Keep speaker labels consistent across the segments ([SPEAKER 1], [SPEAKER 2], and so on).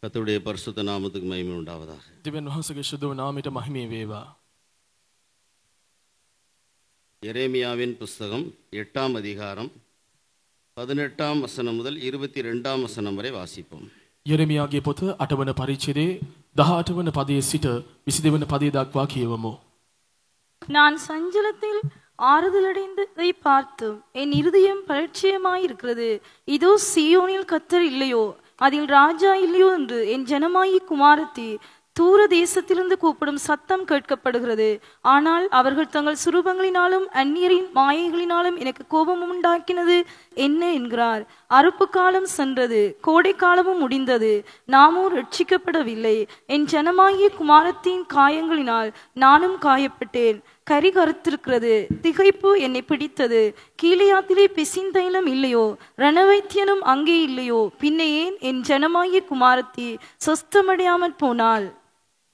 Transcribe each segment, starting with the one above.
[SPEAKER 1] கர்த்தருடைய பரிசுத்த நாமத்துக்கு மகிமை உண்டாவதாக.
[SPEAKER 2] දෙවියන් වහන්සේගේ ශුද්ධ නාමයට මහිමය වේවා.
[SPEAKER 1] எரேமியாவின் புஸ்தகம் 8ஆம் அதிகாரம் 18ஆம் வசனம் முதல் 22ஆம் வசனம் வரை வாசிப்போம்.
[SPEAKER 2] යෙරෙමියාගේ පොත 8 වන පරිච්ඡේදයේ 18 වන පදයේ සිට 22 වන පදයේ දක්වා කියවමු.
[SPEAKER 3] நான் சஞ்சலத்தில் ஆறுதலடைந்ததை பார்த்தும் என் இருதயம் பரிச்சயமாயிருக்கிறது. இதோ சீயோனில் கர்த்தர் இல்லையோ, அதில் ராஜா இல்லையோ என்று என் ஜனமாயி குமாரத்தி தூர தேசத்திலிருந்து கூப்பிடும் சத்தம் கேட்கப்படுகிறது. ஆனால் அவர்கள் தங்கள் சுரூபங்களினாலும் அந்நியரின் மாயைகளினாலும் எனக்கு கோபம் உண்டாக்கினது என்ன என்கிறார். அறுப்பு காலம் சென்றது, கோடை காலமும் முடிந்தது, நாமும் ரட்சிக்கப்படவில்லை. என் ஜனமாகிய குமாரத்தின் காயங்களினால் நானும் காயப்பட்டேன். கரி கருத்திருக்கிறது, திகைப்பு என்னை பிடித்தது. கீலேயாத்திலே பிசிந்தைலம் இல்லையோ, ரணவைத்தியனும் அங்கே இல்லையோ, பின்ன ஏன் என் ஜனமாகிய குமாரத்தி சொஸ்தமடையாமற் போனாள்?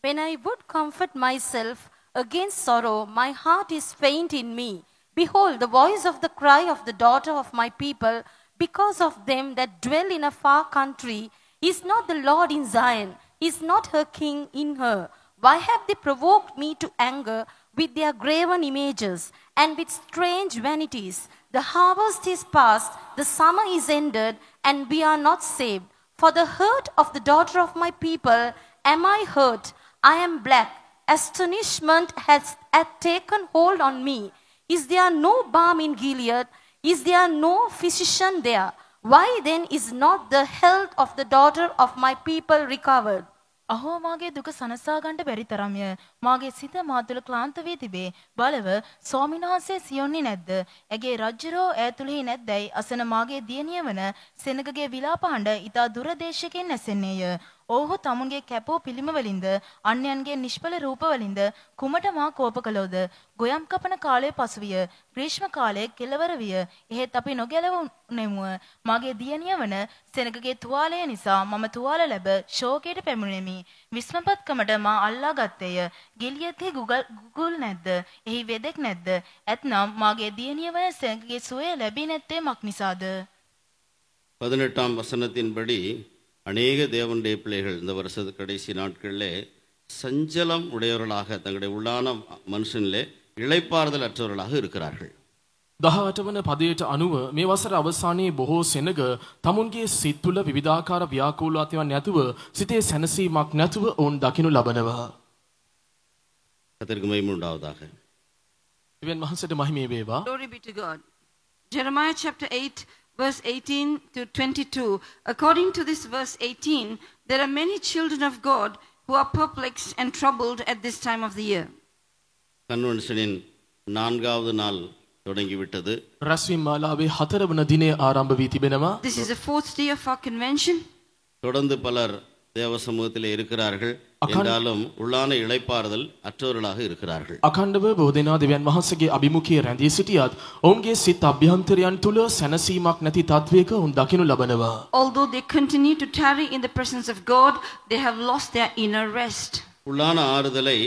[SPEAKER 4] When I would comfort myself against sorrow, my heart is faint in me. Behold, the voice of the cry of the daughter of my people, because of them that dwell in a far country. Is not the Lord in Zion? Is not her king in her? Why have they provoked me to anger with their graven images and with strange vanities? The harvest is past, the summer is ended, and we are not saved. For the hurt of the daughter of my people am I hurt. I am black. Astonishment hath taken hold on me. Is there no balm in Gilead? Is there no physician there? Why then is not the health of the daughter of my people recovered?
[SPEAKER 5] අහෝ මාගේ දුක සනසා ගන්නට බැරි තරම්ය. මාගේ සිත මා තුළ ක්ලාන්ත වී තිබේ. බලව ස්වාමීන් වහන්සේ සියොන්නේ නැද්ද? ඇගේ රජ්ජරෝ ඈ තුලෙහි නැද්දයි අසන මාගේ දියණිය වන සෙනගගේ විලාප හඬ ඊතා දුර දේශයකින් ඇසෙන්නේය. ඔහු තමුන්ගේ කැපෝ පිළිම වලින්ද අන්‍යයන්ගේ නිෂ්ඵල රූප වලින්ද කුමට මා කෝප කළෝද? ගොයම් කපන කාලය පසුවිය. ග්‍රීෂ්ම කාලයේ කෙළවර විය. එහෙත් අපි නොගැලවුණෙමු. මාගේ දියණිය වන සෙනගගේ තුවාලය නිසා මම තුවාල ලැබ ශෝකයට පැමිණෙමි. විස්මපත්කමට මා අල්ලා ගත්තේය. ගෙලියතේ ගුගල් නැද්ද? එහි වෙදෙක් නැද්ද? ඇතනම් මාගේ දියණිය වන සෙනගගේ සුවය ලැබී නැත්තේ මක් නිසාද?
[SPEAKER 1] 18ஆம் வசனத்தின்படி அநேக தேவனுடைய பிள்ளைகள் இந்த வருஷத்து கடைசி நாட்களிலே சஞ்சலம் உடையவர்களாக தங்களுடைய உள்ளான மனுஷனிலே இளைப்பாறுதல் அற்றவர்களாக இருக்கிறார்கள்.
[SPEAKER 2] 18 වන පදයට අනුව මේ වසර අවසානයේ බොහෝ සෙනග තමුන්ගේ සිත් තුළ විවිධාකාර ව්‍යාකූලතාවන් නැතුව සිතේ සැනසීමක් නැතුව ඔවුන් දකිනු ලබනවා.
[SPEAKER 1] கர்த்தருக்கு மகிமை உண்டாவதாக.
[SPEAKER 2] දෙවියන් වහන්සේට මහිමය වේවා.
[SPEAKER 6] Glory be to God. Jeremiah chapter 8 verse 18 to 22. According to this verse 18, there are many children of God who are perplexed and troubled at this time of the year.
[SPEAKER 1] கன்வென்ஷனின் 4வது நாள் தொடங்கிவிட்டது.
[SPEAKER 2] රැස්වීම් මාලාවේ 4 වන දිනය ආරම්භ වී තිබෙනවා.
[SPEAKER 6] This is the 4th day of our convention.
[SPEAKER 1] தொடர்ந்து பலர் தேவ சமூகத்திலே இருக்கிறார்கள். என்றாலும் உள்ளான இளைப்பாறுதல் அற்றவர்களாக இருக்கிறார்கள்.
[SPEAKER 2] අඛණ්ඩව බොහෝ දෙනා දෙවියන් වහන්සේගේ අභිමුඛයේ රැඳී සිටියත් ඔවුන්ගේ සිත් අභ්‍යන්තරයන් තුල සැනසීමක් නැති තත්වයක ඔවුන් දකිනු ලබනවා.
[SPEAKER 6] Although they continue to tarry in the presence of God, they have lost their inner rest.
[SPEAKER 1] உள்ளான ஆறுதலை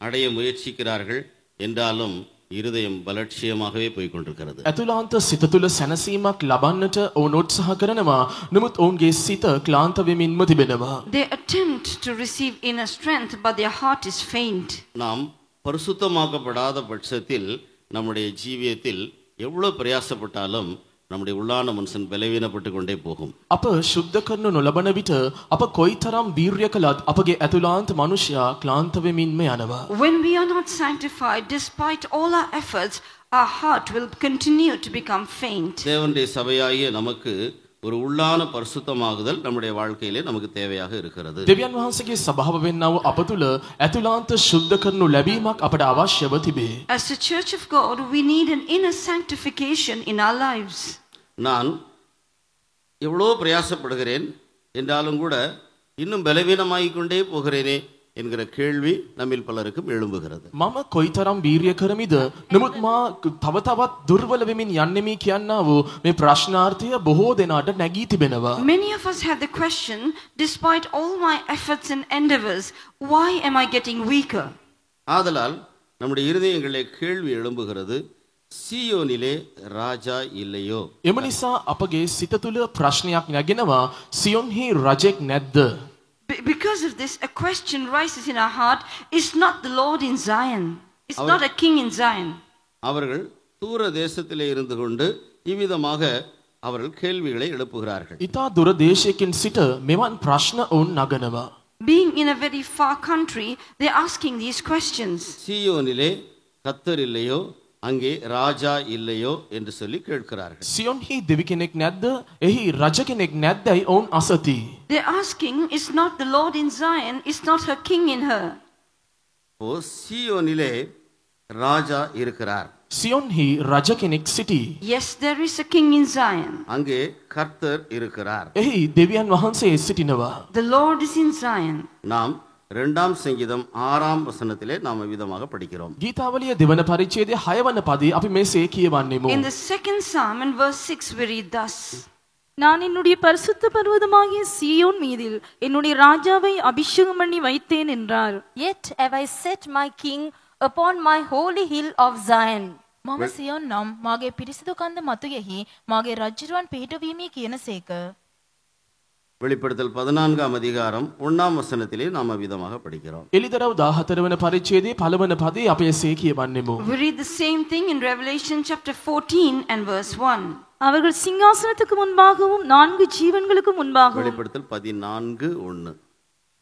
[SPEAKER 1] அடைய முயற்சிக்கிறார்கள். என்றாலும் இருதயம் பலட்சியமாகவே போய் கொண்டிருக்கிறது.
[SPEAKER 2] ඇතුළාන්ත සිත තුළ සැනසීමක් ලබන්නට ඔවුන් උත්සාහ කරනවා. නමුත් ඔවුන්ගේ සිත ක්ලාන්ත වෙමින්ම තිබෙනවා.
[SPEAKER 6] They attempt to receive inner strength, but their heart is faint.
[SPEAKER 1] நாம் பரிசுத்தமாக்கப்படாத பட்சத்தில் நம்முடைய ஜீவியத்தில் எவ்வளவு பிரயாசப்பட்டாலும் நம்முடைய உள்ளான மனுஷன் பலவீனப்பட்டு கொண்டே போகும்.
[SPEAKER 2] අප ශුද්ධ කරනු නොලබන විට අප කොයිතරම් වීර්ය කළත් අපගේ ඇතුළාන්ත මනුෂ්‍යයා ක්ලාන්ත වෙමින්ම යනවා.
[SPEAKER 6] When we are not sanctified, despite all our efforts, our heart will continue to become faint.
[SPEAKER 1] தேவனுடைய சபையாகிய நமக்கு ஒரு உள்ளான பரிசுத்தமாகுதல் நம்முடைய வாழ்க்கையிலே நமக்கு தேவையாக இருக்கிறது.
[SPEAKER 2] දෙවියන් වහන්සේගේ සභාව වෙන්නා වූ අප තුළ ඇතුළාන්ත ශුද්ධ කරනු ලැබීමක් අපට අවශ්‍යව තිබේ.
[SPEAKER 6] As the church of God, we need an inner sanctification in our lives.
[SPEAKER 1] நான் எவ்வளோ பிரயாசப்படுகிறேன் என்றாலும் கூட இன்னும் பலவீனமாகிக் கொண்டே போகிறேனே என்கிற கேள்வி நம்மில் பலருக்கும் எழும்புகிறது.
[SPEAKER 2] මම කොයිතරම් වීර්ය කරමිද නමුත් මා තව තවත් දුර්වල වෙමින් යන්නෙමි කියනා වූ මේ ප්‍රශ්නාර්ථය බොහෝ දෙනාට නැගී තිබෙනවා.
[SPEAKER 6] Many of us have the question, despite all my efforts and endeavors, why am I getting weaker?
[SPEAKER 1] ஆதலால் நம்முடைய இருதயங்களிலே கேள்வி எழும்புகிறது, සියෝනිலே රාජා இல்லையோ?
[SPEAKER 2] එම නිසා අපගේ සිත තුළ ප්‍රශ්නයක් නැගෙනවා, සියොන්හි රජෙක් නැද්ද?
[SPEAKER 6] because of this, a question rises in our heart: is not the Lord in Zion? Is not a king in Zion?
[SPEAKER 1] அவர்கள் தூர தேசத்திலே இருந்து கொண்டு இவ்விதமாக அவர்கள் கேள்விகளை எழுப்புகிறார்கள்.
[SPEAKER 2] ඊතා දුර දේශයකින් සිට මෙවන් ප්‍රශ්න ඔවුන් නගනවා.
[SPEAKER 6] Being in a very far country, they're asking these questions.
[SPEAKER 1] சீயோனிலே கர்த்தர் இல்லையோ, அங்கே ராஜா இல்லையோ என்று சொல்லி கேட்கிறார்கள்.
[SPEAKER 2] සියොන්හි දෙවි කෙනෙක් නැද්ද? එහි රජ කෙනෙක් නැද්දයි ඔවුන් අසති.
[SPEAKER 6] They're asking, is not the Lord in Zion? Is not her king in her?
[SPEAKER 1] ஓ, சீயோனிலே ராஜா இருக்கிறார்.
[SPEAKER 2] සියොන්හි රජ කෙනෙක් සිටී.
[SPEAKER 6] Yes, there is a king in Zion.
[SPEAKER 1] அங்கே கர்த்தர் இருக்கிறார்.
[SPEAKER 2] එහි දෙවියන් වහන්සේ සිටිනවා.
[SPEAKER 6] The Lord is in Zion.
[SPEAKER 1] நாம் 2 சங்கீதம் 6 வசனத்திலே நாம் விதமாக படிக்கிறோம்.
[SPEAKER 2] ගීතාවලිය දෙවන පරිච්ඡේදයේ 6 වන පදයේ අපි මෙසේ කියවන්නෙමු.
[SPEAKER 6] In the 2nd Psalm in verse 6 we read thus:
[SPEAKER 3] நான் என்னுடைய பரிசுத்த பர்வதமாகிய சீயோன் மீதில் என்னுடைய ராஜாவை அபிஷேகம் பண்ணி வைத்தேன் என்றார்.
[SPEAKER 4] Yet have I set my king upon my holy hill of Zion.
[SPEAKER 5] මම සියොන් නම් මාගේ පිරිසිදු කන්ද මතුයෙහි මාගේ රජුරුවන් පිහිටවීමේ කියනසේක.
[SPEAKER 1] வெளிப்படுத்தல் 14 அதிகாரம் 1 வசனத்திலே நாம் விதமாக படிக்கிறோம்.
[SPEAKER 2] එලිදරව් 14 වන පරිච්ඡේදයේ පළවන පදයේ අපි එසේ කියවන්නෙමු.
[SPEAKER 6] We read the same thing in Revelation chapter 14 and verse 1.
[SPEAKER 3] அவர்கள் சிங்காசனத்துக்கு முன்பாகவும் 4 ஜீவன்களுக்கு முன்பாகவும்
[SPEAKER 1] வெளிப்படுத்தல் 14:1.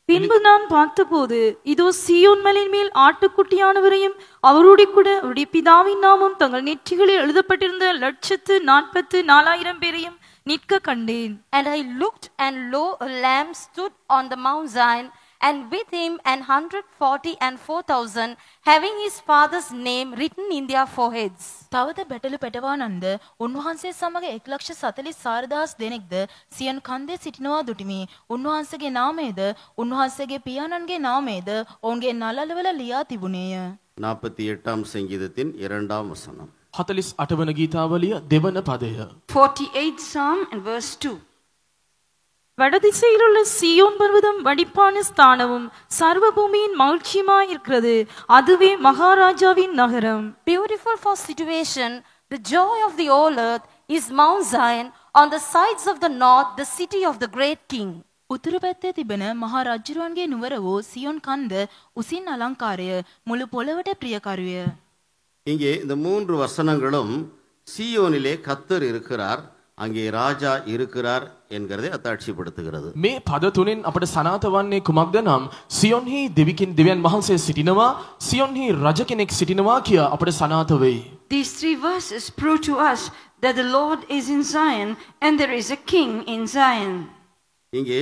[SPEAKER 3] பின்பு நான் பார்த்தபோது இதோ சீயோன் மலையின் மேல் ஆட்டுக்குட்டியானவரையும் அவருடைய கூட அவருடைய பிதாவின் நாமம் தங்கள் நெற்றிகளில் எழுதப்பட்டிருந்த 144,000 பேரையும் நிற்க கண்டேன்.
[SPEAKER 4] And I looked, and lo, a lamb stood on the Mount Zion, and with him 144,000, having his father's name written in their foreheads.
[SPEAKER 5] තවද බැටළු පැටවානන්ද උන්වහන්සේ සමග 1,44,000 දෙනෙක්ද සියන් කන්දේ සිටිනවා දුටිමි. උන්වහන්සේගේ නාමයේද උන්වහන්සේගේ පියාණන්ගේ නාමයේද ඔවුන්ගේ නළලවල ලියා තිබුණේය.
[SPEAKER 1] 48 சங்கீதத்தின் 2 வசனம்.
[SPEAKER 2] 48 වන ගීතාවලිය දෙවන පදය.
[SPEAKER 6] 48th Psalm and verse 2.
[SPEAKER 3] வடதிசையில் உள்ள சீயோன் பர்வதம் வடிப்பான ஸ்தானமும் சர்வ பூமியின் மகிழ்ச்சியுமாயிருக்கிறது. அதுவே மகாராஜாவின் நகரம்.
[SPEAKER 4] Beautiful for situation, the joy of the whole earth is Mount Zion, on the sides of the north, the city of the great king.
[SPEAKER 5] උතුරු පැත්තේ තිබෙන මහා රජුරුවන්ගේ නුවර වූ සියොන් කන්ද උසින් අලංකාරය මුළු පොළවට ප්‍රියකරුය.
[SPEAKER 1] இங்கே இந்த 3 வசனங்களும் சீயோனிலே கர்த்தர் இருக்கிறார், அங்கே ராஜா இருக்கிறார் என்கிறதை அத்தாட்சிப்படுத்துகிறது.
[SPEAKER 2] මේ පද තුනෙන් අපට සනාථ වන්නේ කුමක්ද නම් සියොන්හි දෙවියන් වහන්සේ සිටිනවා, සියොන්හි රජ කෙනෙක් සිටිනවා කියා අපට සනාථ වෙයි.
[SPEAKER 6] These 3 verses prove to us that the Lord is in Zion and there is a king in Zion.
[SPEAKER 1] இங்கே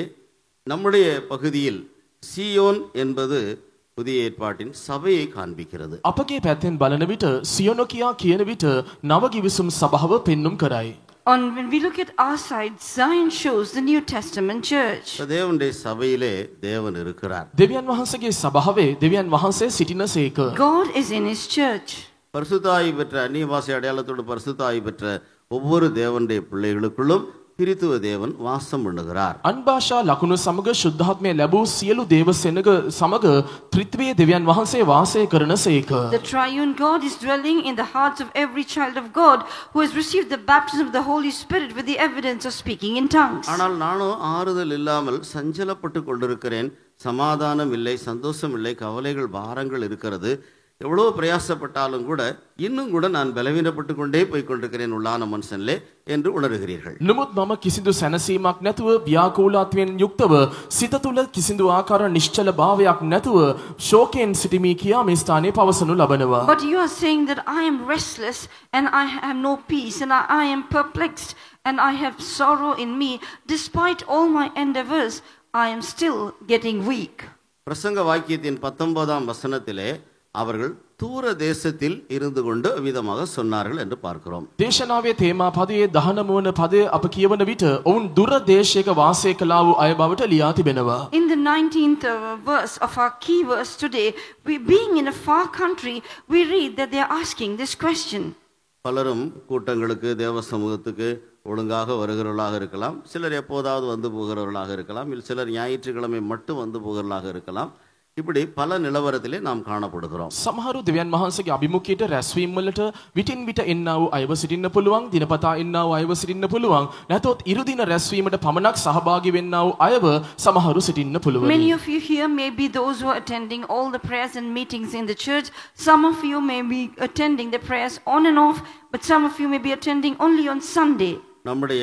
[SPEAKER 1] நம்முடைய பகுதியில் சீயோன் என்பது புதிய ஏற்பாட்டின் சபையை காண்பிக்கிறது.
[SPEAKER 2] අපගේ පැත්තෙන් බලන විට සියොන කියා කියන විට නව ගිවිසුම් සභාව පෙන්눔 කරයි.
[SPEAKER 6] When we look at our side, Zion shows the New Testament church.
[SPEAKER 1] தேவனுடைய சபையிலே தேவன் இருக்கிறார்.
[SPEAKER 2] දෙවියන් වහන්සේගේ සභාවේ දෙවියන් වහන්සේ සිටිනසේක.
[SPEAKER 6] God is in his church.
[SPEAKER 1] பரிசுத்தாவி பெற்ற அந்நிய பாஷை அடையாளத்தோடு பரிசுத்தாவி பெற்ற ஒவ்வொரு தேவனுடைய பிள்ளைகளுக்குள்ளும் பிரித்துவ தேவன் வாசம் பண்ணுகிறார்.
[SPEAKER 2] අන්භාෂා ලකුණු සමග ශුද්ධාත්මය ලැබූ සියලු දේව සෙනග සමග ත්‍රිත්වීය දෙවියන් වහන්සේ වාසය කරනසේක.
[SPEAKER 6] The triune God is dwelling in the hearts of every child of God who has received the baptism of the Holy Spirit with the evidence of speaking in tongues.
[SPEAKER 1] ஆனால் நானும் ஆறுதல் இல்லாமல் சஞ்சலப்பட்டு கொண்டிருக்கிறேன். சமாதானம் இல்லை, சந்தோஷம் இல்லை, கவலைகள், பாரங்கள் இருக்கிறது. எவ்வளோ பிரயாசப்பட்டாலும் கூட இன்னும் கூட நான் பலவீனப்பட்டு கொண்டே போய் கொண்டிருக்கிறேன் உள்ளான மனுஷன்லே என்று உணர்கிறீர்கள்.
[SPEAKER 2] නමුත් මම කිසිදු සැනසීමක් නැතුව ව්‍යාකූලත්වයෙන් යුක්තව සිත තුළ කිසිදු ආකාර නිශ්චල භාවයක් නැතුව ශෝකයෙන් සිටිමි කියා මේ ස්ථානයේ පවසනු ලබනවා.
[SPEAKER 6] But you are saying that I am restless and I have no peace and I am perplexed and I have sorrow in me. Despite all my endeavors, I am still getting weak.
[SPEAKER 1] பிரசங்க வாக்கியத்தின் 19ஆம் வசனத்திலே அவர்கள் தூர தேசத்தில் இருந்து கொண்டு விதமாக சொன்னார்கள் என்று பார்க்கிறோம்.
[SPEAKER 2] දේශනාවේ තේමා පදයේ 19 වන පදය අප කියවන විට ඔවුන් දුර දේශයක වාසය කළා වූ අය බවට ලියා තිබෙනවා.
[SPEAKER 6] In the 19th verse of our key verse today, being in a far country, we read that they are asking this question.
[SPEAKER 1] பலரும் கூட்டங்களுக்கு தேவ சமூகத்துக்கு ஒழுங்காக வருகிறவர்களாக இருக்கலாம், சிலர் எப்போதாவது வந்து போகிறவர்களாக இருக்கலாம், சிலர் ஞாயிற்றுக்கிழமை மட்டும் வந்து போகிறவர்களாக இருக்கலாம். இப்படி பல நிலவரத்திலே நாம் காணப்படுகிறோம்.
[SPEAKER 2] සමහරු දෙවියන් වහන්සේගේ අභිමුඛයට රැස්වීම වලට විටින් විට එන්නා වූ අයව සිටින්න පුළුවන්, දිනපතා එන්නා වූ අයව සිටින්න පුළුවන්. නැතොත් ඉරුදින රැස්වීමට පමණක් සහභාගී වෙන්නා වූ අයව සමහරු සිටින්න පුළුවන්.
[SPEAKER 6] Many of you here may be those who are attending all the prayers and meetings in the church. Some of you may be attending the prayers on and off, but some of you may be attending only on Sunday.
[SPEAKER 1] நம்முடைய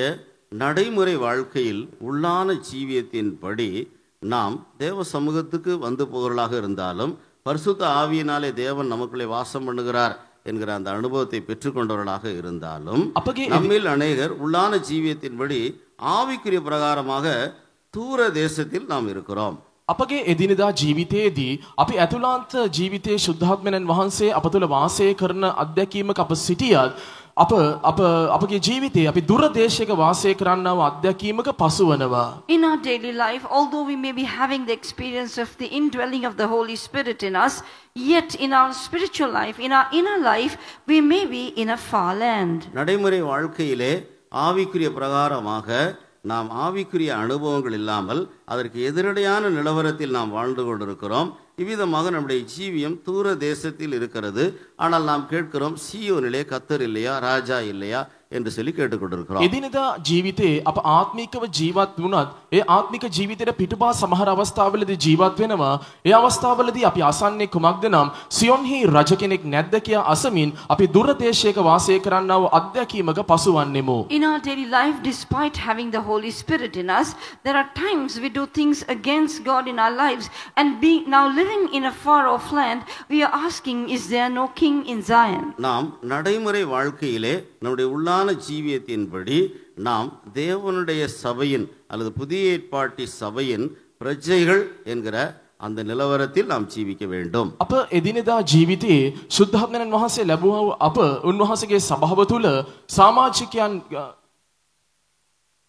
[SPEAKER 1] நடைமுறை வாழ்க்கையில் உள்ளான ஜீவியத்தின்படி நாம் தேவ சமூகத்துக்கு வந்து போகிறவர்களாக இருந்தாலும் பரிசுத்த ஆவியினாலே தேவன் நமக்குள்ளே வாசம் பண்ணுகிறார் என்கிற அந்த அனுபவத்தை பெற்றுக்கொண்டவர்களாக இருந்தாலும் நம்மில் அநேகர் உள்ளான ஜீவியத்தின்படி ஆவிக்குரிய பிரகாரமாக தூர தேசத்தில் நாம் இருக்கிறோம்.
[SPEAKER 2] අපගේ එදිනෙදා ජීවිතයේදී අපි ඇතුළාන්ත ජීවිතයේ ශුද්ධාත්මයන් වහන්සේ අප තුළ වාසය කරන අත්දැකීමක අප සිටියත් අපගේ ජීවිතයේ අපි දුර දේශයක වාසය කරන්නා වූ අත්දැකීමක පසුවනවා.
[SPEAKER 6] In our daily life, although we may be having the experience of the indwelling of the Holy Spirit in us, yet in our spiritual life, in our inner life, we may be in a far land.
[SPEAKER 1] நடைமுறை வாழ்க்கையிலே ஆவிக்குரிய பிரகாரமாக நாம் ஆவிக்குரிய அனுபவங்கள் இல்லாமல் அதற்கு எதிரடையான நிலவரத்தில் நாம் வாழ்ந்து கொண்டிருக்கிறோம். இவ்விதமாக நம்முடைய ஜீவியம் தூர தேசத்தில் இருக்கிறது. ஆனால் நாம் கேட்கிறோம், சீயோனிலே கர்த்தர் இல்லையா, ராஜா இல்லையா என்று சொல்லி கேட்டுக்கொண்டிருக்கிறோம்.
[SPEAKER 2] එදිනෙදා ජීවිතේ අප ආත්මිකව ජීවත් වුණත් ඒ ආත්මික ජීවිතේට පිටුපා සමහර අවස්ථාවලදී ජීවත් වෙනවා. ඒ අවස්ථාවලදී අපි අසන්නේ කුමක්ද නම් සියොන්හි රජ කෙනෙක් නැද්ද කියා අසමින් අපි දුර දේශයක වාසය කරන්නා වූ අත්දැකීමක පසුවන්නෙමු.
[SPEAKER 6] In our daily life, despite having the Holy Spirit in us, there are times we do things against God in our lives, and being now living in a far off land, we are asking, is there no king in Zion?
[SPEAKER 1] நாம் நடைமுறை வாழ்க்கையிலே நம்முடைய உள்ளான ஜீவியத்தின்படி நாம் தேவனுடைய சபையின் அல்லது புதிய ஏற்பாட்டு சபையின் பிரஜைகள் என்கிற அந்த நிலவரத்தில் நாம் ஜீவிக்க வேண்டும்.
[SPEAKER 2] අප එදිනෙදා ජීවිතයේ ශුද්ධාත්මයන් වහන්සේ ලැබුවා වූ අප උන්වහන්සේගේ සභාව තුළ සමාජිකයන්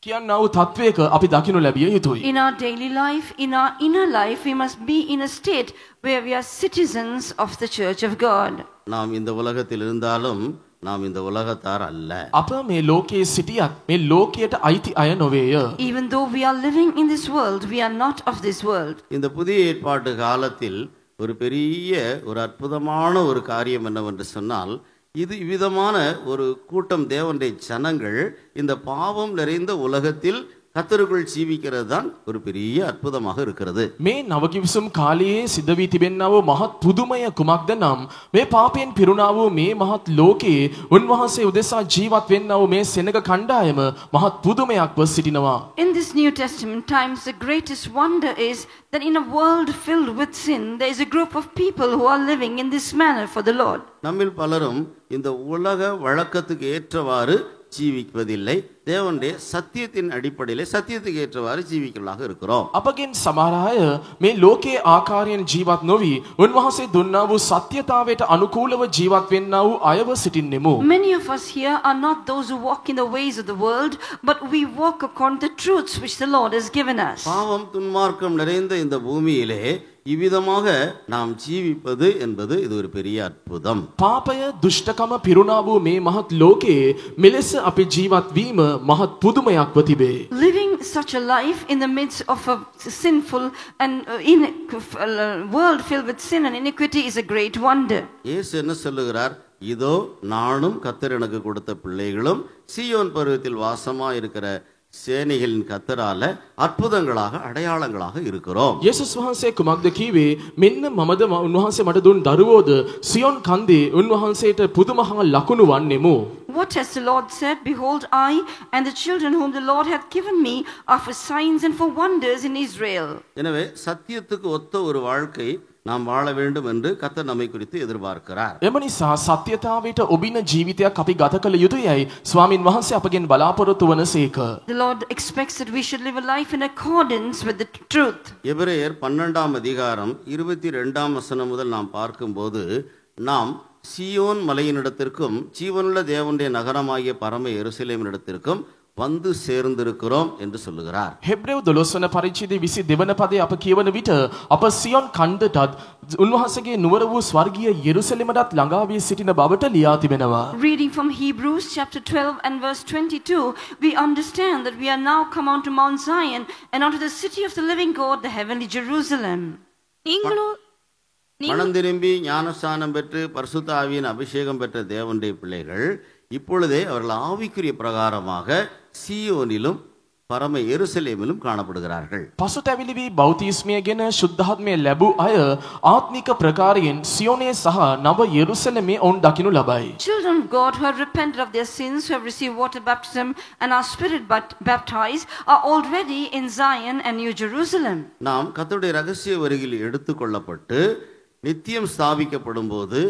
[SPEAKER 2] කියන්නා වූ තත්වයක අපි දකිනු ලැබිය යුතුයි.
[SPEAKER 6] In our daily life, in our inner life, we must be in a state where we are citizens of the church of God.
[SPEAKER 1] நாம் இந்த உலகத்தில் இருந்தாலும் நாம் இந்த உலகத்தார் அல்ல.
[SPEAKER 2] අප මේ ලෝකයේ සිටියත් මේ ලෝකයට අයිති අය නොවේය.
[SPEAKER 6] Even though we are living in this world, we are not of this world.
[SPEAKER 1] இந்த புதிய ஏற்பாட்டு காலத்தில் ஒரு பெரிய ஒரு அற்புதமான ஒரு காரியம் என்னவென்று சொன்னால், இது இவ்விதமான ஒரு கூட்டம் தேவனுடைய ஜனங்கள் இந்த பாவம் நிறைந்த உலகத்தில் கர்த்தருக்குள் ஜீவிக்கிறது தான் ஒரு பெரிய அற்புதமாக இருக்கிறது.
[SPEAKER 2] මේ නවකිවිසුම් කාලයේ සිද්ධ වී තිබෙනා වූ මහත් පුදුමය කුමක්ද නම් මේ පාපයෙන් පිරුණා වූ මේ මහත් ලෝකයේ උන්වහන්සේ උදෙසා ජීවත් වෙන්නා වූ මේ සෙනග කණ්ඩායම මහත් පුදුමයක්ව සිටිනවා.
[SPEAKER 6] In this New Testament times, the greatest wonder is that in a world filled with sin, there is a group of people who are living in this manner for the Lord.
[SPEAKER 1] நம்மில் பலரும் இந்த உலக வழக்கத்துக்கு ஏற்றவாறு ஜீவிப்பதில்லை. தேவனுடைய சத்தியத்தின் அடிப்படையில் சத்தியத்துக்கு ஏற்றவாறு ஜீவிக்கலாக இருக்கிறோம்.
[SPEAKER 2] අපගෙන් සමහර අය මේ ලෝකයේ ආකාරයෙන් ජීවත් නොවි උන්වහන්සේ දුන්නා වූ සත්‍යතාවයට අනුකූලව ජීවත් වෙන්නා වූ අයව සිටින්නෙමු.
[SPEAKER 6] Many of us here are not those who walk in the ways of the world, but we walk according to the truths which the Lord has given us.
[SPEAKER 1] பாவம் துன்மார்க்கம் நிறைந்த இந்த பூமியிலே இவ்விதமாக நாம் ஜீவிப்பது என்பது இது ஒரு பெரிய அற்புதம்.
[SPEAKER 2] පාපය දුෂ්ටකම පිරුණා වූ මේ මහත් ලෝකයේ මෙලෙස අපි ජීවත් වීම මහත් පුදුමයක්ව තිබේ.
[SPEAKER 6] Living such a life in the midst of a sinful and world filled with sin and iniquity is a great wonder.
[SPEAKER 1] இயேசு என்ன சொல்லுகிறார்? இதோ நானும் கர்த்தர் எனக்கு கொடுத்த பிள்ளைகளும் சீயோன் பருவத்தில் வாசமா இருக்கிற சேனைகளின் கர்த்தரால அற்புதங்களாக அடையாளங்களாக இருக்கிறோம்.
[SPEAKER 2] යේසුස් වහන්සේ කුමක්ද කීවේ? මෙන්න මමද උන්වහන්සේ මට දුන් දරුවෝද සියොන් කන්දේ උන්වහන්සේට පුදුමහා ලකුණු වන්නෙමු.
[SPEAKER 6] What has the Lord said? Behold, I and the children whom the Lord hath given me are for signs and for wonders in Israel.
[SPEAKER 1] எனவே சத்தியத்துக்கு ஒத்த ஒரு வாழ்க்கை நாம் வாழ வேண்டும் என்று கர்த்தர் நம்மை குறித்து எதிர்பார்க்கிறார்.
[SPEAKER 2] එම නිසා සත්‍යතාවයට ඔබින ජීවිතයක් අපි ගත කළ යුතුයයි ස්වාමින් වහන්සේ අපගෙන් බලාපොරොත්තු වනසේක.
[SPEAKER 6] The Lord expects that we should live a life in accordance with the truth.
[SPEAKER 1] எபிரேயர் 12ஆம் அதிகாரம் 22ஆம் வசனம் முதல் நாம் பார்க்கும்போது, நாம் சீயோன் மலையினிடத்திற்கும் ஜீவனுள்ள தேவனுடைய நகரமாகிய பரம எருசலேமினிடத்திற்கும் வந்து சேர்ந்திருக்கிறோம் என்று சொல்லுகிறார்.
[SPEAKER 2] හෙබ්‍රෙව් 12 වන පරිච්ඡේදයේ 22 වන පදයේ අප කියවන විට අප සියොන් කන්දටත් උන්වහන්සේගේ නුවර වූ ස්වර්ගීය යෙරුසලෙමටත් ළඟා වී සිටින බවට ලියා තිබෙනවා.
[SPEAKER 6] Reading from Hebrews chapter 12 and verse 22, we understand that we are now come unto Mount Zion and unto the city of the living God, the heavenly Jerusalem.
[SPEAKER 3] நீங்களோ
[SPEAKER 1] மனம் திரும்பி ஞானஸ்தானம் பெற்று பரிசுத்த ஆவியின் அபிஷேகம் பெற்ற தேவனுடைய பிள்ளைகள் இப்பொழுதே அவர்கள் ஆவிக்குரிய பிரகாரமாக சீயோனிலும் பரம எருசலேமிலும் காணப்படுகிறார்கள்.
[SPEAKER 2] පසුතැවිලි වී බෞතිස්මය ගෙන ශුද්ධාත්මය ලැබූ අය ආත්මික ප්‍රකාරයෙන් සියෝනේ සහ නව යෙරුසලමේ ඔවුන් දකිනු ලබයි.
[SPEAKER 6] Children of God who have repented of their sins, who have received water baptism and are spirit baptized, are already in Zion and New Jerusalem.
[SPEAKER 1] நாம் கர்த்தருடைய ரகசிய வருகையில் எடுத்துக்கொள்ளப்பட்டு நித்தியம் ஸ்தாபிக்கப்படும் போது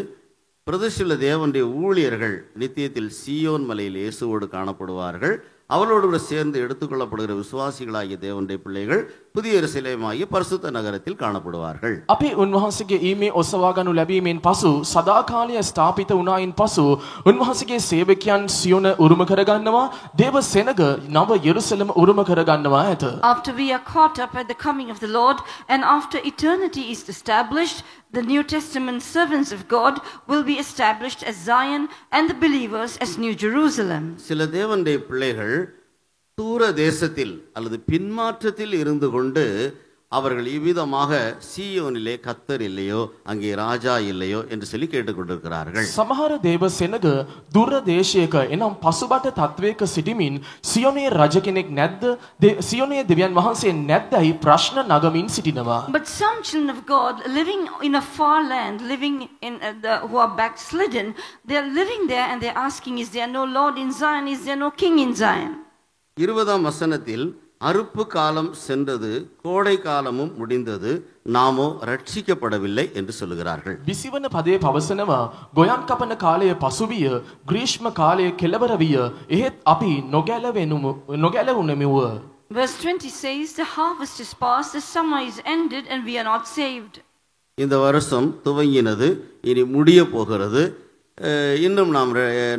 [SPEAKER 1] பிரதிஷ்டில தேவனுடைய ஊழியர்கள் நித்தியத்தில் சீயோன் மலையில் இயேசுவோடு காணப்படுவார்கள். அவர்களோடு கூட சேர்ந்து எடுத்துக்கொள்ளப்படுகிற விசுவாசிகளாகிய தேவனுடைய பிள்ளைகள் புதிய எருசலேமாகிய பரிசுத்த நகரத்தில் காணப்படுவார்கள்.
[SPEAKER 2] අපි උන්වහන්සේගේ ඊමේ ඔසවා ගනු ලැබීමෙන් පසු සදාකාලය ස්ථාපිත වුණායින් පසු උන්වහන්සේගේ සේවකයන් සියොන උරුම කරගන්නවා. දේව සෙනග නව යෙරුසලම උරුම කරගන්නවා ඇත.
[SPEAKER 6] After we are caught up at the coming of the Lord, and after eternity is established, the New Testament servants of God will be established as Zion and the believers as New Jerusalem.
[SPEAKER 1] சில தேவனுடைய பிள்ளைகள் தூர தேசத்தில் அல்லது பின்மாற்றத்தில் இருந்து கொண்டு அவர்கள் இவ்விதமாக சீயோனிலே கர்த்தர் இல்லையோ அங்கே ராஜா இல்லையோ என்று சொல்லி கேட்டுக்கொண்டிருக்கிறார்கள்.
[SPEAKER 2] සමහර දේව සෙනග දුර දේශයක එනම් පසුබට තත්වයක සිටිමින් සියොනේ රජ කෙනෙක් නැද්ද? සියොනේ දෙවියන් වහන්සේ නැද්දයි ප්‍රශ්න නගමින් සිටිනවා.
[SPEAKER 6] But some children of God living in a far land, living in who are backslidden, they are living there and they are asking, is there no Lord in Zion? Is there no King in Zion?
[SPEAKER 1] 20ஆம் வசனத்தில் அறுப்பு காலம் சென்றது, கோடை காலமும் முடிந்தது, நாமோ ரட்சிக்கப்படவில்லை என்று சொல்லுகிறார்கள்.
[SPEAKER 2] 20 වන පදයේ පවසනවා ගොයන් කපන කාලය පසුවිය, ග්‍රීෂ්ම කාලය කෙළවර විය, එහෙත් අපි නොගැලවුනෙමුව.
[SPEAKER 6] Verse 20 says, the harvest is past, the summer is ended, and we are not saved.
[SPEAKER 1] இந்த வருஷம் துவங்கினது, இனி முடிய போகிறது, இன்னும்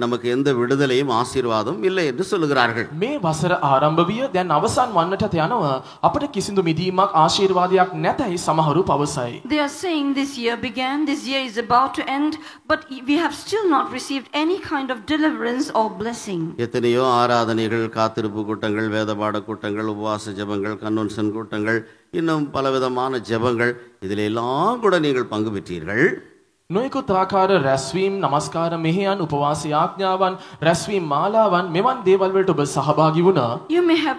[SPEAKER 1] நமக்கு எந்த விடுதலையும் ஆசீர்வாதம் இல்லை என்று சொல்லுகிறார்கள்.
[SPEAKER 2] මේ වසර ආරම්භ විය, දැන් අවසන් වන්නටත් යනවා, අපට කිසිදු මිදීමක් ආශිර්වාදයක් නැතයි සමහරු පවසයි.
[SPEAKER 6] They are saying this year began, this year is about to end, but we have still not received any kind of deliverance or blessing.
[SPEAKER 1] எத்தனையோ ஆராதனைகள், காத்திருப்பு கூட்டங்கள், வேதபாட கூட்டங்கள், உபவாச ஜெபங்கள், கன்வென்ஷன் கூட்டங்கள், இன்னும் பலவிதமான ஜெபங்கள், இதில் எல்லாம் கூட நீங்கள் பங்கு பெற்றீர்கள்.
[SPEAKER 2] නොයෙකුත් ආකාර රැස්වීම්, නමස්කාර මෙහෙයන්, උපවාස යාඥාවන්, රැස්වීම් මාලාවන්, මෙවන් දේවල් වලට ඔබ සහභාගී වුණා.
[SPEAKER 6] You may have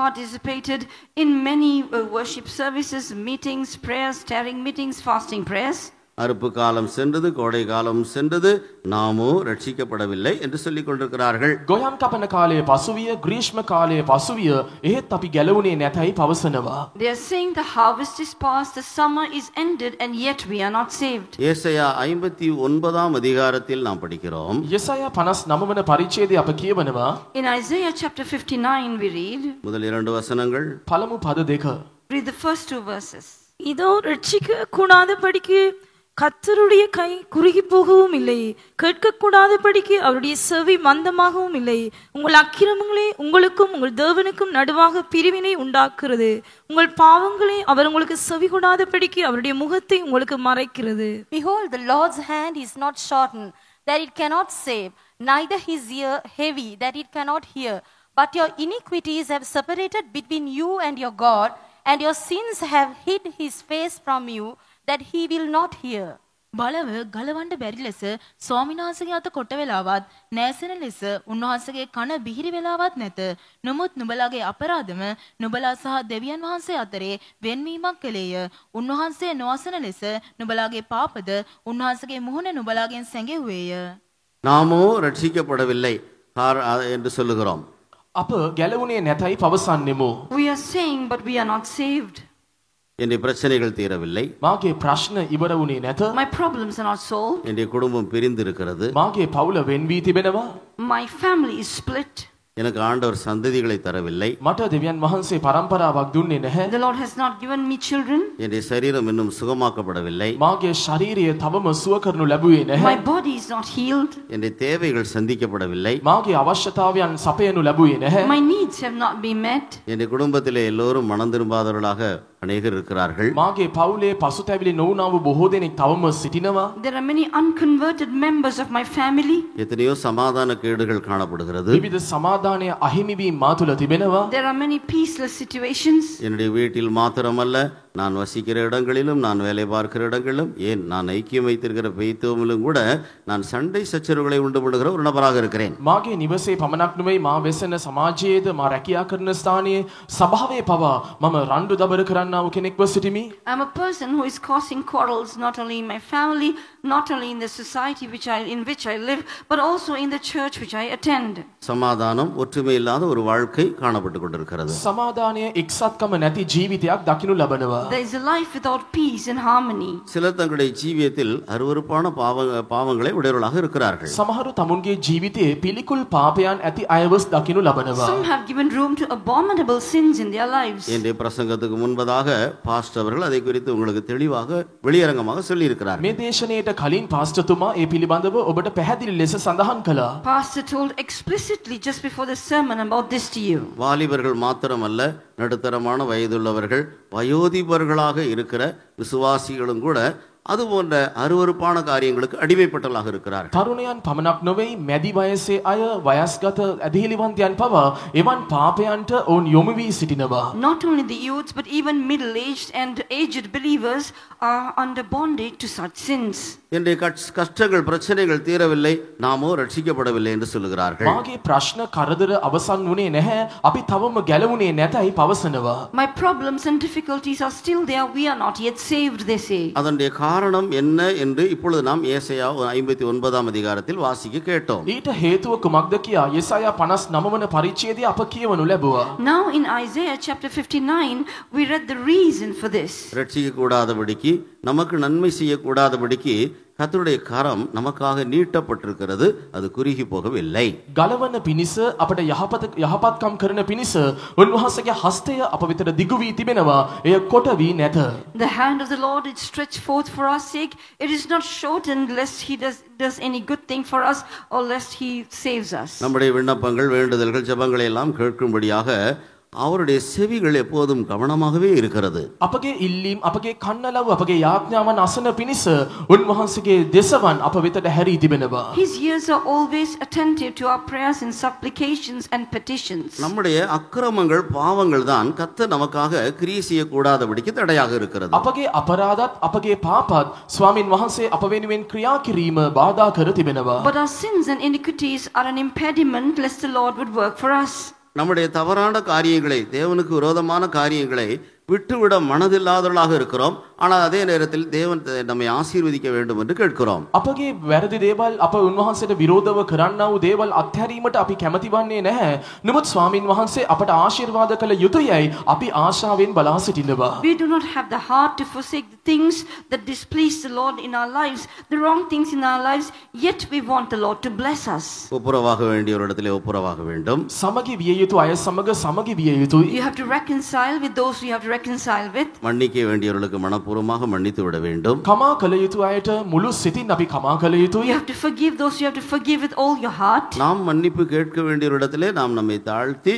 [SPEAKER 6] participated in many worship services, meetings, prayers, tarrying meetings, fasting prayers.
[SPEAKER 1] அறுப்பு காலம் சென்றது, கோடை காலம் சென்றது, நாமோ ரட்சிக்கப்படவில்லை என்று சொல்லிக் கொண்டிருக்கிறார்கள்.
[SPEAKER 2] ගොයම් කපන කාලය පසුවිය, ග්‍රීෂ්ම කාලය පසුවිය, එහෙත් අපි ගැලවුණේ නැතයි පවසනවා.
[SPEAKER 6] They are saying the harvest is past, the summer is ended, and yet we are not saved.
[SPEAKER 1] ஏசாயா 59ஆம் அதிகாரத்தில் நாம் படிக்கிறோம்.
[SPEAKER 2] යෙසායා 59 වන පරිච්ඡේදය අප කියවනවා.
[SPEAKER 6] In Isaiah chapter 59 we read,
[SPEAKER 1] முதல் 2 வசனங்கள்.
[SPEAKER 2] පළමු පද දෙක.
[SPEAKER 6] read the first 2 verses.
[SPEAKER 3] இதோ ரட்சிக்க கூடாதபடிக்கு கர்த்தருடைய கை குறுகி போகவும் இல்லை, கேட்கக்கூடாதபடிக்கு அவருடைய செவி மந்தமாகவும் இல்லை. உங்கள் அக்கிரமங்களே உங்களுக்கும் உங்கள் தேவனுக்கும் நடுவாக பிரிவினை உண்டாக்குறது. உங்கள் பாவங்களே அவர் உங்களுக்கு செவி கொடாதபடிக்கு அவருடைய முகத்தை உங்களுக்கு மறைக்கிறது.
[SPEAKER 4] Behold, the Lord's hand is not shortened, that it cannot save, neither his ear heavy, that it cannot hear. But your iniquities have separated between you and your God, and your sins have hid his face from you, that he will not hear.
[SPEAKER 5] බලව ගලවන්න බැරි ලෙස ස්වාමීන් වහන්සේගේ අත කොට වෙලාවත් නැසෙන ලෙස උන්වහන්සේගේ කන බිහිරි වෙලාවත් නැත. නමුත් නුඹලාගේ අපරාධම නුඹලා සහ දෙවියන් වහන්සේ අතරේ වෙන්වීමක් කළේය. උන්වහන්සේ නොඅසන ලෙස නුඹලාගේ පාපද උන්වහන්සේගේ මුහුණ නුඹලාගෙන් සැඟෙව්වේය.
[SPEAKER 1] நாமோ ரட்சிக்கப்படவில்லை என்று சொல்லுகிறோம்.
[SPEAKER 2] අප ගැලවුණේ නැතයි පවසන්නෙමු.
[SPEAKER 6] We are saying, but we are not saved.
[SPEAKER 1] என்னுடைய பிரச்சனைகள் தீரவில்லை,
[SPEAKER 2] මාගේ ප්‍රශ්න ඉවර වුණේ නැත.
[SPEAKER 6] My problems are not solved.
[SPEAKER 1] என்னுடைய குடும்பம் பிரிந்து இருக்கிறது,
[SPEAKER 2] මාගේ පවුල වෙන් වී තිබෙනවා.
[SPEAKER 6] My family is split.
[SPEAKER 1] எனக்கு ஆண்டவர் சந்ததிகளை தரவில்லை,
[SPEAKER 2] මට දෙවියන් වහන්සේ පරම්පරාවක් දුන්නේ නැහැ.
[SPEAKER 6] The Lord has not given me children.
[SPEAKER 1] என்னுடைய சரீரம் இன்னும் சுகமாக்கப்படவில்லை,
[SPEAKER 2] මාගේ ශරීරය තවම සුව කරනු ලැබුවේ
[SPEAKER 6] My
[SPEAKER 2] නැහැ.
[SPEAKER 6] body is not healed.
[SPEAKER 1] என்னுடைய தேவைகள் சந்திக்கப்படவில்லை,
[SPEAKER 2] මාගේ අවශ්‍යතාවයන් සපයනු ලැබුවේ නැහැ.
[SPEAKER 6] My needs have not been met.
[SPEAKER 1] என்னுடைய குடும்பத்திலே எல்லோரும் மனம் திரும்பாதவர்களாக அநேகர் இருக்கிறார்கள்.
[SPEAKER 2] මාගේ පවුලේ පසුතැවිලි නොවුනා වූ බොහෝ දෙනෙක් තවම සිටිනවා.
[SPEAKER 6] There are many unconverted members of my family.
[SPEAKER 1] எத்தனையோ சமாதான கேடுகள் காணப்படுகிறது.
[SPEAKER 2] විවිධ සමාදානය අහිමි වීම මා තුළ තිබෙනවා.
[SPEAKER 6] There are many peaceless situations.
[SPEAKER 1] என்னுடைய வீட்டில் மாத்திரமல்ல, நான் வசிக்கிற இடங்களிலும் நான் வேலை பார்க்கிற இடங்களிலும் ஏன் நான் ஐக்கியம் வைத்திருக்கிற பெய்த்தோமிலும் கூட நான் சண்டை சச்சரவுகளை உண்டு பண்ணுகிற ஒரு நபராக இருக்கிறேன்.
[SPEAKER 2] මාගේ නිවසේ පමණක් නෙවෙයි මා වෙසෙන සමාජයේද මා රැකියා කරන ස්ථානයේ සභාවේ පවා මම රණ්ඩු දබර කරන්නා වූ කෙනෙක්ව සිටිමි.
[SPEAKER 6] I'm a person who is causing quarrels not only in my family, not only in the society in which I live, but also in the church which I attend.
[SPEAKER 1] சமாதானம் ஒற்றுமை இல்லாத ஒரு வாழ்க்கை காணப்பட்டு கொண்டிருக்கிறது.
[SPEAKER 2] සමාදානය එක්සත්කම නැති ජීවිතයක් දකිනු ලබනවා.
[SPEAKER 6] There is a life without peace and harmony.
[SPEAKER 1] சிலர் தங்களுடைய ஜீவியத்தில் அருவருப்பான பாவங்களை உடையவர்களாக இருக்கிறார்கள்.
[SPEAKER 2] සමහරු තමුන්ගේ ජීවිතයේ පිළිකුල් පාපයන් ඇති අයවස් දකිනු ලබනවා.
[SPEAKER 6] Some have given room to abominable sins in their lives.
[SPEAKER 1] இன்றைய பிரசங்கத்துக்கு முன்பதாக பாஸ்டர் அவர்கள் அதை குறித்து உங்களுக்கு தெளிவாக வெளியரங்கமாக சொல்லி இருக்கிறார்கள்.
[SPEAKER 2] මේ දේශනාවට කලින් පාස්ටර්තුමා ඒ පිළිබඳව ඔබට පැහැදිලි ලෙස සඳහන් කළා.
[SPEAKER 6] Pastor told explicitly just before the sermon about this to you.
[SPEAKER 1] வாலிபர்கள் மாத்திரமல்ல, நடுத்தரமான வயதுள்ளவர்கள், வயோதிபர்களாக இருக்கிற விசுவாசிகளும் கூட அது போன்ற அருவருப்பான காரியங்களுக்கு அடிமைப்பட்டவர்களாக இருக்கிறார்கள்.
[SPEAKER 2] තරුණයන් පමණක් නොවේ මැදි වයසේ අය වයස්ගත ඇදහිලිවන්තයන් පවා එවන් පාපයන්ට ඔවුන් යොමු වී සිටිනවා.
[SPEAKER 6] Not only the youths but even middle-aged and aged believers are under bondage to such sins.
[SPEAKER 1] இன்றைய கஷ்டங்கள் பிரச்சனைகள் தீரவில்லை, நாமோ ரட்சிக்கப்படவில்லை என்று சொல்லுகிறார்கள்.
[SPEAKER 2] මාගේ ප්‍රශ්න කරදර අවසන් වුණේ නැහැ, අපි තවම ගැලවුණේ නැතයි පවසනවා.
[SPEAKER 6] My problems and difficulties are still there, we are not yet saved, they say.
[SPEAKER 1] அதனுடைய காரணம் என்ன என்று இப்பொழுது நாம் ஏசாயா 59 அதிகாரத்தில் வாசிக்க கேட்டோம்.
[SPEAKER 2] ඊට හේතුව කුමක්ද කියා යෙසායා 59 වන පරිච්ඡේදයේ අප කියවනු ලැබුවා.
[SPEAKER 6] Now in Isaiah chapter 59 we read the reason for this.
[SPEAKER 1] ரட்சிக்க கூடாதபடிக்கு, நமக்கு நன்மை செய்ய கூடாதபடிக்கு கர்த்தருடைய கரம் நமக்காக நீட்டப்பட்டிருக்கிறது, அது குறுகி போகவில்லை.
[SPEAKER 2] ගලවන පිණිස අපට යහපත්කම් කරන පිණිස උන්වහන්සේගේ හස්තය අප වෙතට දිගු වී තිබෙනවා, එය කොට වී නැත.
[SPEAKER 6] The hand of the Lord is stretched forth for our sake, it is not shortened lest he does any good thing for us or lest he saves us.
[SPEAKER 1] நம்முடைய விண்ணப்பங்கள், வேண்டுதல்கள், ஜெபங்களை எல்லாம் கேட்கும்படியாக அவருடைய செவிகள் எப்போதும் கவனமாகவே இருக்கிறது.
[SPEAKER 2] අපගේ ඉල්ලීම්, අපගේ කන්නලව්, අපගේ යාඥාවන් අසන පිණිස උන්වහන්සේගේ දෙසවන් අප වෙතට හැරී තිබෙනවා.
[SPEAKER 6] His ears are always attentive to our prayers and supplications and petitions.
[SPEAKER 1] நம்முடைய அக்கிரமங்கள், பாவங்கள் தான் கர்த்தர் நமக்காக கிரியை செய்ய கூடாதபடிக்கு தடையாக இருக்கிறது.
[SPEAKER 2] අපගේ අපරාධත් අපගේ පාපත් ස්වාමින් වහන්සේ අප වෙනුවෙන් ක්‍රියා කිරීම බාධා කර තිබෙනවා.
[SPEAKER 6] But our sins and iniquities are an impediment lest the Lord would work for us.
[SPEAKER 1] நம்முடைய தவறான காரியங்களை, தேவனுக்கு விரோதமான காரியங்களை விட்டுவிட மனதில்லாதவர்களாக இருக்கிறோம். ஆனால் அதே நேரத்தில் தேவன் நம்மை ஆசீர்வதிக்க வேண்டும் என்று கேட்கிறோம்.
[SPEAKER 2] අපගේ වැරදි දේවල්, අප උන්වහන්සේට විරෝධව කරන්නා වූ දේවල් අත්හැරීමට අපි කැමති වන්නේ නැහැ. නමුත් ස්වාමින් වහන්සේ අපට ආශිර්වාද කළ යුතුයයි අපි ආශාවෙන් බලා සිටිනවා.
[SPEAKER 6] We do not have the heart to forsake the things that displease the Lord in our lives, the wrong things in our lives, yet we want the Lord to bless us.
[SPEAKER 1] ஒப்புரவாக வேண்டிய ஒரு இடத்திலே ஒப்புரவாக வேண்டும்.
[SPEAKER 2] සමගි විය යුතු අය සමග සමගි විය යුතුයි.
[SPEAKER 6] You have to reconcile with those you have to reconcile with.
[SPEAKER 1] மன்னிக்க வேண்டியவர்களுக்கு மனப்பூர்வமாக மன்னித்து விட வேண்டும்.
[SPEAKER 2] කමා කළ යුතු අයට මුළු සිතින් අපි කමා කළ
[SPEAKER 6] You
[SPEAKER 2] යුතුයි.
[SPEAKER 6] have to forgive those you have to forgive with all your heart.
[SPEAKER 1] நாம் மன்னிப்பு கேட்க வேண்டிய ஒரு இடத்திலே நாம் நம்மை தாழ்த்தி,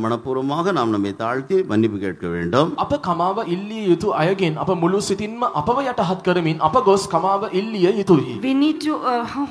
[SPEAKER 1] மனப்பூர்வமாக நாம் நம்மை தாழ்த்தி மன்னிப்பு கேட்க வேண்டும்.
[SPEAKER 2] අප කමාව ඉල්ලිය යුතු අයගෙන් අප මුළු සිතින්ම අපව යටහත් කරමින් අප ගොස් කමාව ඉල්ලිය යුතුයි.
[SPEAKER 6] We need to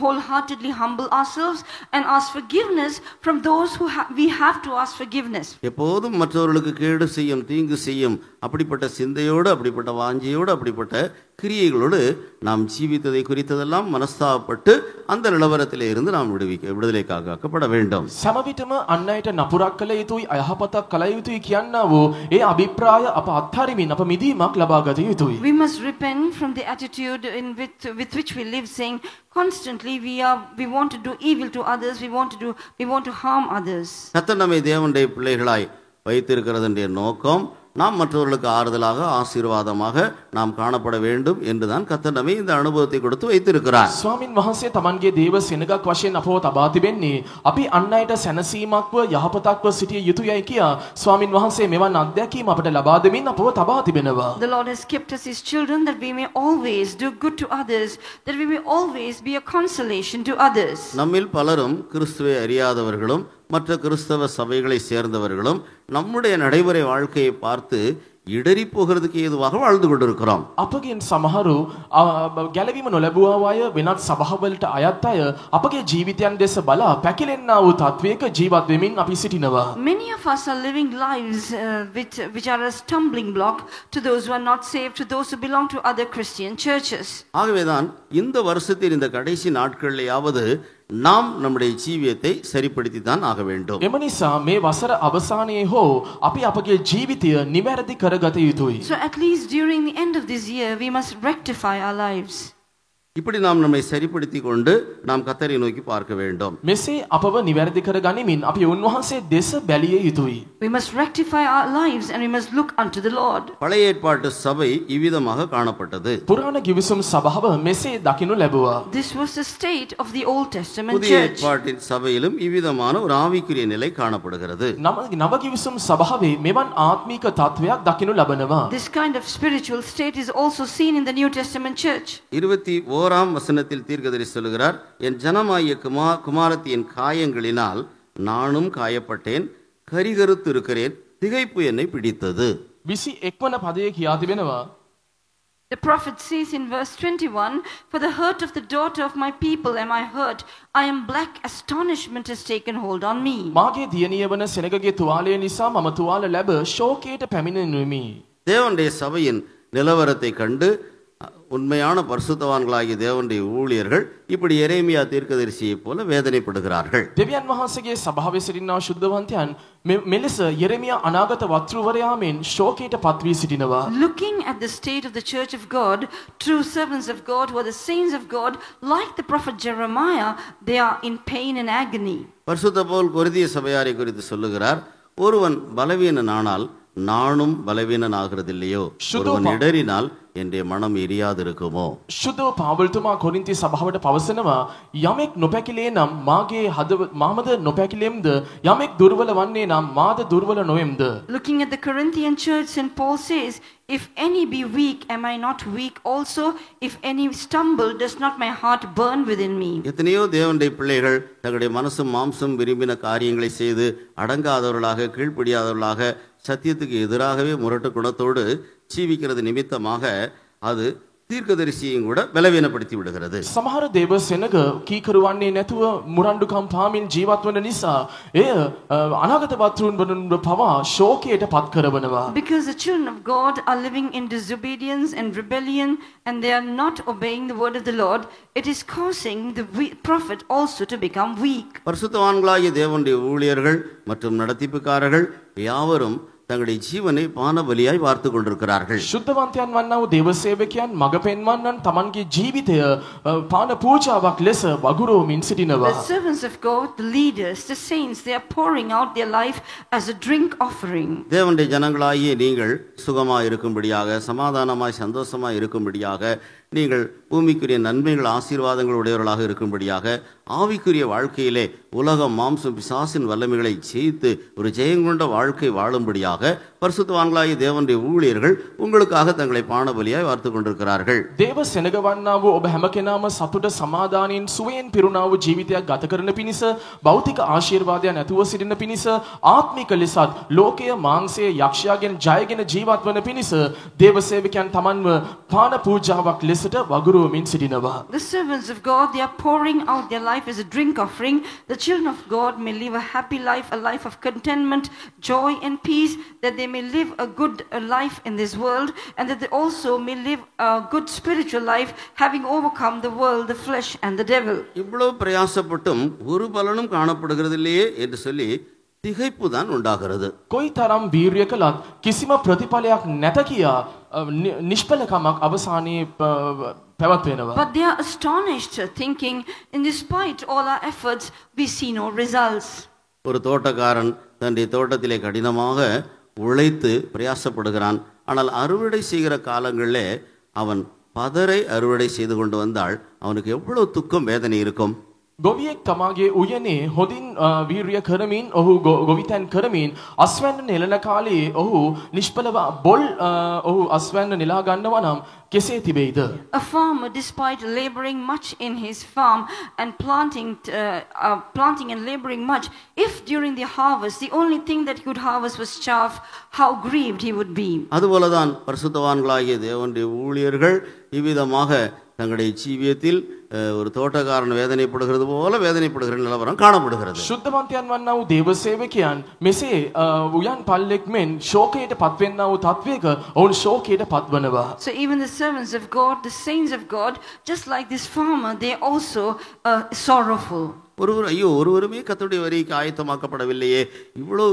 [SPEAKER 6] wholeheartedly humble ourselves and ask forgiveness from those who we have to ask forgiveness.
[SPEAKER 1] எப்போதும் மற்றவர்களுக்கு கேடு செய்யும், தீங்கு செய்யும் அப்படிப்பட்ட சிந்தையோடு, அப்படிப்பட்ட வாஞ்சியோடு, அப்படிப்பட்ட கிரியைகளோடு நாம் ஜீவித்ததை குறித்ததெல்லாம் மனஸ்தாபப்பட்டு அந்த நிலவரத்திலே இருந்து நாம் விடுதலைக்காக்கப்பட வேண்டும்.
[SPEAKER 2] සමවිතම අන් අයට නපුරක් කළ යුතුයි, අයහපතක් කළ යුතුයි කියන්නා වූ ඒ අභිප්‍රාය අප අත්හරිමින් අප මිදීමක් ලබා ගත යුතුයි.
[SPEAKER 6] We must repent from the attitude with which we live, saying constantly we want to do evil to others, we want to harm others.
[SPEAKER 1] கர்த்தர் நம்மை தேவனுடைய பிள்ளைகளாய் வைத்திருக்கிறதுடைய நோக்கம் நாம் மற்றவர்களுக்கு ஆறுதலாக, ஆசீர்வாதமாக நாம் காணப்பட வேண்டும் என்றுதான் கர்த்தர் நம்மை இந்த அனுபவத்தை கொடுத்து வைத்திருக்கிறார்.
[SPEAKER 2] ස්වාමින් වහන්සේ තමන්ගේ දේව සෙනගක් වශයෙන් අපව තබා තිබෙන්නේ අපි අන් අයට සැනසීමක්ව යහපතක්ව සිටිය යුතුයයි කියා ස්වාමින් වහන්සේ මෙවන් අත්දැකීම් අපට ලබා දෙමින් අපව තබා තිබෙනවා.
[SPEAKER 6] The Lord has kept us his children that we may always do good to others, that we may always be a consolation to others.
[SPEAKER 1] நம்மில் பலரும் கிறிஸ்துவை அறியாதவர்களும் மற்ற கிறிஸ்தவ சபைகளை சேர்ந்தவர்களும் நம்முடைய நடைமுறை வாழ்க்கையை பார்த்து இடறி போகிறதுக்கு ஏதுவாக வாழ்ந்து கொண்டிருக்கிறோம்.
[SPEAKER 2] අපගෙන් සමහරු ගැලවීම නොලැබුවා අය වෙනත් සභාවලට අයත් අය අපගේ ජීවිතයන් දෙස බලා පැකිලෙන්නා වූ තත්වයක ජීවත් වෙමින් අපි සිටිනවා.
[SPEAKER 6] Many of us are living lives which are a stumbling block to those who are not saved, to those who belong to other Christian churches.
[SPEAKER 1] ஆகவேதான் இந்த வருஷத்தின் இந்த கடைசி நாட்களிலேயாவது நாம் நம்முடைய ஜீவியத்தை சரிப்படுத்தி தான் ஆக வேண்டும்.
[SPEAKER 2] එම නිසා මේ වසර අවසානයේ හෝ අපි අපගේ ජීවිතය නිවැරදි කරගත යුතුයි.
[SPEAKER 6] So at least during the end of this year, we must rectify our lives.
[SPEAKER 1] இப்படி நாம் நம்மை சரிப்படுத்தி கொண்டு நாம் கர்த்தரை நோக்கி பார்க்க வேண்டும்.
[SPEAKER 2] මෙසේ අපව නිවැරදි කර ගනිමින් අපි උන්වහන්සේ දෙස බැලිය යුතුයි.
[SPEAKER 6] We must rectify our lives and we must look unto the Lord.
[SPEAKER 1] பழைய ஏற்பாட்டு சபை இவ்விதமாக காணப்பட்டது.
[SPEAKER 2] පුරාණ ගිවිසුම් සභාව මෙසේ දකිනු ලැබුවා.
[SPEAKER 6] This was the state of the Old Testament
[SPEAKER 1] புதிய
[SPEAKER 6] church.
[SPEAKER 1] ஏற்பாட்டின் சபையிலும் இவ்விதமான ஒரு ஆவிக்குரிய நிலை காணப்படுகிறது.
[SPEAKER 2] නව ගිවිසුම් සභාවේ මෙවන් ආත්මීක තත්වයක් දකිනු ලබනවා.
[SPEAKER 6] This kind of spiritual state is also seen in the New Testament church.
[SPEAKER 1] 21ஆம் வசனத்தில் தீர்க்கதரிசி சொல்கிறார், என் ஜனமாகிய குமாரத்தியின் காயங்களினால் நானும் காயப்பட்டேன், கரிகருத்து இருக்கிறேன், திகைப்பு என்னை பிடித்தது.
[SPEAKER 2] 21 වන පදයේ කියා තිබෙනවා.
[SPEAKER 6] The prophet says in verse 21, for the hurt of the daughter of my people am I hurt. I am black, astonishment has taken hold on me.
[SPEAKER 2] මාගේ දියණිය වන සෙනගගේ තුවාලය නිසා මම තුවාල ලැබ ශෝකයට පැමිණෙනුමි.
[SPEAKER 1] தேவனுடைய சபையின் நிலவரத்தை கண்டு உண்மையான பரிசுத்தவான்களாகிய தேவனுடைய ஊழியர்கள் இப்படி எரேமியா தீர்க்கதரிசியைப் போல வேதனைப்படுகிறார்கள்.
[SPEAKER 2] දෙවියන් වහන්සේගේ සභාවේ සිටිනා ශුද්ධවන්තයන් මෙලෙස යෙරෙමියා අනාගත වක්තෘවරයා මෙන් ශෝකයට පත්වී සිටිනවා.
[SPEAKER 6] Looking at the state of the church of God, true servants of God who are the saints of God, like the prophet Jeremiah, they are in pain and agony.
[SPEAKER 1] பரிசுத்த பவுல் கொரிந்திய சபையாரை குறித்து சொல்லுகிறார், ஒருவன் பலவீனனானால் நானும் பலவீனன் ஆகிறதில்லையோ, ஒருவன் இடறினால் என்னுடைய மனம் எரியாதிருக்குமோ.
[SPEAKER 2] ශුද්ධව පාවල්තුමා කොරින්ති සභාවට පවසනවා, යමෙක් නොපැකිලේ නම් මාමද නොපැකිලෙම්ද, යමෙක් දුර්වල වන්නේ නම් මාද දුර්වල නොවෙම්ද.
[SPEAKER 6] Looking at the Corinthian church, St. Paul says, if any be weak, am I not weak also? If any stumble, does not my heart burn within me?
[SPEAKER 1] எத்தனையோ தேவனுடைய பிள்ளைகள் தங்களுடைய மனசும் மாம்சம் விரும்பின காரியங்களை செய்து அடங்காதவர்களாக, கீழ்ப்படியாதவர்களாக, சத்தியத்துக்கு எதிராகவே முரட்டு குணத்தோடு ஜீவிக்கிறது நிமித்தமாக அது தீர்க்கதரிசியையும் கூட பலவீனப்படுத்தி விடுகிறது.
[SPEAKER 2] සමහර දේව සෙනග කීකරුවන්නේ නැතුව මුරණ්ඩුකම් පාමින් ජීවත් වන නිසා එය අනාගත වත්රුන් වනුන් පවා ශෝකයට පත් කරවනවා.
[SPEAKER 6] Because the children of God are living in disobedience and rebellion and they are not obeying the word of the Lord, it is causing the prophet also to become weak.
[SPEAKER 1] பரிசுத்தவான்களாகிய தேவனுடைய ஊழியர்கள் மற்றும் நடத்திப்புக்காரர்கள் யாவரும் தங்களுடைய ஜீவனை பானபலியாய் வார்த்து கொண்டிருக்கிறார்கள்.
[SPEAKER 2] ශුද්ධවන්තයන් වන්නා වූ දේව සේවකයන් මඟ පෙන්වන්නන් තමන්ගේ ජීවිතය පාන පූජාවක් ලෙස වගුරුවමින් සිටිනවා.
[SPEAKER 6] The servants of God, the leaders, the saints, they are pouring out their life as a drink offering.
[SPEAKER 1] தேவனுடைய ஜனங்களாகிய நீங்கள் சுகமாய் இருக்கும்படியாக, சமாதானமாய் சந்தோஷமாய் இருக்கும்படியாக, நீங்கள் பூமிக்குரிய நன்மைகள் ஆசீர்வாதங்கள் உடையவர்களாக இருக்கும்படியாக, ஆவிக்குரிய வாழ்க்கையிலே உலகம் மாம்சம் பிசாசின் வல்லமைகளை ஜெயித்து ஒரு ஜெயங்கொண்ட வாழ்க்கை வாழும்படியாக பரிசுத்தவான்களாகிய தேவனுடைய ஊழியர்கள் உங்களுக்காக தங்களை பானபலியாய் வார்த்து கொண்டிருக்கிறார்கள்.
[SPEAKER 2] දේව සෙනග වන්නා වූ ඔබ හැම කෙනාම සතුට සමාදානයෙන් සුවයෙන් පිරුණා වූ ජීවිතයක් ගත කරන පිණිස, භෞතික ආශිර්වාදයන් ඇතුව සිටින පිණිස, ආත්මික ලෙසත් ලෝකයේ මාංශයේ යක්ෂයාගෙන් ජයගෙන ජීවත් වන පිණිස දේව සේවකයන් තමන්ව පාන පූජාවක් ලෙසට වගුරුවමින් සිටිනවා.
[SPEAKER 6] The servants of God, they are pouring out their life as a drink offering. The children of God may live a happy life, a life of contentment, joy and peace, that they may live a good life in this world, and that they also may live a good spiritual life, having overcome the world, the flesh and the devil.
[SPEAKER 1] இவ்வளவு பிரயாசப்பட்டும் ஒரு பலனும் காணப்படுகிறதில்லையே என்று சொல்லி திகைப்பு தான் உண்டாகிறது.
[SPEAKER 2] කොයි තරම් වීර්ය කළත් කිසිම ප්‍රතිඵලයක් නැත කියා නිෂ්ඵලකමක් අවසානයේ පැවැත්වෙනවා.
[SPEAKER 6] But they are astonished, thinking, in despite all our efforts, we see no results.
[SPEAKER 1] ஒரு தோட்டக்காரன் தன்னுடைய தோட்டத்திலே கடினமாக உழைத்து பிரயாசப்படுகிறான். ஆனால் அறுவடை செய்கிற காலங்களிலே அவன் பதரை அறுவடை செய்து கொண்டு வந்தால் அவனுக்கு எவ்வளவு துக்கம் வேதனை இருக்கும்.
[SPEAKER 2] ගොවියෙක් තමාගේ උයනේ හොඳින් වීරිය කරමින් ඔහු ගොවිතැන් කරමින් අස්වැන්න නෙලන කාලේ ඔහු නිෂ්ඵලව බොල් ඔහු අස්වැන්න නෙලා ගන්නවා නම් කෙසේ තිබෙයිද?
[SPEAKER 6] A farmer, despite laboring much in his farm and planting and laboring much, if during the harvest the only thing that he could harvest was chaff, how grieved he would be.
[SPEAKER 1] அதுபோலதான் பரிசுத்தவான்களாகிய தேவனுடைய ஊழியர்கள் இவ்விதமாக தங்களுடைய ஜீவியத்தில் ஒரு தோட்டக்காரன் வேதனைப்படுகிறது போல வேதனைப்படுகிற நிலவரம் காணப்படுகிறது.
[SPEAKER 2] සුද්ධවන්තයන් වන්නා වූ දේව සේවකයන් මෙසේ උයන් පල්ලෙක් මෙන් ශෝකයට පත්වෙන්නා වූ තත්වයක ඔවුන් ශෝකයට පත්වනවා.
[SPEAKER 6] So even the servants of God, the saints of God, just like this farmer, they also sorrowful.
[SPEAKER 1] ஒருவருமே கர்த்தருடைய வரிக்கு ஆயத்தமாக்கப்படவில்லையே, இவ்வளவு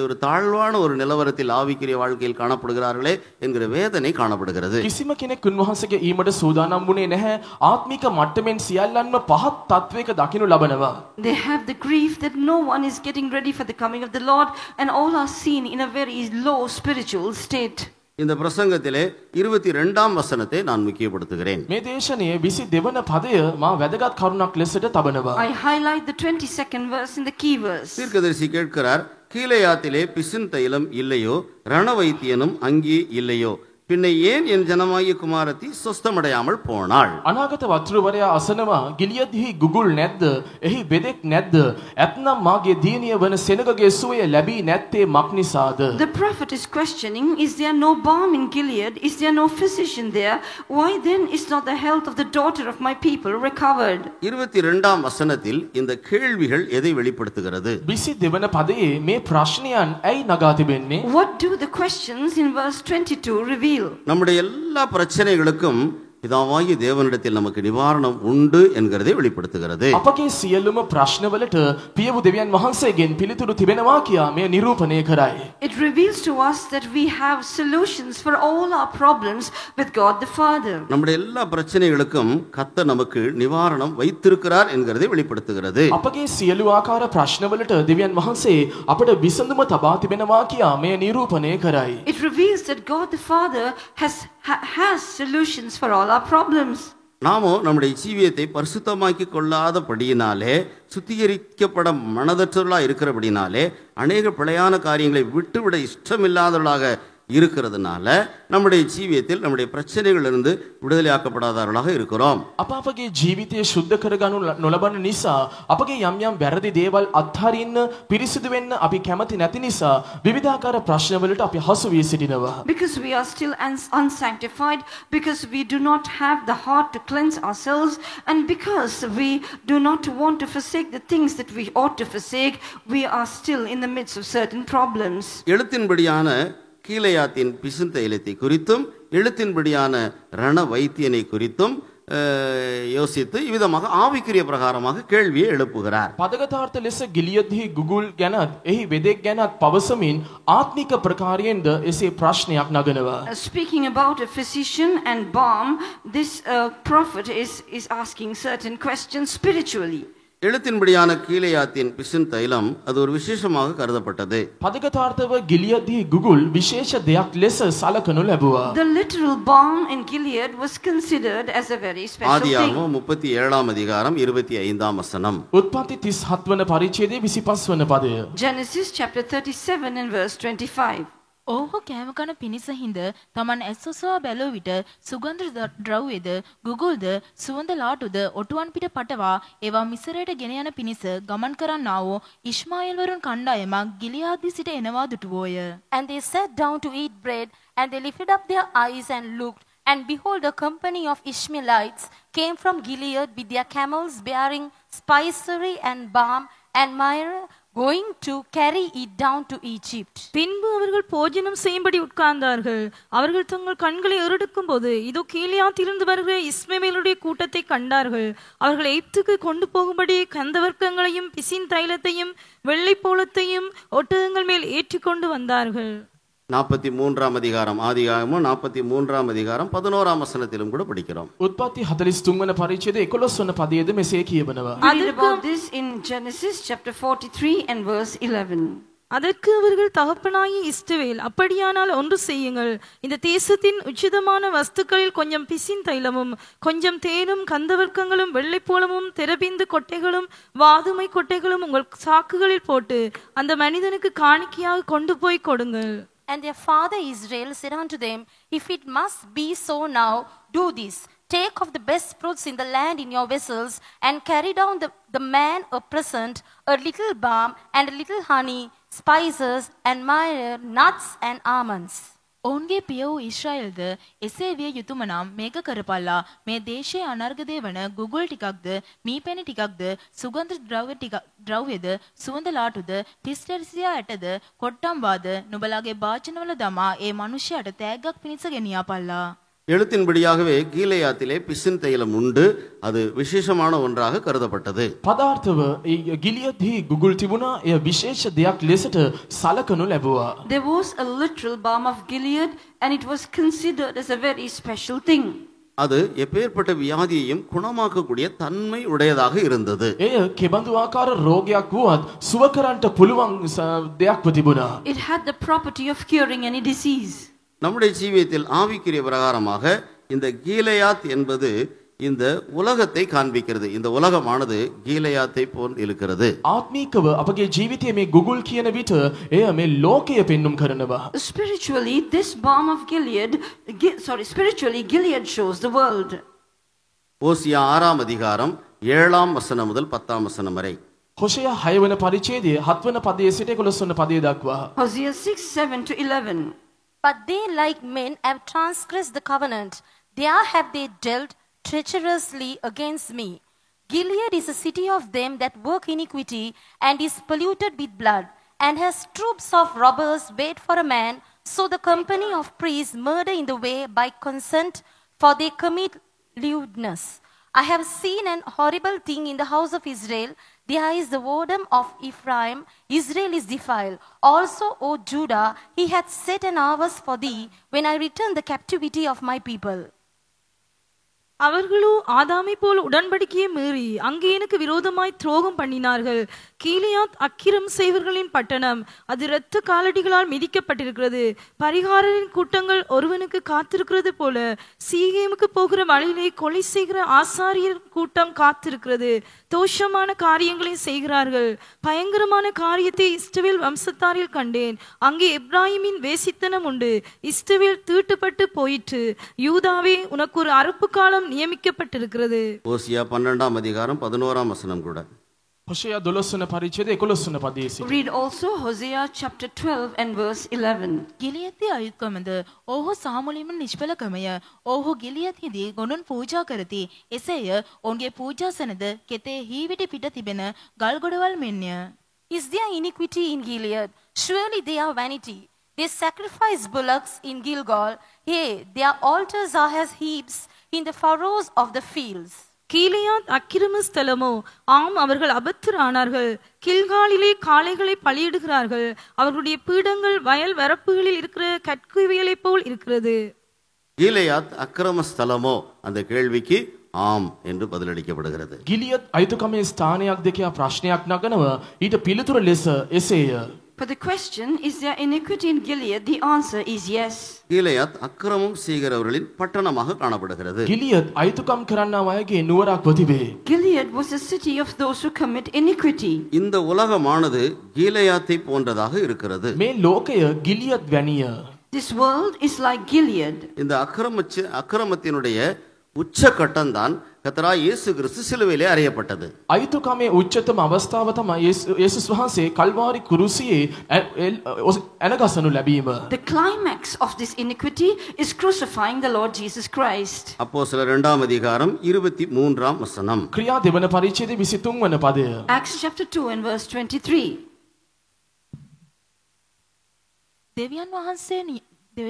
[SPEAKER 1] ஒரு தாழ்வான ஒரு நிலவரத்தில் ஆவிக்குரிய வாழ்க்கையில் காணப்படுகிறார்களே என்கிற வேதனை காணப்படுகிறது.
[SPEAKER 2] කිසිම කෙනෙක් උන්වහන්සේගේ ඊමට සූදානම් වුණේ නැහැ. ආත්මික මට්ටමින් සියල්ලන්ම පහත් තත්වයක දකිනු ලබනවා.
[SPEAKER 6] They have the grief that no one is getting ready for the coming of the Lord, and all are seen in a very low spiritual state.
[SPEAKER 1] இந்த பிரசங்கத்திலே 22ஆம் வசனத்தை நான் முக்கியப்படுத்துகிறேன்.
[SPEAKER 2] මේ දේශනයේ 22 වන පදය මා වැදගත් කරුණක් ලෙසට තබනවා.
[SPEAKER 6] I highlight the 22nd verse in the key verse.
[SPEAKER 1] தீர்க்கதரிசி கேட்கிறார், கீலேயாத்திலே பிசின் தைலம் இல்லையோ, ரணவைத்தியனும் அங்கே இல்லையோ, பின்ன ஏன் என் ஜனமாகிய குமாரத்தி சொஸ்தமடையாமல் போனாள்?
[SPEAKER 2] අනාගත වතුරවරයා අසනවා, ගිලියද්හි ගුගුල් නැද්ද? එහි වෙදෙක් නැද්ද? ඇතනම් මාගේ දියණිය වන සෙනගගේ සුවය ලැබී නැත්තේ මක් නිසාද?
[SPEAKER 6] The prophet is questioning, is there no balm in Gilead? Is there no physician there? Why then is not the health of the daughter of my people recovered?
[SPEAKER 1] 22ஆம் வசனத்தில் இந்த கேள்விகள் எதை வெளிப்படுத்துகிறது?
[SPEAKER 2] 22 වන පදයේ මේ ප්‍රශ්නයන් ඇයි නගා තිබෙන්නේ?
[SPEAKER 6] What do the questions in verse 22 reveal?
[SPEAKER 1] நம்முடைய எல்லா பிரச்சனைகளுக்கும் பிதாவாகிய தேவனிடத்தில் நமக்கு நிவாரணம் உண்டு என்கிறதை வெளிப்படுத்துகிறது.
[SPEAKER 2] අපගේ සියලුම ප්‍රශ්නවලට පියවු දෙවියන් වහන්සේගෙන් පිළිතුරු තිබෙනවා කියා මෙය නිරූපණය කරයි.
[SPEAKER 6] It reveals to us that we have solutions for all our problems with God the Father.
[SPEAKER 1] நம்முடைய எல்லா பிரச்சனைகளுக்கும் கர்த்தர் நமக்கு நிவாரணம் வைத்திருக்கிறார் என்கிறதை வெளிப்படுத்துகிறது.
[SPEAKER 2] අපගේ සියලු ආකාර ප්‍රශ්නවලට දෙවියන් වහන්සේ අපට විසඳුම තබා තිබෙනවා කියා මෙය නිරූපණය කරයි.
[SPEAKER 6] It reveals that God the Father has solutions for all our problems.
[SPEAKER 1] நாமோ நம்முடைய ஜீவியத்தை பரிசுத்தமாக்கி கொள்ளாதபடியினாலே, சுத்திகரிக்கப்பட மனதற்றவர்களாக இருக்கிறபடினாலே, அநேக பிழையான காரியங்களை விட்டுவிட இஷ்டமில்லாதவர்களாக இருக்கிறதுனால நம்முடைய ஜீவியத்தில் நம்முடைய பிரச்சனைகளிலிருந்து விடுதலையாக்கப்படாதவர்களாக இருக்கிறோம்.
[SPEAKER 2] අපගේ ජීවිතය සුද්ධ කරගනු නොලබන නිසා අපගේ යම් යම් වැරදි දේවල් අත්හරින්න පිරිසිදු වෙන්න අපි කැමති නැති නිසා විවිධාකාර ප්‍රශ්නවලට අපි හසු වී සිටිනවා.
[SPEAKER 6] Because we are still unsanctified, because we do not have the heart to cleanse ourselves, and because we do not want to forsake the things that we ought to forsake, we are still in the midst of certain problems.
[SPEAKER 1] எழுத்தின்படியான கீலேயாத்தின் பிசின் தைலத்தை குறித்தும் எழுத்தின்படியான ரண வைத்தியனை குறித்தும் யோசித்து இவ்விதமாக ஆவிக்குரிய பிரகாரமாக கேள்வியை எழுப்புகிறார்.
[SPEAKER 2] පදගතාර්ථ ලෙස ගිලියද්හි ගුගුල් ගැනත් එහි වෙදෙක් ගැනත් පවසමින් ආත්මික ප්‍රකාරයෙන්ද එසේ ප්‍රශ්නයක් නගනවා.
[SPEAKER 6] Speaking about a physician and balm, this prophet is asking certain questions spiritually.
[SPEAKER 1] எழுத்தின்படியான கீலேயாத்தின் பிசின் தைலம் அது ஒரு விசேஷமாக கருதப்பட்டது.
[SPEAKER 2] පදගතාර්ථව ගිලියද්හි ගුගුල් විශේෂ දෙයක් ලෙස සලකනු ලැබුවා.
[SPEAKER 6] The literal balm in Gilead was considered as a very special thing.
[SPEAKER 1] ஆதியாகமம் 37ஆம் அதிகாரம் 25ஆம் வசனம்.
[SPEAKER 2] උත්පත්ති 37 වන පරිච්ඡේදයේ 25 වන පදය.
[SPEAKER 6] Genesis chapter 37 and verse 25.
[SPEAKER 5] ඔහු කෑම කන පිණිස හිඳ තමන් ඇස්සොසවා බැලූ විට සුගන්ධ ද්‍රව්‍යද ගුගුල්ද සුවඳ ලාටුද ඔටුවන් පිට පටවා ඒවා මිසරයට ගෙන යන පිණිස ගමන් කරන්නා වූ ඉශ්මාኤල් වරුන් කණ්ඩායමක් ගිලියාද්දී සිට එනවා දුටුවෝය.
[SPEAKER 4] And they sat down to eat bread, and they lifted up their eyes and looked, and behold, a company of Ishmaelites came from Gilead with their camels bearing spicery and balm and myrrh, going to carry it down to Egypt.
[SPEAKER 3] பின்பு அவர்கள் போஜனம் செய்யும்படி உட்கார்ந்தார்கள். அவர்கள் தங்கள் கண்களை ஏறெடுக்கும் போது இதோ கீலேயாத்திலிருந்து வருகிற இஸ்மவேலுடைய கூட்டத்தை கண்டார்கள். அவர்கள் எகிப்துக்கு கொண்டு போகும்படி கந்தவர்க்கங்களையும் பிசின் தைலத்தையும் வெள்ளைப்போளத்தையும் ஒட்டகங்கள் மேல் ஏற்றிக்கொண்டு வந்தார்கள்.
[SPEAKER 1] 43ஆம் அதிகாரம் ஆதியாகமம் 43ஆம் அதிகாரம் 11ஆம் வசனத்திலும் கூட படிக்கிறோம்.
[SPEAKER 2] උත්පත්ති 43 වන පරිච්ඡේදයේ 11 වන පදයේද මෙසේ කියවනවා.
[SPEAKER 6] We read about this in Genesis chapter 43 and verse 11.
[SPEAKER 3] அதற்கு அவர்கள் தகப்பனாகி இஸ்ரவேல், அப்படியானால் ஒன்று செய்யுங்கள், இந்த தேசத்தின் உச்சிதமான வஸ்துக்களில் கொஞ்சம் பிசின் தைலமும் கொஞ்சம் தேனும் கந்தவர்க்கங்களும் வெள்ளைப்போளமும் தெரபிந்து கொட்டைகளும் வாதுமை கொட்டைகளும் உங்கள் சாக்குகளில் போட்டு அந்த மனிதனுக்கு காணிக்கையாக கொண்டு போய் கொடுங்கள்.
[SPEAKER 4] And their father Israel said unto them, If it must be so now, do this. Take of the best fruits in the land in your vessels, and carry down the man a present, a little balm, and a little honey, spices, and myrrh, nuts, and almonds.
[SPEAKER 5] ඔවුන්ගේ පිය වූ ඊශ්‍රායෙල්ද එසේ විය යුතුම නම් මේක කරපල්ලා. මේ දේශයේ අනර්ගදේ වන ගුගුල් ටිකක්ද මීපැණි ටිකක්ද සුගන්ධ ද්‍රව්‍යද සුවඳ ලාටුද පිස්ටර්සියා ඇටද කොට්ටම්බාද නුඹලාගේ භාජනවල දමා ඒ මනුෂ්‍යයාට තෑග්ගක් පිණිස ගෙනියාපල්ලා.
[SPEAKER 1] எழுத்தின்படியாகவே கீலேயாத்திலே பிசின் தைலம் உண்டு. அது விசேஷமான ஒன்றாக கருதப்பட்டது.
[SPEAKER 2] පදාර්ථව ගිලියත්හි ගුගුල් තිබුණා. එය විශේෂ දෙයක් ලෙසට සලකනු ලැබුවා.
[SPEAKER 6] There was a literal balm of Gilead, and it was considered as a very special thing.
[SPEAKER 1] அது எப்பேற்பட்ட வியாதியையும் குணமாக்கக்கூடிய தன்மை உடையதாக இருந்தது.
[SPEAKER 2] එය කෙබඳු ආකාර රෝගයක් වුවත් සුව කරන්නට පුළුවන් දෙයක්ව තිබුණා.
[SPEAKER 6] It had the property of curing any disease.
[SPEAKER 1] நம்முடைய ஜீவியத்தில் ஆவிக்குரிய பிரகாரமாக இந்த கீலேயாத் என்பது இந்த உலகத்தை காண்பிக்கிறது. இந்த உலகமானது கீலேயாத்தை போல் இருக்கிறது.
[SPEAKER 2] ආත්මීකව අපගේ ජීවිතයේ මේ ගුගුල් කියන විට එය මේ ලෝකය පෙන්눔 කරනවා.
[SPEAKER 6] Spiritually, this balm of Gilead, spiritually Gilead shows the world.
[SPEAKER 1] ஓசியா 6ஆம் அதிகாரம் 7ஆம் வசனம் முதல் 10ஆம் வசனம் வரை.
[SPEAKER 2] හොෂයා 6 වන පරිච්ඡේදයේ 7 වන පදයේ සිට 11 වන පදයේ දක්වා.
[SPEAKER 6] Hosea 6:7-11.
[SPEAKER 4] But they like men have transgressed the covenant. There have they dealt treacherously against me. Gilead is a city of them that work iniquity, and is polluted with blood, and has troops of robbers wait for a man. So the company of priests murder in the way by consent, for they commit lewdness. I have seen an horrible thing in the house of Israel. There is the whoredom of Ephraim. Israel is defiled. Also, O Judah, he hath set an hours for thee, when I return the captivity of my people.
[SPEAKER 3] அவர்களோ ஆதாமை போல் உடன்படிக்கையை மீறி அங்கே எனக்கு விரோதமாய் துரோகம் பண்ணினார்கள். கீலேயாத் அக்கிரம் செய்வர்களின் பட்டணம், அது இரத்த காலடிகளால் மிதிக்கப்பட்டிருக்கிறது. பரிகாரரின் கூட்டங்கள் ஒருவனுக்கு காத்திருக்கிறது போல சீகேமுக்கு போகிற வழியிலே கொலை செய்கிற ஆசாரியர் கூட்டம் காத்திருக்கிறது. தோஷமான காரியங்களை செய்கிறார்கள். பயங்கரமான காரியத்தை இஸ்ரவேல் வம்சத்தாரில் கண்டேன். அங்கே எப்ராஹிமின் வேசித்தனம் உண்டு. இஸ்ரவேல் தீட்டுப்பட்டு போயிற்று. யூதாவே, உனக்கு ஒரு அறுப்பு காலம் நியமிக்கப்பட்டிருக்கிறது.
[SPEAKER 1] ஓசியா 12ஆம் அதிகாரம் 11ஆம் வசனம் கூட.
[SPEAKER 2] හොෂයා 12 වන පරිච්ඡේදයේ 11 වන පදයේ සිට.
[SPEAKER 6] Read also Hosea chapter 12 and verse 11.
[SPEAKER 5] ගිලියත්හි අයුක්කමද ඔහු සාමුලිම නිෂ්ඵලකමය. ඔහු ගිලියත්හිදී ගොනුන් පූජා කරති. එසේය ඔවුන්ගේ පූජාසනද කෙතේ හීවිටි පිට තිබෙන ගල් ගොඩවල් මෙන්ය.
[SPEAKER 4] Is there iniquity in Gilead? Surely they are vanity. They sacrifice bullocks in Gilgal. Yea, their altars are as heaps in the furrows of the fields.
[SPEAKER 3] கீலேயாத் அக்கிரம ஸ்தலமோ? ஆம், அவர்கள் அபத்தரானார்கள். கில்காலிலே காளைகளை பலியிடுகிறார்கள். அவர்களுடைய பீடங்கள் வயல் வரப்புகளில் இருக்கிற கற்குவியலை போல் இருக்கிறது.
[SPEAKER 1] கீலேயாத் அக்கிரம ஸ்தலமோ? அந்த கேள்விக்கு ஆம் என்று பதிலளிக்கப்படுகிறது.
[SPEAKER 2] ගිලියත් අයිතුකමේ ස්ථානයක්ද කියා ප්‍රශ්නයක් නගනවා. ඊට පිළිතුර ලෙස එසේය.
[SPEAKER 6] For the question, is there iniquity in Gilead? The answer is yes.
[SPEAKER 1] கீலேயாத் அக்கிரமம் செய்கிறவர்களின் பட்டணமாக காணப்படுகிறது.
[SPEAKER 2] ගිලියත් අයිතුකම් කරන්නා අයගේ නුවරක් තිබේ.
[SPEAKER 6] Gilead was a city of those who commit iniquity.
[SPEAKER 1] இந்த உலகமானது கீலேயாத்தை போன்றதாக இருக்கிறது.
[SPEAKER 2] මේ ලෝකය ගිලියත් වැනිය.
[SPEAKER 6] This world is like Gilead.
[SPEAKER 1] இந்த அக்கிரமத்தினுடைய உச்சகட்டம் தான் கர்த்தராகிய இயேசு கிறிஸ்து சிலுவையிலே அறையப்பட்டது.
[SPEAKER 2] අයිතුකමේ උච්චතම අවස්ථාව තමයි යේසුස් වහන්සේ කල්වාරි කුරුසියේ ඇනගසනු ලැබීම.
[SPEAKER 6] The climax of this iniquity is crucifying the Lord Jesus Christ.
[SPEAKER 1] அப்போஸ்தலர் 2ஆம் அதிகாரம் 23ஆம் வசனம்.
[SPEAKER 2] ක්‍රියා දෙවන පරිච්ඡේදයේ 23 වන පදය.
[SPEAKER 6] Acts chapter 2 and verse 23.
[SPEAKER 5] දෙවියන්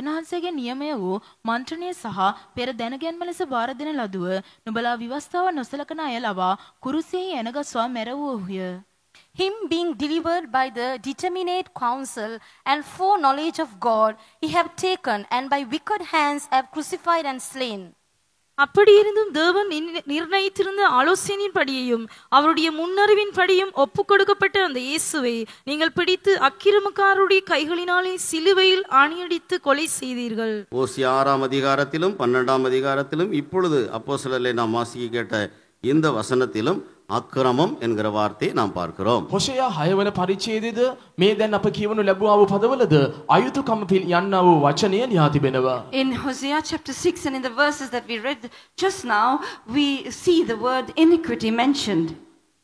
[SPEAKER 5] වහන්සේගේ නියමය වූ මන්ත්‍රණය සහ පෙර දැනගැන්ම ලෙස බාර දෙන ලදුව නුඹලා විවස්ථාව නොසලකන අය ලවා කුරුසියෙහි එනගස්වා මැරවූහුය.
[SPEAKER 4] Him being delivered by the determinate counsel and foreknowledge of God, he have taken, and by wicked hands have crucified and slain.
[SPEAKER 3] அப்படியிருந்தும் தேவன் நிர்ணயித்திருந்த ஆலோசனையின்படியையும் அவருடைய முன்னறிவின்படியும் ஒப்புக் கொடுக்கப்பட்ட அந்த இயேசுவை நீங்கள் பிடித்து அக்கிரமக்காரருடைய கைகளினாலே சிலுவையில் ஆணியடித்து கொலை செய்தீர்கள்.
[SPEAKER 1] ஓசியா 6ஆம் அதிகாரத்திலும் 12ஆம் அதிகாரத்திலும் இப்பொழுது அப்போஸ்தலரை நாம் வாசிக்க கேட்ட இந்த வசனத்திலும் අක්‍රමම් එන්ගර වාර්තේ நாம் பார்க்கிறோம்.
[SPEAKER 2] හොෂයා 6 වන පරිච්ඡේදයේද මේ දැන් අප කියවනු ලැබුවා වූ පදවලද අයුතුකම යන්නා වූ වචනය ලියා තිබෙනවා.
[SPEAKER 6] In Hosea chapter 6 and in the verses that we read just now, we see the word iniquity mentioned.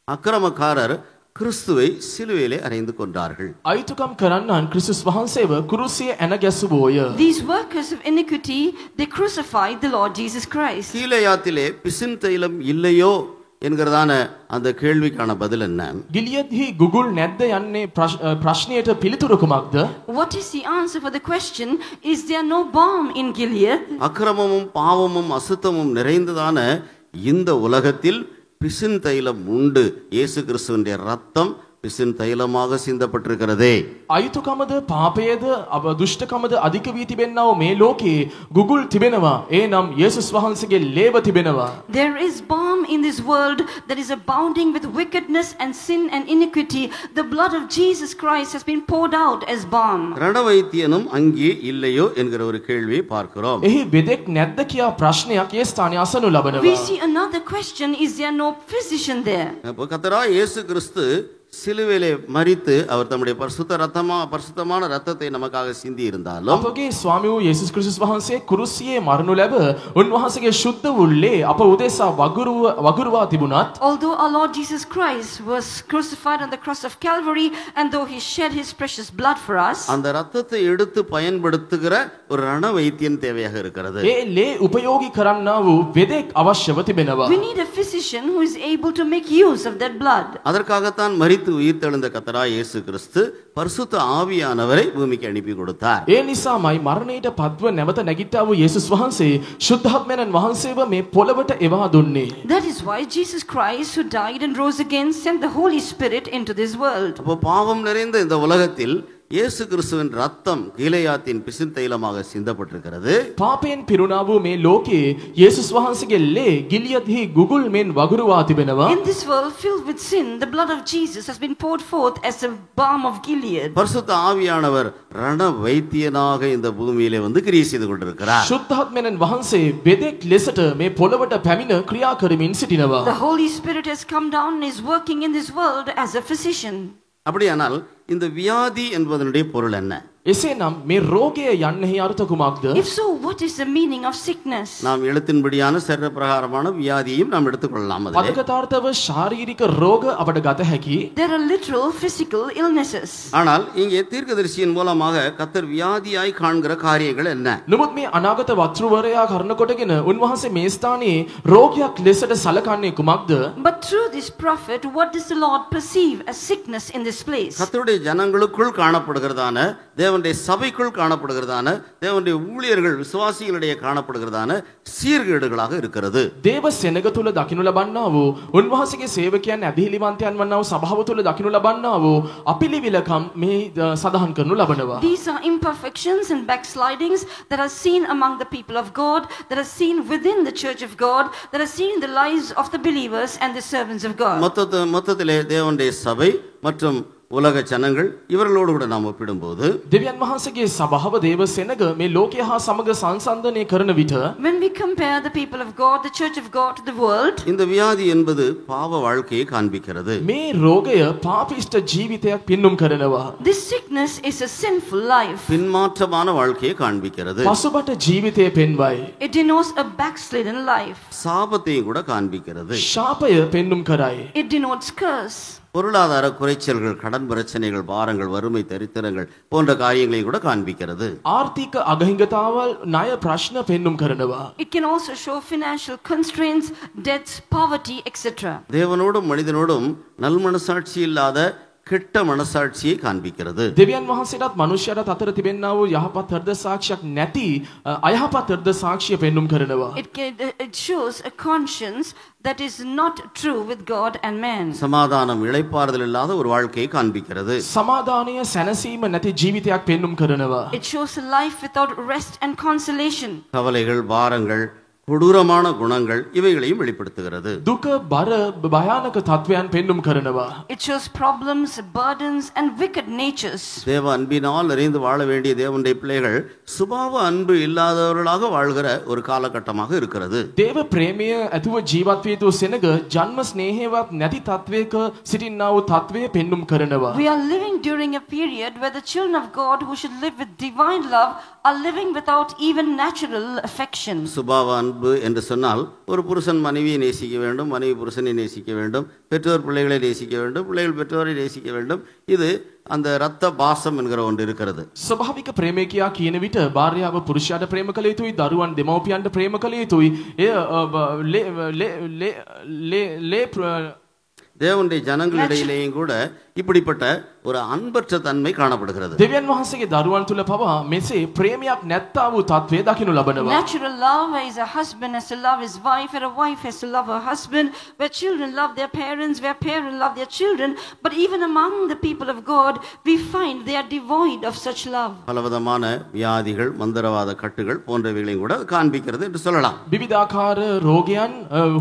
[SPEAKER 1] අක්‍රමකාරர் கிறிஸ்துவை சிலுவையிலே அறைந்து கொண்டார்கள்.
[SPEAKER 2] අයුතුකම් කරන්නන් ක්‍රිස්තුස් වහන්සේව කුරුසියේ ඇන ගැසුවෝය.
[SPEAKER 6] These workers of iniquity, they crucified the Lord Jesus Christ.
[SPEAKER 1] கீலேயாத்திலே பிசின் தைலம் இல்லையோ என்கிறதான அந்த கேள்விக்கான பதில் என்ன?
[SPEAKER 2] ගිලියද්හි ගුගුල් නැද්ද යන්නේ ප්‍රශ්නයට පිළිතුරු කුමක්ද?
[SPEAKER 6] What is the answer for the question, is there no balm in Gilead?
[SPEAKER 1] அக்கிரமமும் பாவமும் அசுத்தமும் நிறைந்ததான இந்த உலகத்தில் பிசின் தைலம் உண்டு. இயேசு கிறிஸ்துவினுடைய ரத்தம் பிசின் தைலமாக சிந்தப்பட்டிருக்கிறதே.
[SPEAKER 2] අයුතුකමද පාපයේද දුෂ්ටකමද අධික වී තිබෙනා වූ මේ ලෝකේ ගුගුල් තිබෙනවා. එනම් යේසුස් වහන්සේගේ ලේව තිබෙනවා.
[SPEAKER 6] There is balm in this world that is abounding with wickedness and sin and iniquity. The blood of Jesus Christ has been poured out as balm.
[SPEAKER 1] ரணவைத்தியனும் அங்கே இல்லையோ என்கிற ஒரு கேள்வியை பார்க்கிறோம்.
[SPEAKER 2] එහි බෙදෙක් නැද්ද කියා ප්‍රශ්නයක් ඒ ස්ථානයේ අසනු
[SPEAKER 6] We
[SPEAKER 2] ලබනවා.
[SPEAKER 6] see another question, is there no physician there?
[SPEAKER 1] அப்போ கர்த்தராகிய இயேசு கிறிஸ்து சிலுவையிலே மரித்து அவர் தம்முடைய பரிசுத்தமான ரத்தத்தை நமக்காக சிந்தி இருந்தாலும்
[SPEAKER 2] අපගේ ස්වාමී වූ යේසුස් ක්‍රිස්තුස් වහන්සේ කුරුසියේ මරණු ලැබ උන්වහන්සේගේ ශුද්ධ වූලේ අප උදෙසා වගුරුවා තිබුණත්
[SPEAKER 6] Although our Lord Jesus Christ was crucified on the cross of Calvary, and though he shed his precious blood for us,
[SPEAKER 1] அந்த ரத்தத்தை எடுத்து பயன்படுத்துகிற ஒரு ரணவைத்தியன் தேவையாக இருக்கிறது.
[SPEAKER 2] ඒ ලේ උපයෝගී කරන්නා වූ වෙදෙක් අවශ්‍යව තිබෙනවා.
[SPEAKER 6] we need a physician who is able to make use of that blood.
[SPEAKER 1] அதற்காகத்தான் மரித்து உயிர்த்தெழுந்த கர்த்தராகிய இயேசு கிறிஸ்து பரிசுத்த ஆவியானவரை பூமிக்கு அனுப்பி கொடுத்தார்.
[SPEAKER 2] ඒ නිසාමයි මරණයට පත්ව නැවත නැගිට්ටා වූ යේසුස් වහන්සේ ශුද්ධාත්මයන් වහන්සේව මේ පොළවට එවා දුන්නේ.
[SPEAKER 6] That is why Jesus Christ, who died and rose again, sent the Holy Spirit into this world.
[SPEAKER 1] அப்போ பாவம் நிறைந்த இந்த உலகத்தில் இயேசு கிறிஸ்துவின் ரத்தம் கீலேயாத்தின் பிசின் தைலமாக சிந்தப்பட்டிருக்கிறது.
[SPEAKER 2] පාපයෙන් පිරුණා වූ මේ ලෝකේ යේසුස් වහන්සේගේ ලේ ගිලියද්හි ගුගුල් මෙන් වගුරුවා තිබෙනවා.
[SPEAKER 6] In this world filled with sin, the blood of Jesus has been poured forth as a balm of Gilead.
[SPEAKER 1] பரிசுத்த ஆவியானவர் ரண வைத்தியனாக இந்த பூமியிலே வந்து கிரியை செய்து கொண்டிருக்கிறார்.
[SPEAKER 2] ශුද්ධාත්මයන් වහන්සේ බෙදෙක් ලෙසට මේ පොළවට පැමිණ ක්‍රියා කරමින් සිටිනවා.
[SPEAKER 6] The Holy Spirit has come down and is working in this world as a physician.
[SPEAKER 1] அப்படியானால் இந்த வியாதி என்பதனுடைய பொருள் என்ன?
[SPEAKER 2] එසේනම් මේ රෝගය යන්නෙහි අර්ථ කුමක්ද?
[SPEAKER 6] If so, what is the meaning of sickness?
[SPEAKER 1] நாம் எழுத்தின்படியான சரீர பிரகாரமான வியாதியையும் நாம் எடுத்துக்கொள்ளலாம். அதிலே
[SPEAKER 2] පදකතාර්ථව ශාරීරික රෝග අපට ගත හැකි.
[SPEAKER 6] There are literal physical illnesses.
[SPEAKER 1] ஆனால் இங்கே தீர்க்கதரிசியின் மூலமாக கர்த்தர் வியாதியாய் காண்கிற காரியங்கள் என்ன?
[SPEAKER 2] නමුත් මේ අනාගත වත්රුවරයා කරන කොටගෙන උන්වහන්සේ මේ ස්ථානයේ රෝගයක් ලෙසට සලකන්නේ කුමක්ද?
[SPEAKER 6] But through this prophet, what does the Lord perceive as sickness in this place?
[SPEAKER 1] கர்த்தருடைய ஜனங்களுக்குள் காணப்படுகிறதான தேவனுடைய சபைக்குள் காணப்படுகிறதான தேவனுடைய ஊழியர்கள் விசுவாசிகளிடையே காணப்படுகிறதான சீர்கேடுகளாக இருக்கிறது.
[SPEAKER 2] දේව සෙනග තුල දකින්න ලබන්නා වූ උන්වහන්සේගේ සේවකයන් ඇදහිලිවන්තයන් වන්නා වූ සභාව තුල දකින්න ලබන්නා වූ අපිලිවිලකම් මේ සඳහන් කරනු ලබනවා.
[SPEAKER 6] These are imperfections and backslidings that are seen among the people of God, that are seen within the church of God, that are seen in the lives of the believers and the servants of God.
[SPEAKER 1] மொத்தத்திலே தேவனுடைய சபை மற்றும் உலக ஜனங்கள் இவர்களோடு கூட நாம் ஒப்பிடும்போது
[SPEAKER 2] දෙවියන් වහන්සේගේ සභාව දේව සෙනග මේ ලෝකය හා සමග සංසන්දනය කරන විට
[SPEAKER 6] When we compare the people of God, the church of God to the world,
[SPEAKER 1] இந்த வியாதி என்பது பாவ வாழ்க்கையை காண்பிக்கிறது.
[SPEAKER 2] මේ රෝගය පාපිෂ්ඨ ජීවිතයක් පින්නුම් කරනවා.
[SPEAKER 6] this sickness is a sinful life.
[SPEAKER 1] பின்மாற்றமான வாழ்க்கையை காண்பிக்கிறது.
[SPEAKER 2] පසුබට ජීවිතය පෙන්වයි.
[SPEAKER 6] It denotes a backslidden life.
[SPEAKER 1] சாபத்தையும் கூட காண்பிக்கிறது.
[SPEAKER 2] ශාපය පෙන්නුම් කරයි.
[SPEAKER 6] It denotes curse.
[SPEAKER 1] பொருளாதார குறைச்சல்கள், கடன் பிரச்சனைகள், பாரங்கள், வறுமை, தரித்திரங்கள் போன்ற காரியங்களையும் கூட காண்பிக்கிறது.
[SPEAKER 2] ආර්ථික අගහිඟතාවල් ණය ප්‍රශ්න පෙන්නුම් කරනවා.
[SPEAKER 6] It can also show financial constraints, debts, poverty, etc.
[SPEAKER 1] தேவனோடும் மனிதனோடும் நல்மனசாட்சி இல்லாத கெட்ட மனசாட்சியை காண்பிக்கிறது.
[SPEAKER 2] දෙවියන් වහන්සේටත් මනුෂ්‍යයාටත් අතර තිබෙනා වූ යහපත් හෘද සාක්ෂියක් නැති අයහපත් හෘද සාක්ෂිය පෙන්නුම් කරනවා.
[SPEAKER 6] It shows a conscience that is not true with God and man.
[SPEAKER 1] சமாதானம், இளைப்பாறுதல் இல்லாத ஒரு வாழ்க்கையை காண்பிக்கிறது.
[SPEAKER 2] සමාදානය සැනසීම නැති ජීවිතයක් පෙන්නුම් කරනවා.
[SPEAKER 6] It shows a life without rest and consolation.
[SPEAKER 1] கவலைகள், பாரங்கள், கொடூரமான குணங்கள் இவைகளையும் வெளிப்படுத்துகிறது.
[SPEAKER 2] දුක බර භයානක තත්වයන් පෙන්눔 කරනවා.
[SPEAKER 6] It shows problems, burdens, and wicked natures.
[SPEAKER 1] தேவ அன்பினால் நிறைந்து வாழ வேண்டிய தேவனுடைய பிள்ளைகள் சுபாவ அன்பு இல்லாதவர்களாக வாழ்கிற ஒரு காலகட்டமாக இருக்கிறது.
[SPEAKER 2] දේව ප්‍රේමය ඇතුව ජීවත් විය යුතු සෙනග ජන්ම ස්නේහවත් නැති තත්වයක සිටින්නා වූ තත්වය පෙන්눔 කරනවා.
[SPEAKER 6] We are living during a period where the children of God who should live with divine love are living without even natural affection.
[SPEAKER 1] சுபாவ அன்பு என்று சொன்னால் ஒரு புருஷன் மனைவியை நேசிக்க வேண்டும், மனைவி புருஷனை நேசிக்க வேண்டும், பெற்றோர் பிள்ளைகளை நேசிக்க வேண்டும், பிள்ளைகள் பெற்றோரை நேசிக்க வேண்டும். இது அந்த இரத்த பாசம் என்கிற ஒன்று இருக்கிறது.
[SPEAKER 2] ස්වභාවික ප්‍රේමය කියා කියන විට භාර්යාව පුරුෂයාට ප්‍රේම කළ යුතුයි, දරුවන් දෙමව්පියන්ට ප්‍රේම කළ යුතුයි.
[SPEAKER 1] தேவனுடைய ஜனங்களிடையிலேயும் கூட இப்படிப்பட்ட ஒரு அன்பற்ற தன்மை காணப்படுகிறது.
[SPEAKER 2] දෙවියන් වහන්සේගේ දරුවන් තුල පවා මෙසේ ප්‍රේමයක් නැත්තා වූ තත්වය දකිනු ලබනවා.
[SPEAKER 6] Natural love is a husband has to love his wife, and a wife has to love her husband, where children love their parents, where parents love their children. But even among the people of God, we find they are devoid of such love.
[SPEAKER 1] பலவிதமான வியாதிகள், மந்திரவாத கட்டுகள் போன்றவைகளையும் கூட காண்பிக்கிறது என்று சொல்லலாம்.
[SPEAKER 2] විවිධාකාර රෝගයන්,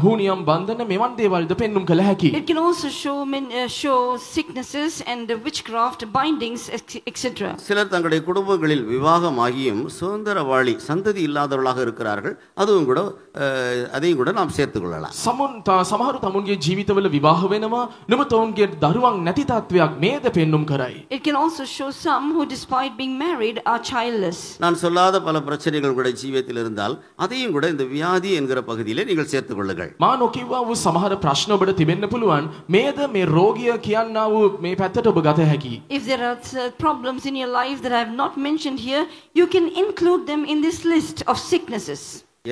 [SPEAKER 2] හුනියම් බන්ධන මෙවන් දේවල්ද පෙන්눔 කළ හැකියි.
[SPEAKER 6] It can also show sicknesses and witchcraft, bindings, etc.
[SPEAKER 1] சிலர் தங்களுடைய குடும்பங்களில் விவாகமாகியும் சுதந்திரவாளி சந்ததி இல்லாதவர்களாக இருக்கிறார்கள். அதுவும் கூட அதையும் கூட நாம் சேர்த்துக் கொள்ளலாம்.
[SPEAKER 2] සමහරු තමුන්ගේ ජීවිතවල විවාහ වෙනවා, නමුත් ඔවුන්ගේ දරුවන් නැති තත්වයක් මේද පෙන්눔 කරයි.
[SPEAKER 6] It can also show some who despite being married are childless.
[SPEAKER 1] நான் சொல்லாத பல பிரச்சனைகள் கூட ஜீவிதத்தில் இருந்தால் அதையும் கூட இந்த வியாதி என்கிற பகுதியிலே நீங்கள் சேர்த்துக் கொள்ளுங்கள்.
[SPEAKER 2] මා නොකියවා වූ සමහර ප්‍රශ්න ඔබට තිබෙන්න පුළුවන්. මේද මේ රෝගිය කියන්නා වූ මේ පැත්තට ඔබ ගත හැකියි.
[SPEAKER 6] If there are problems in your life that I have not mentioned here, you can include them in this list of sicknesses.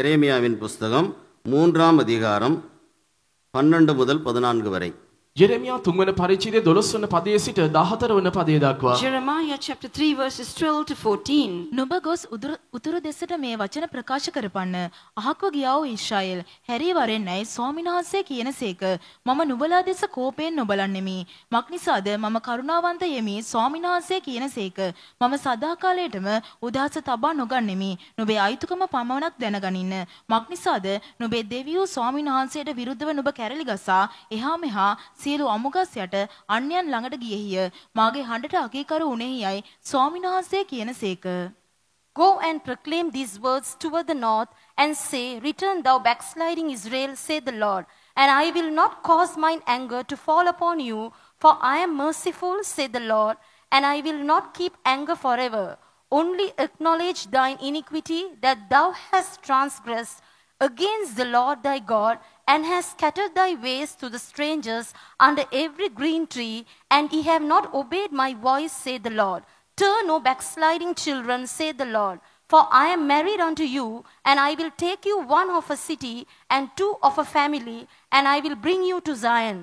[SPEAKER 1] எரேமியாவின் புஸ்தகம் 3ஆம் அதிகாரம் 12 முதல் 14 வரை.
[SPEAKER 2] Jeremiah 3 වන පරිච්ඡේදයේ 12 වන පදයේ සිට 14 වන පදයේ දක්වා.
[SPEAKER 6] Jeremiah chapter 3 verses 12 to 14.
[SPEAKER 5] නුඹ ගොස් උතුරු දෙසට මේ වචන ප්‍රකාශ කරපන්න. අහක්ව ගියා වූ ඊශ්‍රායෙල් හැරී වරෙන්නයි ස්වාමීන් වහන්සේ කියනසේක. මම නුඹලා දෙස කෝපයෙන් නොබලන්නෙමි. මක්නිසාද මම කරුණාවන්ත යෙමි ස්වාමීන් වහන්සේ කියනසේක. මම සදාකාලයටම උදාස තබා නොගන්නෙමි. නුඹේ අයිතුකම පමණක් දැනගනින්න. මක්නිසාද නුඹේ දෙවියෝ ස්වාමීන් වහන්සේට විරුද්ධව නුඹ කැරලි ගසා එහා මෙහා සියලු අමුගස් යට අන්‍යයන් ළඟට ගියේහිය. මාගේ හඬට අකීකරු උනේහියයි ස්වාමීන් වහන්සේ කියනසේක.
[SPEAKER 4] Go and proclaim these words toward the north, and say, Return thou backsliding Israel, saith the Lord, and I will not cause mine anger to fall upon you, for I am merciful, saith the Lord, and I will not keep anger forever. Only acknowledge thine iniquity, that thou hast transgressed against the Lord thy God, and hast scattered thy ways to the strangers under every green tree, and ye have not obeyed my voice, saith the Lord. Turn, O backsliding children, saith the Lord, for I am married unto you, and I will take you one of a city, and two of a family, and I will bring you to Zion.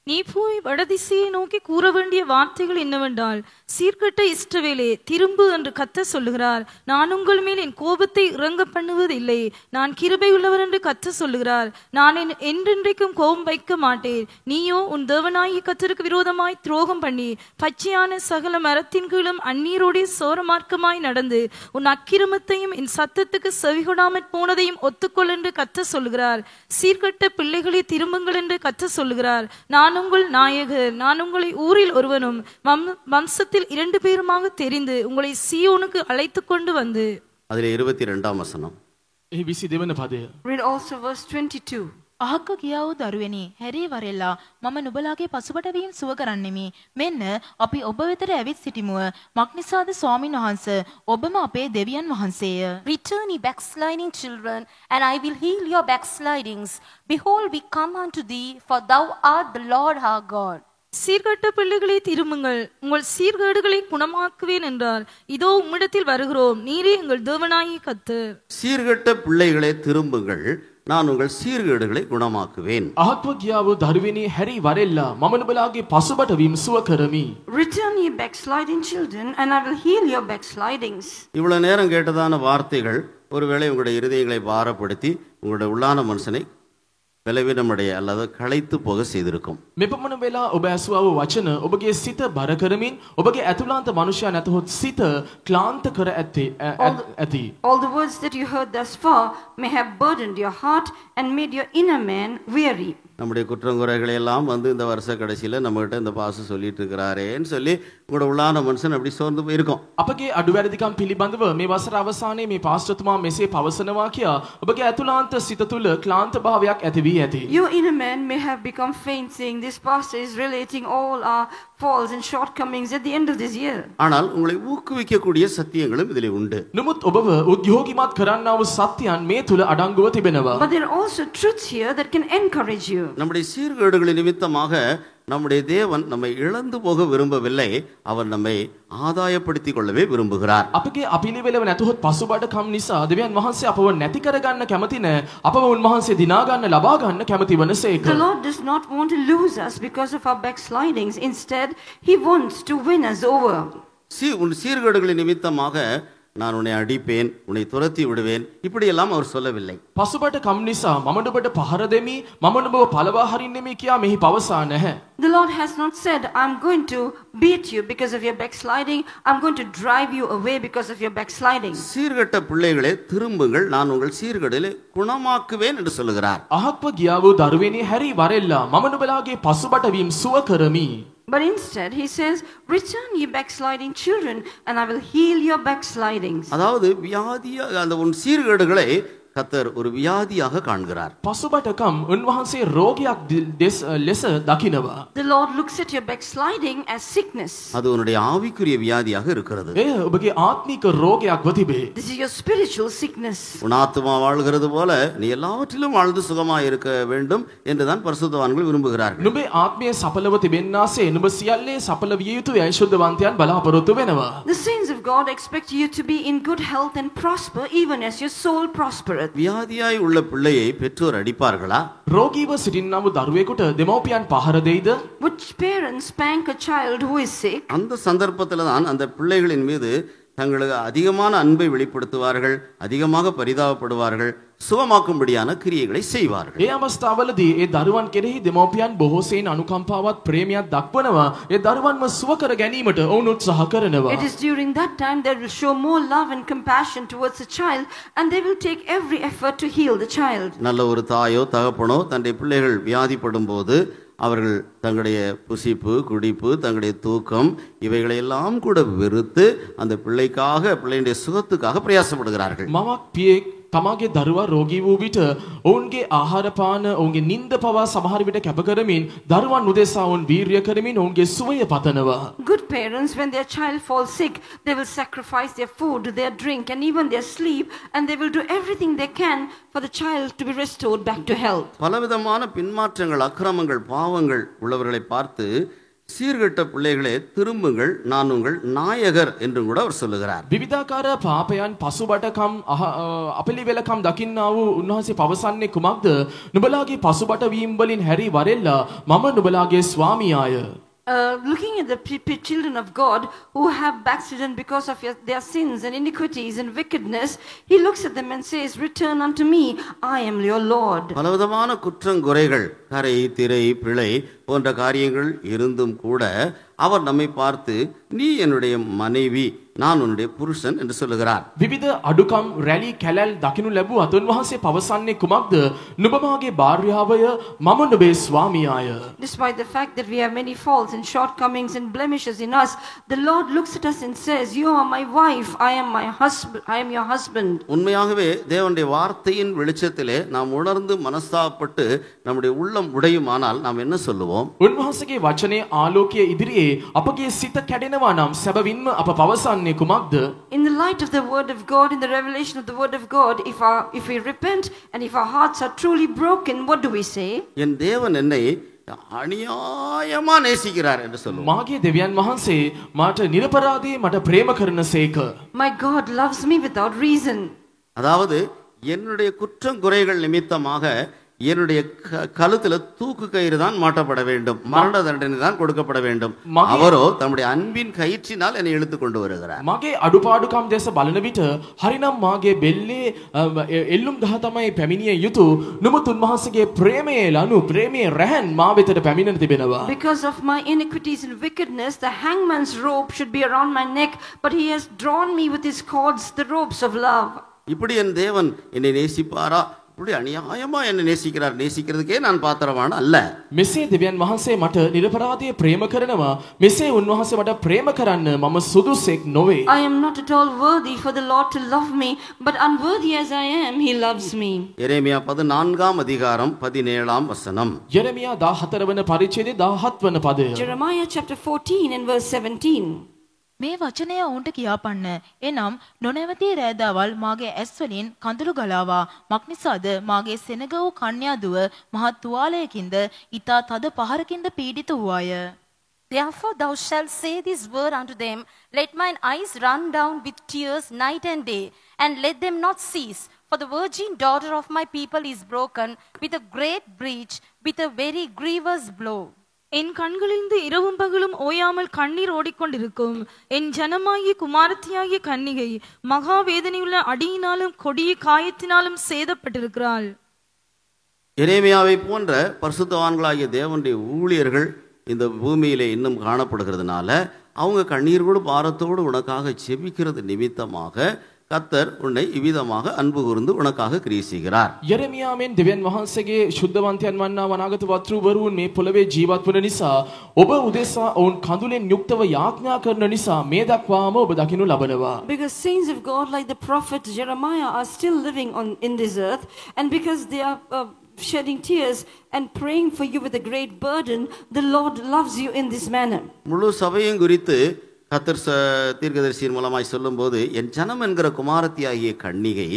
[SPEAKER 3] நீ போய் வடதிசையை நோக்கி கூற வேண்டிய வார்த்தைகள் என்னவென்றால், சீர்கெட்ட இஸ்ரவேலே திரும்பு என்று கர்த்தர் சொல்லுகிறார். நான் உங்கள் மேல் என் கோபத்தை இறங்க பண்ணுவதில்லை. நான் கிருபை உள்ளவர் என்று கர்த்தர் சொல்லுகிறார். நான் என்றென்றைக்கும் கோபம் வைக்க மாட்டேன். நீயோ உன் தேவனாகிய கர்த்தருக்கு விரோதமாய் துரோகம் பண்ணி பச்சையான சகல மரத்தின் கீழும் அந்நீரோடைய சோரமார்க்கமாய் நடந்து உன் அக்கிரமத்தையும் என் சத்தத்துக்கு செவிகொடாமற் போனதையும் ஒத்துக்கொள் என்று கர்த்தர் சொல்லுகிறார். சீர்கெட்ட பிள்ளைகளை திரும்புங்கள் என்று கர்த்தர் சொல்லுகிறார். நான் உங்கள் நாயகர், நான் உங்களை ஊரில் ஒருவனும் வம்சத்தில் 2 பேருமாக தெரிந்து உங்களை சீயோனுக்கு அழைத்து கொண்டு வந்து.
[SPEAKER 1] அதிலே 22ஆம் வசனம்.
[SPEAKER 2] එහි 22 වන පදය.
[SPEAKER 6] Read also verse 22.
[SPEAKER 5] අහක්ව ගියා වූ දරුවනි හැරී වරෙල්ලා මම නුඹලාගේ පසුබට වීම සුව කරන්නෙමි. මෙන්න අපි ඔබ වෙතට ඇවිත් සිටිමුව. මක්නිසාද ස්වාමීන් වහන්සේ ඔබම අපේ දෙවියන් වහන්සේය.
[SPEAKER 4] Return, ye backsliding children, and I will heal your backslidings. Behold, we come unto thee, for thou art the Lord our God.
[SPEAKER 3] சீர்கட்ட பிள்ளைகளை திரும்புங்கள், உங்கள் சீர்கேடுகளை குணமாக்குவேன் என்றார். இதோ உம்மிடத்தில் வருகிறோம், நீரே எங்கள் தேவனாகிய கர்த்தர்.
[SPEAKER 1] சீர்கட்ட பிள்ளைகளை திரும்புங்கள், நான் உங்கள் சீர்கேடுகளை குணமாக்குவேன்.
[SPEAKER 2] අහත්ව ගියා වූ දරුවනි හැරී වරෙල්ලා මම නුඹලාගේ පසුබට වීම සුව කරමි.
[SPEAKER 6] Return, ye backsliding children, and I will heal your backslidings.
[SPEAKER 1] இவ்வளவு நேரம் கேட்டதான வார்த்தைகள் ஒருவேளை உங்களுடைய இருதயங்களை பாரப்படுத்தி உங்களுடைய உள்ளான மனுஷனை பலவீனமடைய அல்லது களைத்து போக செய்திருக்கும்.
[SPEAKER 2] මෙපමණ වෙලා ඔබ ඇසුවා වූ වචන ඔබගේ සිත බර කරමින් ඔබගේ ඇතුළාන්ත මනුෂ්‍යයා නැතහොත් සිත ක්ලාන්ත කර ඇති.
[SPEAKER 6] All the words that you heard thus far may have burdened your heart and made your inner man weary.
[SPEAKER 1] நம்முடைய குற்றங்குறைகளை எல்லாம் வந்து இந்த வருஷ கடைசியில் நம்மகிட்ட இந்த பாச சொல்லிட்டு இருக்கிறாரேன்னு சொல்லி உங்களோட உள்ளான மனுஷன் அப்படி சோர்ந்து போயிருக்கும்.
[SPEAKER 2] අපගේ අඩුවැරදිකම් පිළිබඳව මේ වසර අවසානයේ මේ පාස්ටර්තුමා මෙසේ පවසනවා කියා ඔබගේ ඇතුළාන්ත සිත තුළ ක්ලාන්ත භාවයක් ඇති වී ඇති.
[SPEAKER 6] Your inner man may have become faint, saying this pastor is relating all our faults and shortcomings at the end of this year.
[SPEAKER 1] ஆனால் உங்களை ஊக்குவிக்கக்கூடிய சத்தியங்களும் இதிலே உண்டு.
[SPEAKER 2] නමුත් ඔබව උද්‍යෝගිමත් කරන්නා වූ සත්‍යයන් මේ තුල අඩංගුව තිබෙනවා.
[SPEAKER 6] But there are also truths here that can encourage you.
[SPEAKER 1] நம்முடைய சீர்கேடுகளின் நிமித்தமாக நம்முடைய தேவன் நம்மை இழந்து போக விரும்பவில்லை, அவர் நம்மை ஆதாயப்படுத்திக் கொள்ளவே விரும்புகிறார்.
[SPEAKER 2] අපගේ අපිලිවෙලව නැතහොත් පසුබඩකම් නිසා දෙවියන් වහන්සේ අපව නැති කරගන්න කැමති නැහැ. අපව උන්වහන්සේ දිනා ගන්න ලබා ගන්න කැමති වනසේක.
[SPEAKER 6] The Lord does not want to lose us because of our backslidings. Instead, He wants to win us over.
[SPEAKER 1] உன் சீர்கேடுகளின் நிமித்தமாக நான் உன்னை அடிப்பேன், உன்னை துரத்தி விடுவேன், இப்படியெல்லாம் அவர் சொல்லவில்லை.
[SPEAKER 2] පසුබඩකම් නිසා මම නුඹට පහර දෙමි, මම නුඹව පළවා හරින්නෙමි කියා මෙහි පවසා නැහැ.
[SPEAKER 6] The Lord has not said, I'm going to beat you because of your backsliding. I'm going to drive you away because of your backsliding.
[SPEAKER 1] சீர்கெட்ட பிள்ளைகளே திரும்புங்கள், நான் உங்கள் சீர்கேடுகளை குணமாக்குவேன் என்று சொல்லுகிறார்.
[SPEAKER 2] අහක්ව ගියා වූ දරුවෙනි හැරි වරෙල්ලා මම නුඹලාගේ පසුබඩවීම සුව කරමි.
[SPEAKER 6] But instead, He says, return ye backsliding children, and I will heal your backslidings.
[SPEAKER 1] அதாவது வியாதியாக அந்த உன் சீர்கேடுகளை கர்த்தர் ஒரு வியாதியாக காண்கிறார்.
[SPEAKER 2] පසුබටකම් උන්වහන්සේ රෝගයක් ලෙස දකිනවා.
[SPEAKER 6] The Lord looks at your backsliding as sickness.
[SPEAKER 1] அது உன்னுடைய ஆவிக்குரிய வியாதியாக இருக்கிறது.
[SPEAKER 2] එය ඔබගේ ආත්මික රෝගයක්ව තිබේ.
[SPEAKER 6] This is your spiritual sickness.
[SPEAKER 1] உன் ஆத்துமா வாழ்கிறது போல நீ எல்லாவற்றிலும் வாழ்ந்து சுகமாய் இருக்க வேண்டும் என்றுதான் பரிசுத்தவான்கள் விரும்புகிறார்கள்.
[SPEAKER 2] නුඹේ ආත්මය සඵලව තිබෙන්නාසේ නුඹ සියල්ලේ සඵල විය යුතුයි ඓශ්වර්යවන්තයන් බලාපොරොත්තු වෙනවා.
[SPEAKER 6] The saints of God expect you to be in good health and prosper even as your soul prospereth.
[SPEAKER 1] வியாதியாய் உள்ள பிள்ளையை பெற்றோர் அடிப்பார்களா?
[SPEAKER 2] රෝගීව සිටින්නා වූ දරුවෙකුට දෙමව්පියන් පහර දෙයිද?
[SPEAKER 6] Which parents spank a child who is sick?
[SPEAKER 1] அந்த சந்தர்ப்பத்தில் தான் அந்த பிள்ளைகளின் மீது தங்களுக்கு அதிகமான அன்பை வெளிப்படுத்துவார்கள், அதிகமாக பரிதாபப்படுவார்கள், சுகமாக்கும்படியான கிரியைகளை செய்வார்கள்.
[SPEAKER 2] ඒ අවස්ථාවලදී ඒ දරුවන් කෙරෙහි දෙමව්පියන් බොහෝසෙයින් අනුකම්පාවත් ප්‍රේමයක් දක්වනවා. ඒ දරුවන්ව සුව කර ගැනීමට ඔවුන් උත්සාහ කරනවා.
[SPEAKER 6] It is during that time they will show more love and compassion towards the child, and they will take every effort to heal the child.
[SPEAKER 1] நல்ல ஒரு தாயோ தகப்பனோ தன்னுடைய பிள்ளைகள் வியாதிப்படும் போது அவர்கள் தங்களுடைய புசிப்பு, குடிப்பு, தங்களுடைய தூக்கம் இவைகளையெல்லாம் கூட வெறுத்து அந்த பிள்ளையுடைய சுகத்துக்காக பிரயாசப்படுகிறார்கள்.
[SPEAKER 2] මමක් පියෙක් තමාගේ දරුවා රෝගී වූ විට ඔවුන්ගේ ආහාර පාන ඔවුන්ගේ නිින්ද පවා සමහර විට කැප කරමින් දරුවන් උදෙසා ඔවුන් වීරිය කරමින් ඔවුන්ගේ සුවය පතනවා.
[SPEAKER 6] Good parents, when their child falls sick, they will sacrifice their food, their drink, and even their sleep, and they will do everything they can for the child to be restored back to health.
[SPEAKER 1] பலவிதமான பின்மாற்றங்கள், அக்கிரமங்கள், பாவங்கள் உள்ளவர்களை பார்த்து சீர்கெட்ட பிள்ளைகளே திரும்புங்கள், நான் உங்கள் நாயகர் என்று கூட அவர் சொல்லுகிறார்.
[SPEAKER 2] විවිධාකාර පාපයන් පසුබටකම් අපලිවෙලකම් දකින්නා වූ උන්වහන්සේ පවසන්නේ කුමක්ද? නුඹලාගේ පසුබට වීම වලින් හැරි වරෙල්ලා මම නුඹලාගේ ස්වාමියාය.
[SPEAKER 6] Looking at the children of God who have backslidden because of their sins and iniquities and wickedness, He looks at them and says, return unto me, I am your Lord.
[SPEAKER 1] பலவிதமான குற்றங்குறைகள், கரை, திரை, பிழை போன்ற காரியங்கள் இருந்தும் கூட அவர் நம்மை பார்த்து நீ என்னுடைய மனைவி, நான் உன்னுடைய புருஷன் என்று சொல்லுகிறார்.
[SPEAKER 2] විවිධ අඩුකම් රැලි කැලල් දකිනු ලැබුවත් උන්වහන්සේ පවසන්නේ කුමක්ද? නුඹ මාගේ භාර්යාවය, මම නුඹේ ස්වාමියාය.
[SPEAKER 6] Despite the fact that we have many faults and shortcomings and blemishes in us, the Lord looks at us and says, you are my wife, I am my husband, I am your husband.
[SPEAKER 1] உண்மையாகவே தேவனுடைய வார்த்தையின் வெளிச்சத்திலே நாம் உணர்ந்து மனஸ்தாபப்பட்டு நம்முடைய உள்ளம் உடையுமானால் நாம் என்ன சொல்லுவோம்?
[SPEAKER 2] උන්වහන්සේගේ වචනේ ආලෝකයේ ඉදිරියේ අපගේ සිත කැඩෙනවා නම් සැබවින්ම අප පවසන්නේ කුමක්ද?
[SPEAKER 6] In the light of the word of God, in the revelation of the word of God, if we repent and if our hearts are truly broken, what do we say?
[SPEAKER 1] என் தேவன் என்னை அநியாயமா நேசிக்கிறார் என்று சொல்லுவோம்.
[SPEAKER 2] මාගේ දෙවියන් වහන්සේ මාට නිරපරාදී මට ප්‍රේම කරනසේක.
[SPEAKER 6] My God loves me without reason.
[SPEAKER 1] அதாவது என்னுடைய குற்றங்குறைகள் நிமித்தமாக என்னுடைய கழுத்துல தூக்கு கயிறு தான் மாட்டப்பட வேண்டும், மரண தண்டனை தான் கொடுக்கப்பட வேண்டும். அவரோ தம்முடைய அன்பின் கயிற்றினால் என்னை இழுத்து கொண்டு வருகிறார்.
[SPEAKER 2] මගේ අඩුපාඩුකම් දැස බලන විට හරිනම් මාගේ බෙල්ලේ එල්ලුම් ගහ තමයි පැමිණිය යුතු. නමුත් උන්වහන්සේගේ ප්‍රේමයේ ලනු ප්‍රේමයේ රැහන් මා වෙතට පැමිණෙන තිබෙනවා.
[SPEAKER 6] Because of my iniquities and wickedness, the hangman's rope should be around my neck, but he has drawn me with his cords, the ropes of love.
[SPEAKER 1] இப்படி என் தேவன் என்னை நேசிப்பாரா? இப்படி அநியாயமா என்னை நேசிக்கிறார். நேசிக்கிறதுக்கே நான் பாத்திரமான அல்ல.
[SPEAKER 2] මෙසේ දෙවියන් වහන්සේ මට නිරපරාධය ප්‍රේම කරනවා. මෙසේ උන්වහන්සේ මට ප්‍රේම කරන්න මම සුදුසෙක් නොවේ.
[SPEAKER 6] I am not at all worthy for the Lord to love me, but unworthy as I am, he loves me.
[SPEAKER 1] எரேமியா 14 அதிகாரம் 17 வசனம்.
[SPEAKER 2] යெරමියා 14 වන පරිච්ඡේදයේ 17 වන පදය.
[SPEAKER 6] Jeremiah chapter 14 and verse 17.
[SPEAKER 5] මේ වචනය ඔවුන්ට කියාපන්න. එනම් නොනැවතී රෑදාවල් මාගේ ඇස් වලින් කඳුළු ගලාවා. මක්නිසාද මාගේ සෙනග වූ කන්‍යා දුව මහත් තුවාලයකින්ද ඊතා තද පහරකින්ද පීඩිත වූාය.
[SPEAKER 4] Therefore thou shalt say this word unto them, let mine eyes run down with tears night and day, and let them not cease. For the virgin daughter of my people is broken with a great breach, with a very grievous blow.
[SPEAKER 3] என் கண்களிலிருந்து இரவும் பகலும் ஓயாமல் கண்ணீர் ஓடிக்கொண்டிருக்கும். என் ஜனமாகிய குமாரத்தியாகிய கன்னிகை மகா வேதனையுள்ள அடியினாலும் கொடிய காயத்தினாலும் சேதப்பட்டிருக்கிறாள்.
[SPEAKER 1] எரேமியாவை போன்ற பரிசுத்தவான்களாகிய தேவனுடைய ஊழியர்கள் இந்த பூமியிலே இன்னும் காணப்படுகிறதுனால அவங்க கண்ணீரோடு பாரத்தோடு உனக்காக செபிக்கிறது நிமித்தமாக கர்த்தர் உன்னை இவ்விதமாக அன்பு கூர்ந்து உனக்காக கிரியை செய்கிறார்.
[SPEAKER 2] යெරමියාමෙන් දෙවියන් වහන්සේගේ ශුද්ධවන්තයන් වන්නා වනාගත වත්රුවරුන් මේ පොළවේ ජීවත් වන නිසා ඔබ උදෙසා ඔවුන් කඳුලෙන් යුක්තව යාඥා කරන නිසා මේ දක්වාම ඔබ දකිනු ලබනවා.
[SPEAKER 6] Because saints of God like the prophet Jeremiah are still living in this earth, and because they are shedding tears and praying for you with a great burden, the Lord loves you in this manner.
[SPEAKER 1] முழு சபையும் குறித்து கர்த்தர் தீர்க்கதரிசியின் மூலமாய் சொல்லும்போது என் ஜனம் என்கிற குமாரத்தியாகிய கன்னிகை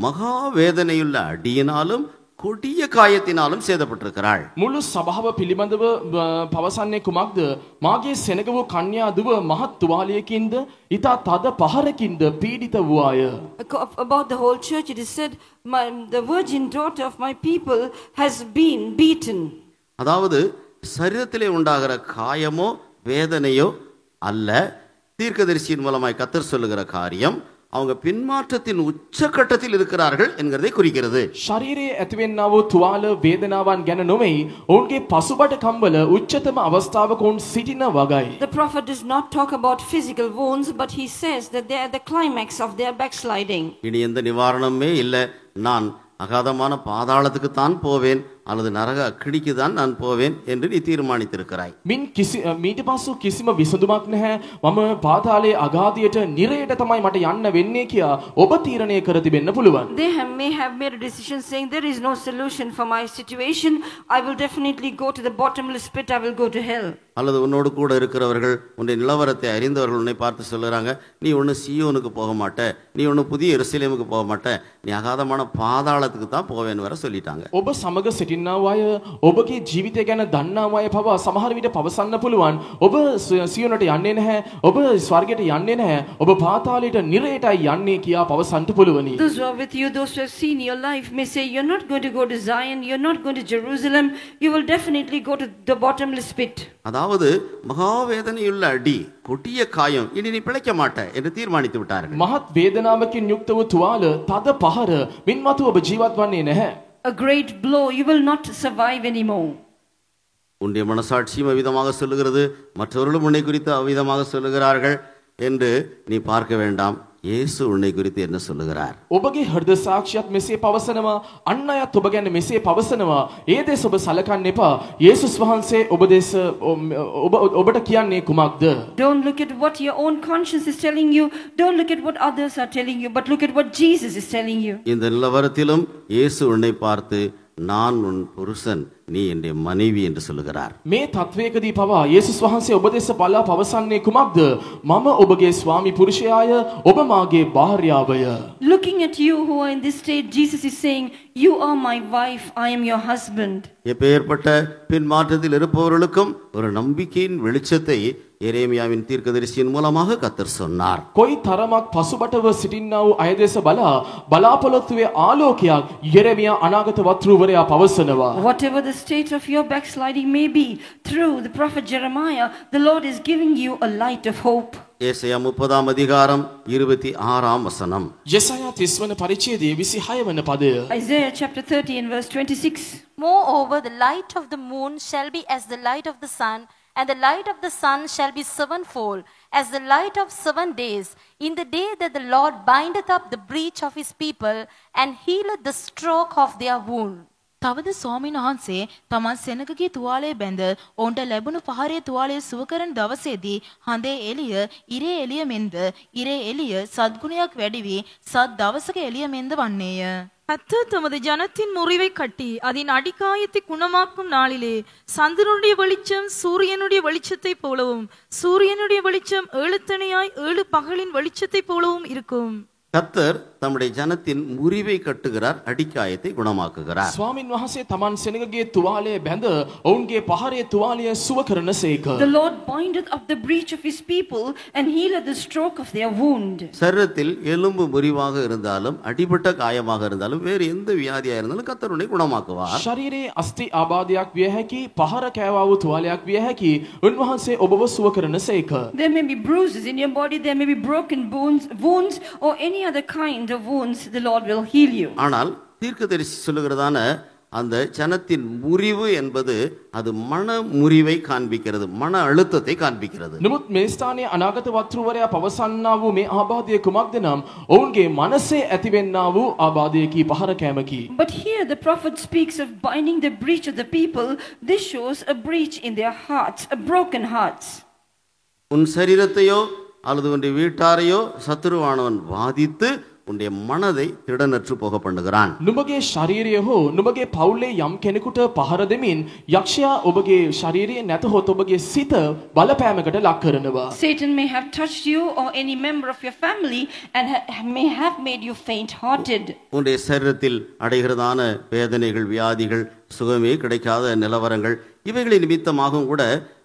[SPEAKER 1] மகா வேதனையுள்ள அடியினாலும் கொடிய காயத்தினாலும் சேதப்பட்டிருக்கிறாள்.
[SPEAKER 2] මුළු සභාව පිළිබඳව පවසන්නේ කුමක්ද? මාගේ සෙනග වූ කන්‍යා දුව මහත් තුවාලයකින්ද ඊතා තද පහරකින්ද පීඩිත වූාය.
[SPEAKER 6] About the whole church it is said, the virgin daughter of my people has been beaten.
[SPEAKER 1] அதாவது சரீரத்திலே உண்டாகிற காயமோ வேதனையோ அல்ல. தீர்க்கதரிசியின் மூலமாய் கர்த்தர் சொல்லுகிற காரியம் அவங்க பின்மாற்றத்தின் உச்சக்கட்டத்தில் இருக்கிறார்கள் என்கிறதை குறிக்கிறது.
[SPEAKER 2] ශරීරයේ ඇතිවෙන්නා වූ තුවාල වේදනාවන් ගැන නොමෙයි ඔවුන්ගේ පසුබට කම්බල උච්චතම අවස්ථාවක ඔවුන් සිටින වගයි.
[SPEAKER 6] The prophet does not talk about physical wounds, but he says that they are the climax of their backsliding.
[SPEAKER 1] இனி எந்த நிவாரணமே இல்லை, நான் அகாதமான பாதாளத்துக்கு தான் போவேன் அல்லது நரக அக்கினிக்கு தான் நான் போவேன் என்று நீ தீர்மானித்திருக்கிறாய்.
[SPEAKER 2] මීට පසු කිසිම විසඳුමක් නැහැ. මම පාතාලයේ අගාධයට නිරයට තමයි මට යන්න වෙන්නේ කියා ඔබ තීරණය කර තිබෙන්න පුළුවන්.
[SPEAKER 6] They may have made a decision saying there is no solution for my situation. I will definitely go to the bottomless pit. I will go to hell.
[SPEAKER 1] அல்லது உன்னோடு கூட இருக்கிறவர்கள் உன்னுடைய நிலவரத்தை அறிந்தவர்கள் உன்னை பார்த்து சொல்லுறாங்க, நீ ஒன்று சீயோனுக்கு போக மாட்ட, நீ ஒன்று புதிய எருசலேமுக்கு போக மாட்ட, நீ அகாதமான பாதாளத்துக்கு தான் போவேன்னு வர சொல்லிட்டாங்க.
[SPEAKER 2] ඔබ සමග සිටින්නා අය ඔබගේ ජීවිතය ගැන දන්නා අය පවා සමහර විට පවසන්න පුළුවන් ඔබ සියොනට යන්නේ නැහැ, ඔබ ස්වර්ගයට යන්නේ නැහැ, ඔබ පාතාලයට නිරයටයි යන්නේ කියා පවසන්න පුළුවනි.
[SPEAKER 6] Those who are with you, those who have seen your life may say you're not going to go to Zion, you're not going to Jerusalem, you will definitely go to the bottomless pit.
[SPEAKER 1] அதாவது மகாவேதனையுள்ள அடி, கொடிய காயம், இனி நீ பிழைக்க மாட்ட என்று தீர்மானித்து விட்டார்கள்.
[SPEAKER 2] මහත් වේදනාවකින් යුක්ත වූ තුවාල තද පහර මින්මතු ඔබ ජීවත් වන්නේ නැහැ.
[SPEAKER 6] A great blow, you will not survive anymore.
[SPEAKER 1] உன்னுடைய மனசாட்சியும் அவ்விதமாக சொல்லுகிறது, மற்றவர்களும் உன்னை குறித்து அவ்விதமாக சொல்லுகிறார்கள் என்று நீ பார்க்க வேண்டாம். இயேசு உன்னை குறித்து என்ன சொல்லுகிறார்?
[SPEAKER 2] ඔබගේ හෘද සාක්ෂියත් මෙසේ පවසනවා, අන් අයත් ඔබ ගැන මෙසේ පවසනවා. ඒ දෙස ඔබ සලකන්න එපා. යේසුස් වහන්සේ ඔබ දෙස ඔබට කියන්නේ කුමක්ද?
[SPEAKER 6] Don't look at what your own conscience is telling you. Don't look at what others are telling you, but look at what Jesus is telling you.
[SPEAKER 1] இந்த நிலவரத்திலும் இயேசு உன்னை பார்த்து நான் உன் புருஷன், நீ என்னுடைய மனைவி என்று சொல்லுகிறார்.
[SPEAKER 2] මේ තත්වයකදී පවා යේසුස් වහන්සේ ඔබ දෙස බලා පවසන්නේ කුමක්ද? මම ඔබගේ ස්වාමි පුරුෂයාය, ඔබ මාගේ භාර්යාවය.
[SPEAKER 6] Looking at you who are in this state, Jesus is saying, you are my wife, I am your husband.
[SPEAKER 1] எப்பேற்பட்ட பின்மாற்றத்தில் இருப்பவர்களுக்கும் ஒரு நம்பிக்கையின் வெளிச்சத்தை எரேமியாவின் தீர்க்கதரிசியின் மூலமாக கர்த்தர் சொன்னார்.
[SPEAKER 2] කොයි තරමක් පසුබටව සිටින්නා වූ අය දෙස බලා බලාපොරොත්තුවේ ආලෝකයක් යෙරෙමියා අනාගත වක්තෘවරයා පවසනවා.
[SPEAKER 6] Whatever the state of your backsliding may be, through the prophet Jeremiah, the Lord is giving you a light of hope.
[SPEAKER 1] ஏசாயா 30 அதிகாரம் 26 வசனம்.
[SPEAKER 2] යෙසායා 30 වන පරිච්ඡේදයේ 26 වන පදය.
[SPEAKER 6] Isaiah chapter 30 and verse 26.
[SPEAKER 4] Moreover, the light of the moon shall be as the light of the sun, and the light of the sun shall be sevenfold, as the light of 7 days, in the day that the Lord bindeth up the breach of his people, and healeth the stroke of their wound.
[SPEAKER 5] තවද ස්වාමීන් වහන්සේ තමන් සෙනගගේ තුවාලය බැඳ ඔවුන්ට ලැබුණු පහරේ තුවාලය සුව කරන දවසේදී හඳේ එළිය ඉරේ එළිය මෙන්ද ඉරේ එළිය සද්ගුණයක් වැඩි වී සත් දවසක එළිය මෙන්ද වන්නේය.
[SPEAKER 3] கர்த்தர் தமது ஜனத்தின் முறிவை கட்டி அதன் அடிக்காயத்தை குணமாக்கும் நாளிலே சந்திரனுடைய வெளிச்சம் சூரியனுடைய வெளிச்சத்தை போலவும் சூரியனுடைய வெளிச்சம் 7 தனியாய் 7 பகலின் வெளிச்சத்தை போலவும் இருக்கும்.
[SPEAKER 1] கர்த்தர் தம்முடைய ஜனத்தின் முறிவை கட்டுகிறார், அடிக்காயத்தை குணமாக்குகிறார்.
[SPEAKER 2] ස්වාමින් වහන්සේ තමන් සෙනගගේ තුවාලය බැඳ ඔවුන්ගේ පහරේ තුවාලය සුව කරනසේක.
[SPEAKER 6] The Lord bindeth up the breach of his people and healeth the stroke of their wound.
[SPEAKER 1] சரீரத்தில் எலும்பு முறிவாக இருந்தாலும் அடிபட்ட காயமாக இருந்தாலும் வேறு எந்த வியாதியா இருந்தாலும் கர்த்தர் உன்னை குணமாக்குவார்.
[SPEAKER 2] ශරීරයේ අස්ථි ආබාධයක් විය හැකි, පහර කෑවා වූ තුවාලයක් විය හැකි, උන්වහන්සේ ඔබව සුව කරනසේක.
[SPEAKER 6] There may be bruises in your body, there may be broken wounds or any other kind of wounds, the Lord will heal you.
[SPEAKER 1] ஆனால் தீர்க்கதரிசி சொல்லுகிறதான அந்த ஜனத்தின் முறிவு என்பது அது மன முறிவை காண்பிக்கிறது, மன அழுத்தத்தை காண்பிக்கிறது.
[SPEAKER 2] නමුත් මේ ස්ථානයේ අනාගත වක්තෘවරයා පවසන්නා වූ මේ ආබාධය කුමක්ද නම් ඔවුන්ගේ මනසේ ඇතිවෙන්නා වූ ආබාධයකි, පහර කෑමකි.
[SPEAKER 6] But here the prophet speaks of binding the breach of the people. This shows a breach in their hearts, a broken hearts.
[SPEAKER 1] உன் சரீரத்தையோ அல்லது உன்னுடைய வீட்டாரையோ சத்துருவானவன் வாதித்து உன்னுடைய மனதை திடனற்று போக பண்ணுகிறான்.
[SPEAKER 2] නුඹගේ ශරීරය හෝ නුඹගේ පවුලේ යම් කෙනෙකුට පහර දෙමින් යක්ෂයා ඔබගේ ශරීරයේ නැතහොත් ඔබගේ සිත බලපෑමකට ලක් කරනවා.
[SPEAKER 6] Satan may have touched you or any member of your family and may have made you faint hearted.
[SPEAKER 1] உன்னுடைய சரீரத்தில் அடைகிறதான வேதனைகள், வியாதிகள், சுகமே கிடைக்காத நிலவரங்கள், இவைகளின் நிமித்தமாகவும் கூட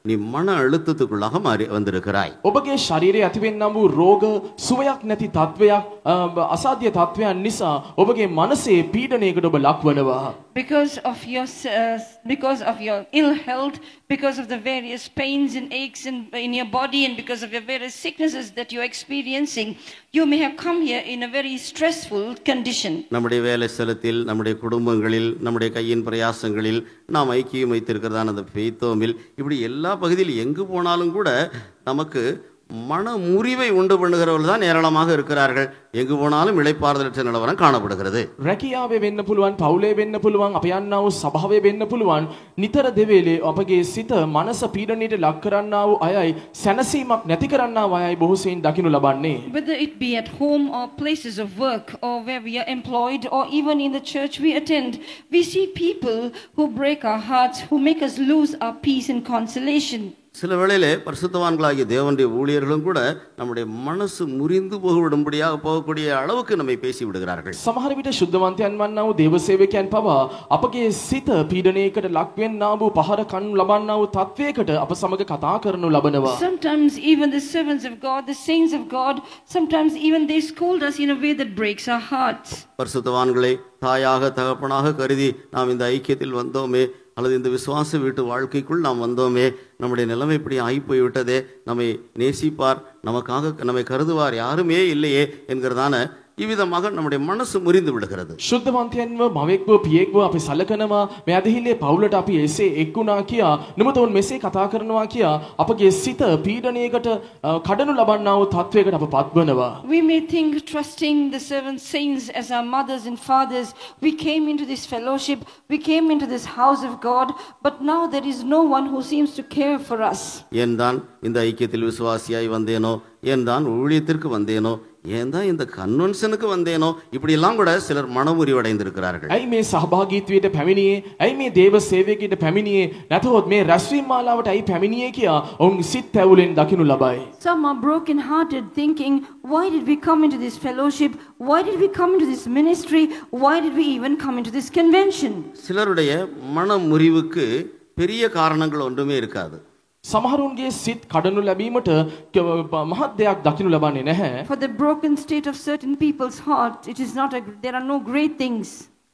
[SPEAKER 1] நீ மன அழுத்தத்துக்குள்ளாக மாறி வந்திருக்கிறாய்.
[SPEAKER 2] ඔබගේ ශරීරයේ ඇතිවෙන්නා වූ රෝග, සුවයක් නැති තත්වයක්, අසාධ්‍ය තත්වයන් නිසා ඔබගේ මනසේ පීඩනයකට ඔබ ලක් වෙනවා.
[SPEAKER 6] Because of your ill health, because of the various pains and aches in your body, and because of your various sicknesses that you're experiencing, you may have come here in a very stressful condition.
[SPEAKER 1] நம்முடைய வேலை ஸ்தலத்தில், நம்முடைய குடும்பங்களில், நம்முடைய கையின் பிரயாசங்களில் நாம் ஐக்கியம் வைத்திருக்கிறதான அந்த பெய்தோமில், இப்படி எல்லா பகுதியில் எங்கு போனாலும் கூட நமக்கு மன முறிவை உண்டு பண்ணுகிறவர்கள் தான் ஏராளமாக இருக்கிறார்கள். எங்கு போனாலும் இளைப்பாறுதலற்ற நிலவரம் காணப்படுகிறது.
[SPEAKER 2] රැකියාවේ වෙන්න පුළුවන්, පවුලේ වෙන්න පුළුවන්, අප යන්නා වූ සභාවේ වෙන්න පුළුවන්. නිතර දෙවේලේ අපගේ සිත මනස පීඩනයට ලක් කරන්නා වූ අයයි, සැනසීමක් නැති කරන්නා වූ අයයි බොහෝ සෙයින් දකිනු ලබන්නේ.
[SPEAKER 6] Whether it be at home or places of work or where we are employed or even in the church we attend, we see people who break our hearts, who make us lose our peace and consolation.
[SPEAKER 1] சில வேளையிலே பரிசுத்தவான்களாகிய தேவனுடைய ஊழியர்களும் கூட நம்முடைய மனசு முறிந்து போகவிடும்படியாக போகக்கூடிய அளவுக்கு நம்மை பேசி விடுகிறார்கள்.
[SPEAKER 2] සමහර විට ශුද්ධවන්තයන් වන්නා වූ දේව සේවකයන් පවා අපගේ සිත පීඩනයකට ලක් වෙන්නා වූ, පහර කන් ලබන්නා වූ තත්වයකට අප සමග කතා කරනු ලබනවා.
[SPEAKER 6] Sometimes even the servants of God, the saints of God, sometimes even they scold us in a way that breaks our hearts.
[SPEAKER 1] பரிசுத்தவான்களை தாயாக தகப்பனாக கருதி நாம் இந்த ஐக்கியத்தில் வந்தோமே, அல்லது இந்த விசுவாச வீட்டு வாழ்க்கைக்குள் நாம் வந்தோமே, நம்முடைய நிலைமை இப்படி ஆகிப்போய் விட்டதே, நம்மை நேசிப்பார், நமக்காக நம்மை கருதுவார் யாருமே இல்லையே என்கிறதான இவ்விதமாக நம்முடைய மனசு முறிந்து விடுகிறது.
[SPEAKER 2] ශුද්ධවන්තයන්ව මවෙක්ව පියෙක්ව අපි සලකනවා. මේ අදහිල්ලේ පවුලට අපි එසේ එක්ුණා කියා, නමුත් ඔවුන් මෙසේ කතා කරනවා කියා අපගේ සිත පීඩනයකට කඩනු ලබන්නා වූ තත්වයකට අප පත්වනවා.
[SPEAKER 6] We may think, trusting the servant saints as our mothers and fathers, we came into this fellowship, we came into this house of God, but now there is no one who seems to care for us.
[SPEAKER 1] ஏன் தான் இந்த ஐக்கியத்தில் விசுவாசியாய் வந்தேனோ, ஏன் தான் ஊழியத்திற்கு வந்தேனோ, ஏன் தான் இந்த கன்வென்ஷனுக்கு வந்தேனோ, இப்படி எல்லாம் கூட சிலர் மனமுறிவடைந்திருக்கிறார்கள்.
[SPEAKER 2] ඇයි මේ සහභාගීත්වයට පැමිණියේ? ඇයි මේ දේව සේවකයට පැමිණියේ? නැතහොත් මේ රැස්වීම මාලාවට ඇයි පැමිණියේ කියා ඔවුන් සිත් ඇවුලෙන් දකිනු ලබයි.
[SPEAKER 6] Some are broken hearted, thinking, why did we come into this fellowship? Why did we come into this ministry? Why did we even come into this convention?
[SPEAKER 1] சிலருடைய மனமுறிவுக்கு பெரிய காரணங்கள் ஒன்றுமே இருக்காது.
[SPEAKER 2] සමහරුන්ගේ සිත් කඩනු ලැබීමට මහත් දෙයක් දකිනු ලබන්නේ නැහැ.
[SPEAKER 6] For the broken state of certain people's heart, it is not there are no great things.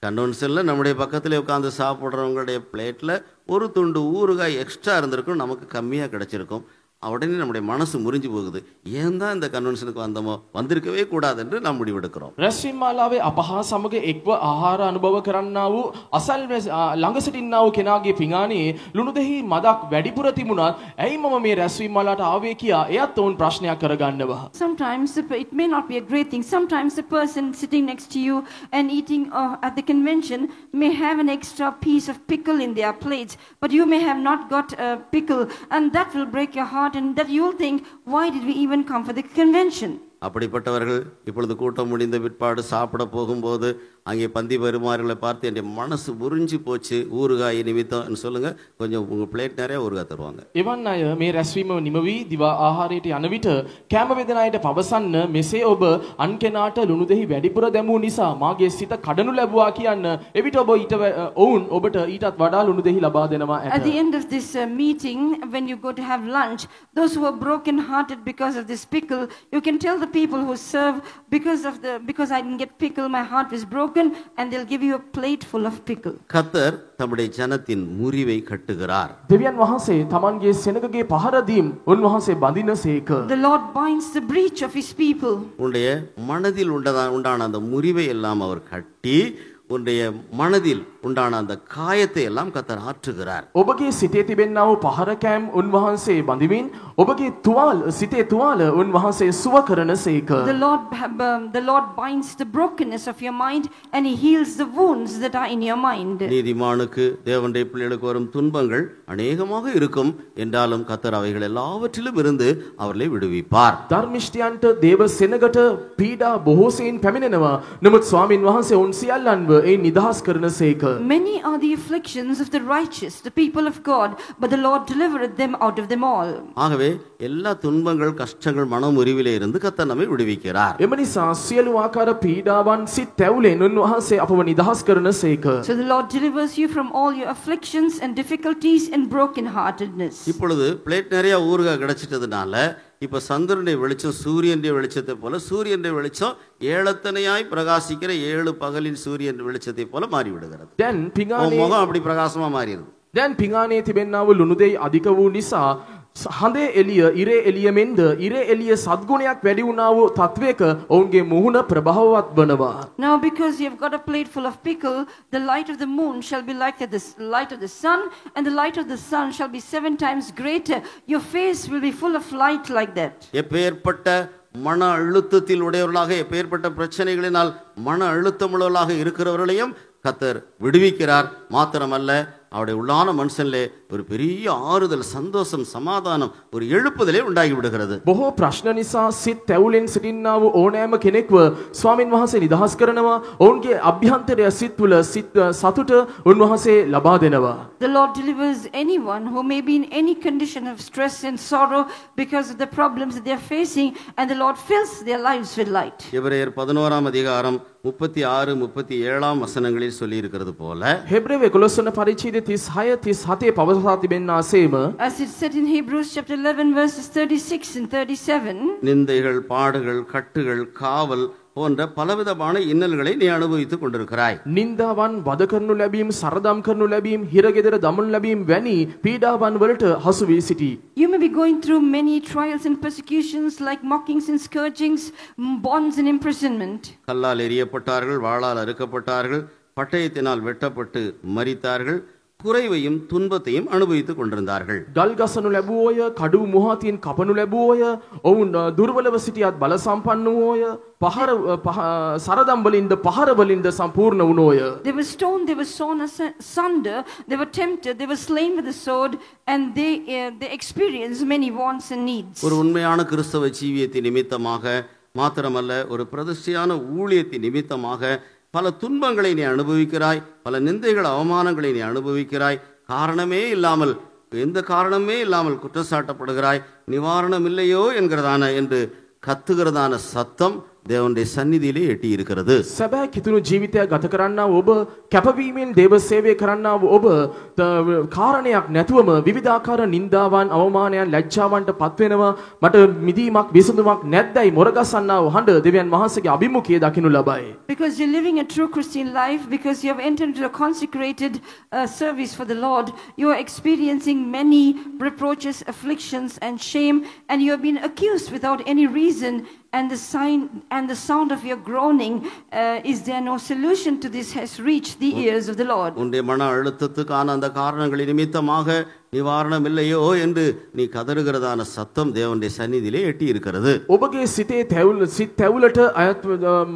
[SPEAKER 1] கன்வென்ஷனில் நம்முடைய பக்கத்தில் உட்காந்து சாப்பிட்றவங்களுடைய பிளேட்டில் ஒரு துண்டு ஊறுகாய் எக்ஸ்ட்ரா இருந்திருக்கும், நமக்கு கம்மியாக கிடச்சிருக்கும். உடனே நம்முடைய மனசு முறிஞ்சு போகுது. ஏன் தான் இந்த கன்வென்ஷனுக்கு வந்தோமோ, வந்திருக்கவே கூடாது என்று நாம் முடிவெடுக்கிறோம்.
[SPEAKER 2] රැස්වීම මාලාවේ අපහා සමග එක්ව ආහාර අනුභව කරන්නා වූ අසල් ළඟ සිටින්නා වූ කෙනාගේ පිඟානේ ලුණු දෙහි මදක් වැඩිපුර තිබුණත් ඇයි මම මේ රැස්වීම මාලාට ආවේ කියා එයත් ඔවුන් ප්‍රශ්නයක් කරගන්නවා.
[SPEAKER 6] Sometimes it may not be a great thing. Sometimes the person sitting next to you and eating at the convention may have an extra piece of pickle in their plates, but you may have not got a pickle, and that will break your heart, and that you'll think, why did we even come for the convention?
[SPEAKER 1] அப்படிப்பட்டவர்கள் இப்பொழுது கூட்டம் முடிந்த பிற்பாடு சாப்பிட போகும்போது அங்கே பந்தி பரிமாறுகளை பார்த்து என் மனசு முறிஞ்சு போச்சு ஊறுகாய் நிமித்தம் சொல்லுங்க, கொஞ்சம் உங்க பிளேட் நிறைய ஊறுகாய் தருவாங்க.
[SPEAKER 2] එවන් අය මේ රැස්වීම නිමවි දිවා ආහාරයට යන විට කැම වේදන අයට පවසන්න, මෙසේ ඔබ අන් කෙනාට ලුණු දෙහි වැඩිපුර දැමූ නිසා මාගේ සිත කඩනු ලැබුවා කියන්න. එවිට ඔබ ඔවුන් ඔබට ඊටත් වඩා ලුණු දෙහි ලබා දෙනවා ඇත.
[SPEAKER 6] At the end of this meeting, when you go to have lunch, those who are broken hearted because of this pickle, you can tell the people who serve, because I didn't get pickle, my heart was broken, and they'll give you a plate full of pickle.
[SPEAKER 1] கர்த்தர் தம்முடைய ஜனத்தின் முறிவை கட்டுகிறார்.
[SPEAKER 2] දෙවියන් වහන්සේ තමන්ගේ සෙනගගේ පහර දීම් උන්වහන්සේ බඳිනසේක.
[SPEAKER 6] The Lord binds the breach of his people.
[SPEAKER 1] உன்னுடைய மனதில் உண்டான அந்த முறிவை எல்லாம் அவர் கட்டி உன்னுடைய மனதில் உண்டான அந்த காயத்தை எல்லாம் கர்த்தர் ஆற்றுகிறார்.
[SPEAKER 2] ඔබගේ සිතේ තිබෙන්නා වූ පහරකෑම් උන්වහන්සේ බඳිමින් ඔබගේ සිතේ තුවාල උන්වහන්සේ සුව කරනසේක.
[SPEAKER 6] The Lord binds the brokenness of your mind, and he heals the wounds that are in your mind.
[SPEAKER 1] நீதிமானுக்கு தேவனுடைய பிள்ளைகளுக்கு வரும் துன்பங்கள் அநேகமாக இருக்கும் என்றாலும் கர்த்தர் அவைகள் எல்லாவற்றிலும் இருந்து அவர்களை விடுவிப்பார்.
[SPEAKER 2] ධර්මිෂ්ඨයන්ට දේව සෙනගට පීඩා බොහෝසෙයින් පැමිණෙනවා. නමුත් ස්වාමින් වහන්සේ උන් සියල්ලන්ව ඒ නිදහස් කරනසේක.
[SPEAKER 6] Many are the afflictions of the righteous, the people of God, but the Lord delivered them out of them all.
[SPEAKER 1] ஆகவே எல்லா துன்பங்கள் கஷ்டங்கள் மனமுறிவிலே இருந்து கர்த்தர் நம்மை விடுவிக்கிறார்.
[SPEAKER 2] එම නිසා සියලු ආකාර පීඩාවන් සිත් තැවුලෙන් උන්වහන්සේ අපව නිදහස් කරනසේක.
[SPEAKER 6] So the Lord delivers you from all your afflictions and difficulties and brokenheartedness.
[SPEAKER 1] இப்பொழுது பிளேட் நிறைய ஊறுகாய் கிடைச்சிட்டதுனால இப்ப சந்திரனுடைய வெளிச்சம் சூரியனுடைய வெளிச்சத்தை போல, சூரியனுடைய வெளிச்சம் ஏழத்தனையாய் பிரகாசிக்கிற 7 பகலின் சூரியன் வெளிச்சத்தை போல மாறி விடுகிறது.
[SPEAKER 2] දැන් පිඟානේ
[SPEAKER 1] முகம் அப்படி பிரகாசமா மாறிடுது.
[SPEAKER 2] දැන් පිඟානේ තිබෙන්නා වූ ලුණු දෙයි අධික වූ නිසා හඳේ එළිය ඉරේ එළියමෙන්ද ඉරේ එළිය සද්ගුණයක් වැඩි වුණා වූ තත්වයක ඔවුන්ගේ මුහුණ ප්‍රභාවවත් වනවා.
[SPEAKER 6] Now because you have got a plate full of pickle, the light of the moon shall be like the light of the sun, and the light of the sun shall be 7 times greater. Your face will be full of light like that.
[SPEAKER 1] எப்பேற்பட்ட மன அழுத்தத்தில் உடையவர்களாக, எப்பேற்பட்ட பிரச்சனைகளினால் மன அழுத்தமுள்ளவர்களாக இருக்கிறவர்களையும் கர்த்தர் விடுவிக்கிறார். மாத்திரமல்ல, அவருடைய உள்ளான மனுஷனிலே ஒரு பெரிய ஆறுதல், சந்தோஷம், சமாதானம், ஒரு எழுப்புதலே உண்டாகி விடுகிறது.
[SPEAKER 2] බොහෝ ප්‍රශ්න නිසා සිත් තැවුලෙන් සිටින්නා වූ ඕනෑම කෙනෙක්ව ස්වාමින් වහන්සේ නිදහස් කරනවා. ඔවුන්ගේ අභ්‍යන්තරය සිත්වල සතුට උන්වහන්සේ ලබා දෙනවා.
[SPEAKER 6] The Lord delivers anyone who may be in any condition of stress and sorrow because of the problems that they are facing, and the Lord fills their lives with light.
[SPEAKER 1] எபிரேயர் 11ஆம் அதிகாரம் 36 37 வசனங்களில் சொல்லி இருக்கிறது போல,
[SPEAKER 2] හෙබ්‍රේව 11 වන පරිච්ඡේදයේ 36 37 පවසා තිබෙනාseම,
[SPEAKER 6] as it said in Hebrews chapter 11 verses 36 and 37,
[SPEAKER 1] நிந்தைகள், பாடுகள், கட்டுகள், காவல் போன்ற பலவிதமான இன்னல்களை நீ அனுபவித்துக் கொண்டிருக்கிறாய்.
[SPEAKER 2] නින්දාවන් වද කරනු ලැබීම, සරදම් කරනු ලැබීම, හිරගෙදර දමනු ලැබීම වැනි පීඩාවන් වලට හසු වී සිටී.
[SPEAKER 6] You may be going through many trials and persecutions like mockings and scourgings, bonds and imprisonment.
[SPEAKER 1] கல்லால் எறியப்பட்டார்கள், வாளால் அறுக்கப்பட்டார்கள், பட்டயத்தினால் வெட்டப்பட்டு மரித்தார்கள், குறைவையும் துன்பத்தையும் அனுபவித்துக் கொண்டிருந்தார்கள்.
[SPEAKER 2] ගල් ගසනු ලැබුවෝය, කඩු මුහතින් කපනු ලැබුවෝය, ඔවුන් දුර්වලව සිටියත් බල සම්පන්න වූවෝය, සරදම් වලින්ද පහර වලින්ද සම්පූර්ණ වුණෝය.
[SPEAKER 6] They were stoned, they were sawn asunder, they were tempted, they were slain with the sword, and they experienced many wants and needs.
[SPEAKER 1] ஒரு உண்மையான கிறிஸ்தவ ஜீவியத்தின் நிமித்தமாக மாத்திரமல்ல, ஒரு பிரதிஷ்டையான ஊழியத்தின் நிமித்தமாக பல துன்பங்களை நீ அனுபவிக்கிறாய், பல நிந்தைகள், அவமானங்களை நீ அனுபவிக்கிறாய். காரணமே இல்லாமல், எந்த காரணமே இல்லாமல் குற்றச்சாட்டப்படுகிறாய். நிவாரணம் இல்லையோ என்று கத்துகிறதான சத்தம் தேவனுடைய சந்நிதியிலே எட்டி இருக்கிறது.
[SPEAKER 2] සැබෑ කිතුණු ජීවිතයක් ගත කරන්නා ඔබ, කැපවීමෙන් දේව සේවය කරන්නා ඔබ, කාරණයක් නැතුවම විවිධාකාර නින්දාවන් අවමානයන් ලැජ්ජාවන්ට පත් වෙනවා මට මිදීමක් විසඳුමක් නැද්දයි මොරගසන්නා වූ හඬ දෙවියන් වහන්සේගේ අභිමුඛයේ දකිනු ලබයි.
[SPEAKER 6] Because you're living a true Christian life, because you have entered into a consecrated service for the Lord, you are experiencing many reproaches, afflictions, and shame, and you have been accused without any reason. And the sound of your groaning, is there no solution to this, has reached the ears of the Lord.
[SPEAKER 1] உன்னுடைய மன அழுத்தத்துக்கான அந்த காரணங்களின் நிமித்தமாக நிவாரணம் இல்லையோ என்று நீ கதறுகிறதான சத்தம் தேவனுடைய சந்நிதியிலே எட்டி இருக்கிறது.
[SPEAKER 2] ඔබගේ සිතේ සිත් තැවුලට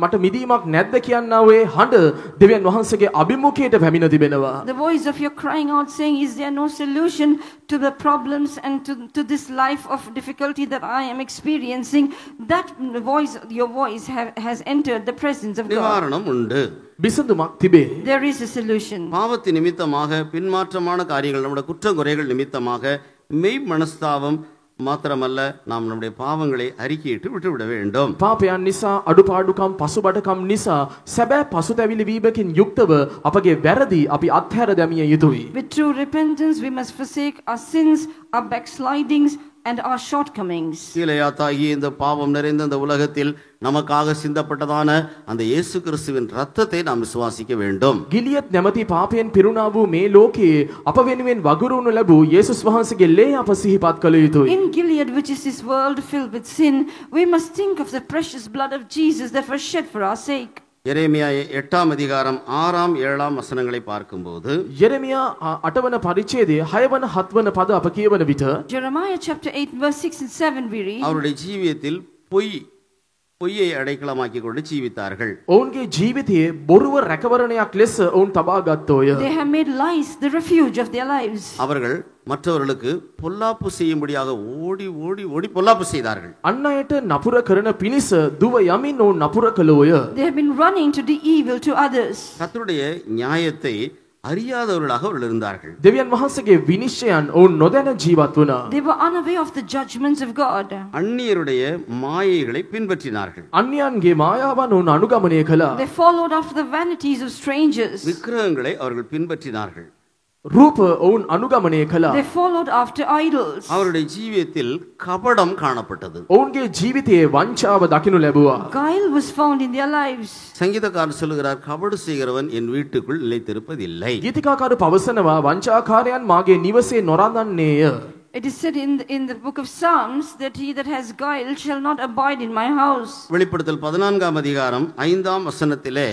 [SPEAKER 2] මට මිදීමක් නැද්ද කියන්නා වූ හඬ දෙවියන් වහන්සේගේ අභිමුඛයට පැමිණ තිබෙනවා.
[SPEAKER 6] The voice of your crying out saying, is there no solution to the problems and to this life of difficulty that I am experiencing? That voice, your voice has entered the presence of God.
[SPEAKER 1] நிவாரணம் உண்டு.
[SPEAKER 2] විසඳුමක් තිබේ.
[SPEAKER 6] There is a solution.
[SPEAKER 1] பாவத்தின் நிமித்தமாக பின்மாற்றமான காரியங்கள் நம்முடைய குற்றங்குறைகள் நிமித்தமாக மெய் மனஸ்தாபம் மாத்திரமல்ல நாம் நம்முடைய பாவங்களை அறிக்கையிட்டு விட்டுவிட வேண்டும்.
[SPEAKER 2] පාපයන් නිසා අඩුපාඩුකම් පසුබඩකම් නිසා සැබෑ පසුතැවිලි වීමකින් යුක්තව අපගේ වැරදි අපි අත්හැර දැමිය යුතුයි.
[SPEAKER 6] With true repentance, we must forsake our sins, our backslidings, and our shortcomings.
[SPEAKER 1] கீலேயாத்தாகிய இந்த பாவம் நிறைந்த இந்த உலகத்தில் நமக்காக சிந்தப்பட்டதான அந்த இயேசு கிறிஸ்துவின் ரத்தத்தை நாம் விசுவாசிக்க வேண்டும்.
[SPEAKER 2] ගිලියත් නැමැති පාපයෙන් පිරුණා වූ මේ ලෝකයේ අප වෙනුවෙන් වගුරුවනු ලැබූ යේසුස් වහන්සේගේ ලේ අප සිහිපත් කළ යුතුයි.
[SPEAKER 6] In Gilead, which is this world filled with sin, we must think of the precious blood of Jesus that was shed for our sake.
[SPEAKER 1] எரேமியா 8ஆம் அதிகாரம் 6ஆம் 7ஆம் வசனங்களை பார்க்கும்போது
[SPEAKER 2] යෙරමියා 8 වන පරිච්ඡේදයේ 6 වන 7 වන පද අප කියවන විට
[SPEAKER 6] Jeremiah chapter 8 verse 6 and 7 we read,
[SPEAKER 1] அவருடைய ஜீவியத்தில் பொய்யை அடைக்கலமாக்கி கொண்டு ஜீவித்தார்கள்.
[SPEAKER 2] ඔවුන්ගේ ජීවිතයේ බොරුව රැකවරණයක් ලෙස ඔවුන් තබා ගත්තෝය.
[SPEAKER 6] they have made lies the refuge of their lives.
[SPEAKER 1] அவர்கள் மற்றவர்களுக்கு பொல்லாப்பு செய்யும்படியாக ஓடி ஓடி ஓடி பொல்லாப்பு செய்தார்கள்.
[SPEAKER 2] අන් අයට නපුර කරන පිණිස දුව යමින් ඔවුන් නපුර කළෝය.
[SPEAKER 6] They have been running to do evil to others.
[SPEAKER 1] கர்த்தருடைய நியாயத்தை அறியாதவர்களாக அவர்கள் இருந்தார்கள்.
[SPEAKER 2] දෙවියන් වහන්සේගේ විනිශ්චයන් ඔවුන් නොදැන ජීවත් වුණා.
[SPEAKER 6] They were unaware of the judgments of God.
[SPEAKER 1] அந்நியருடைய மாயைகளை பின்பற்றினார்கள்.
[SPEAKER 2] අන්‍යයන්ගේ මායාවන් ඔවුන් අනුගමනය කළා.
[SPEAKER 6] They followed after the vanities of strangers.
[SPEAKER 1] விக்கிரகங்களை அவர்கள் பின்பற்றினார்கள்.
[SPEAKER 2] රූප ඔවුන් අනුගමනය කළා.
[SPEAKER 6] They followed after idols.
[SPEAKER 1] அவருடைய ஜீவியத்தில் கபடம் காணப்பட்டது.
[SPEAKER 2] ඔවුන්ගේ ජීවිතයේ වංචාව දකිනු ලැබුවා.
[SPEAKER 6] Guile was found in their lives.
[SPEAKER 1] சங்கீதக்காரர் சொல்லுகிறார், கபடு செய்கிறவன் என் வீட்டுக்குள் நிலைத்திருப்பதில்லை.
[SPEAKER 2] ගීතිකාකරු පවසනවා වංචාකාරයන් මාගේ නිවසේ නොරඳන්නේය.
[SPEAKER 6] It is said in the book of Psalms that he that has guile shall not abide in my house.
[SPEAKER 1] வெளிப்படுத்தல் 14ஆம் அதிகாரம் 5ஆம் வசனத்திலே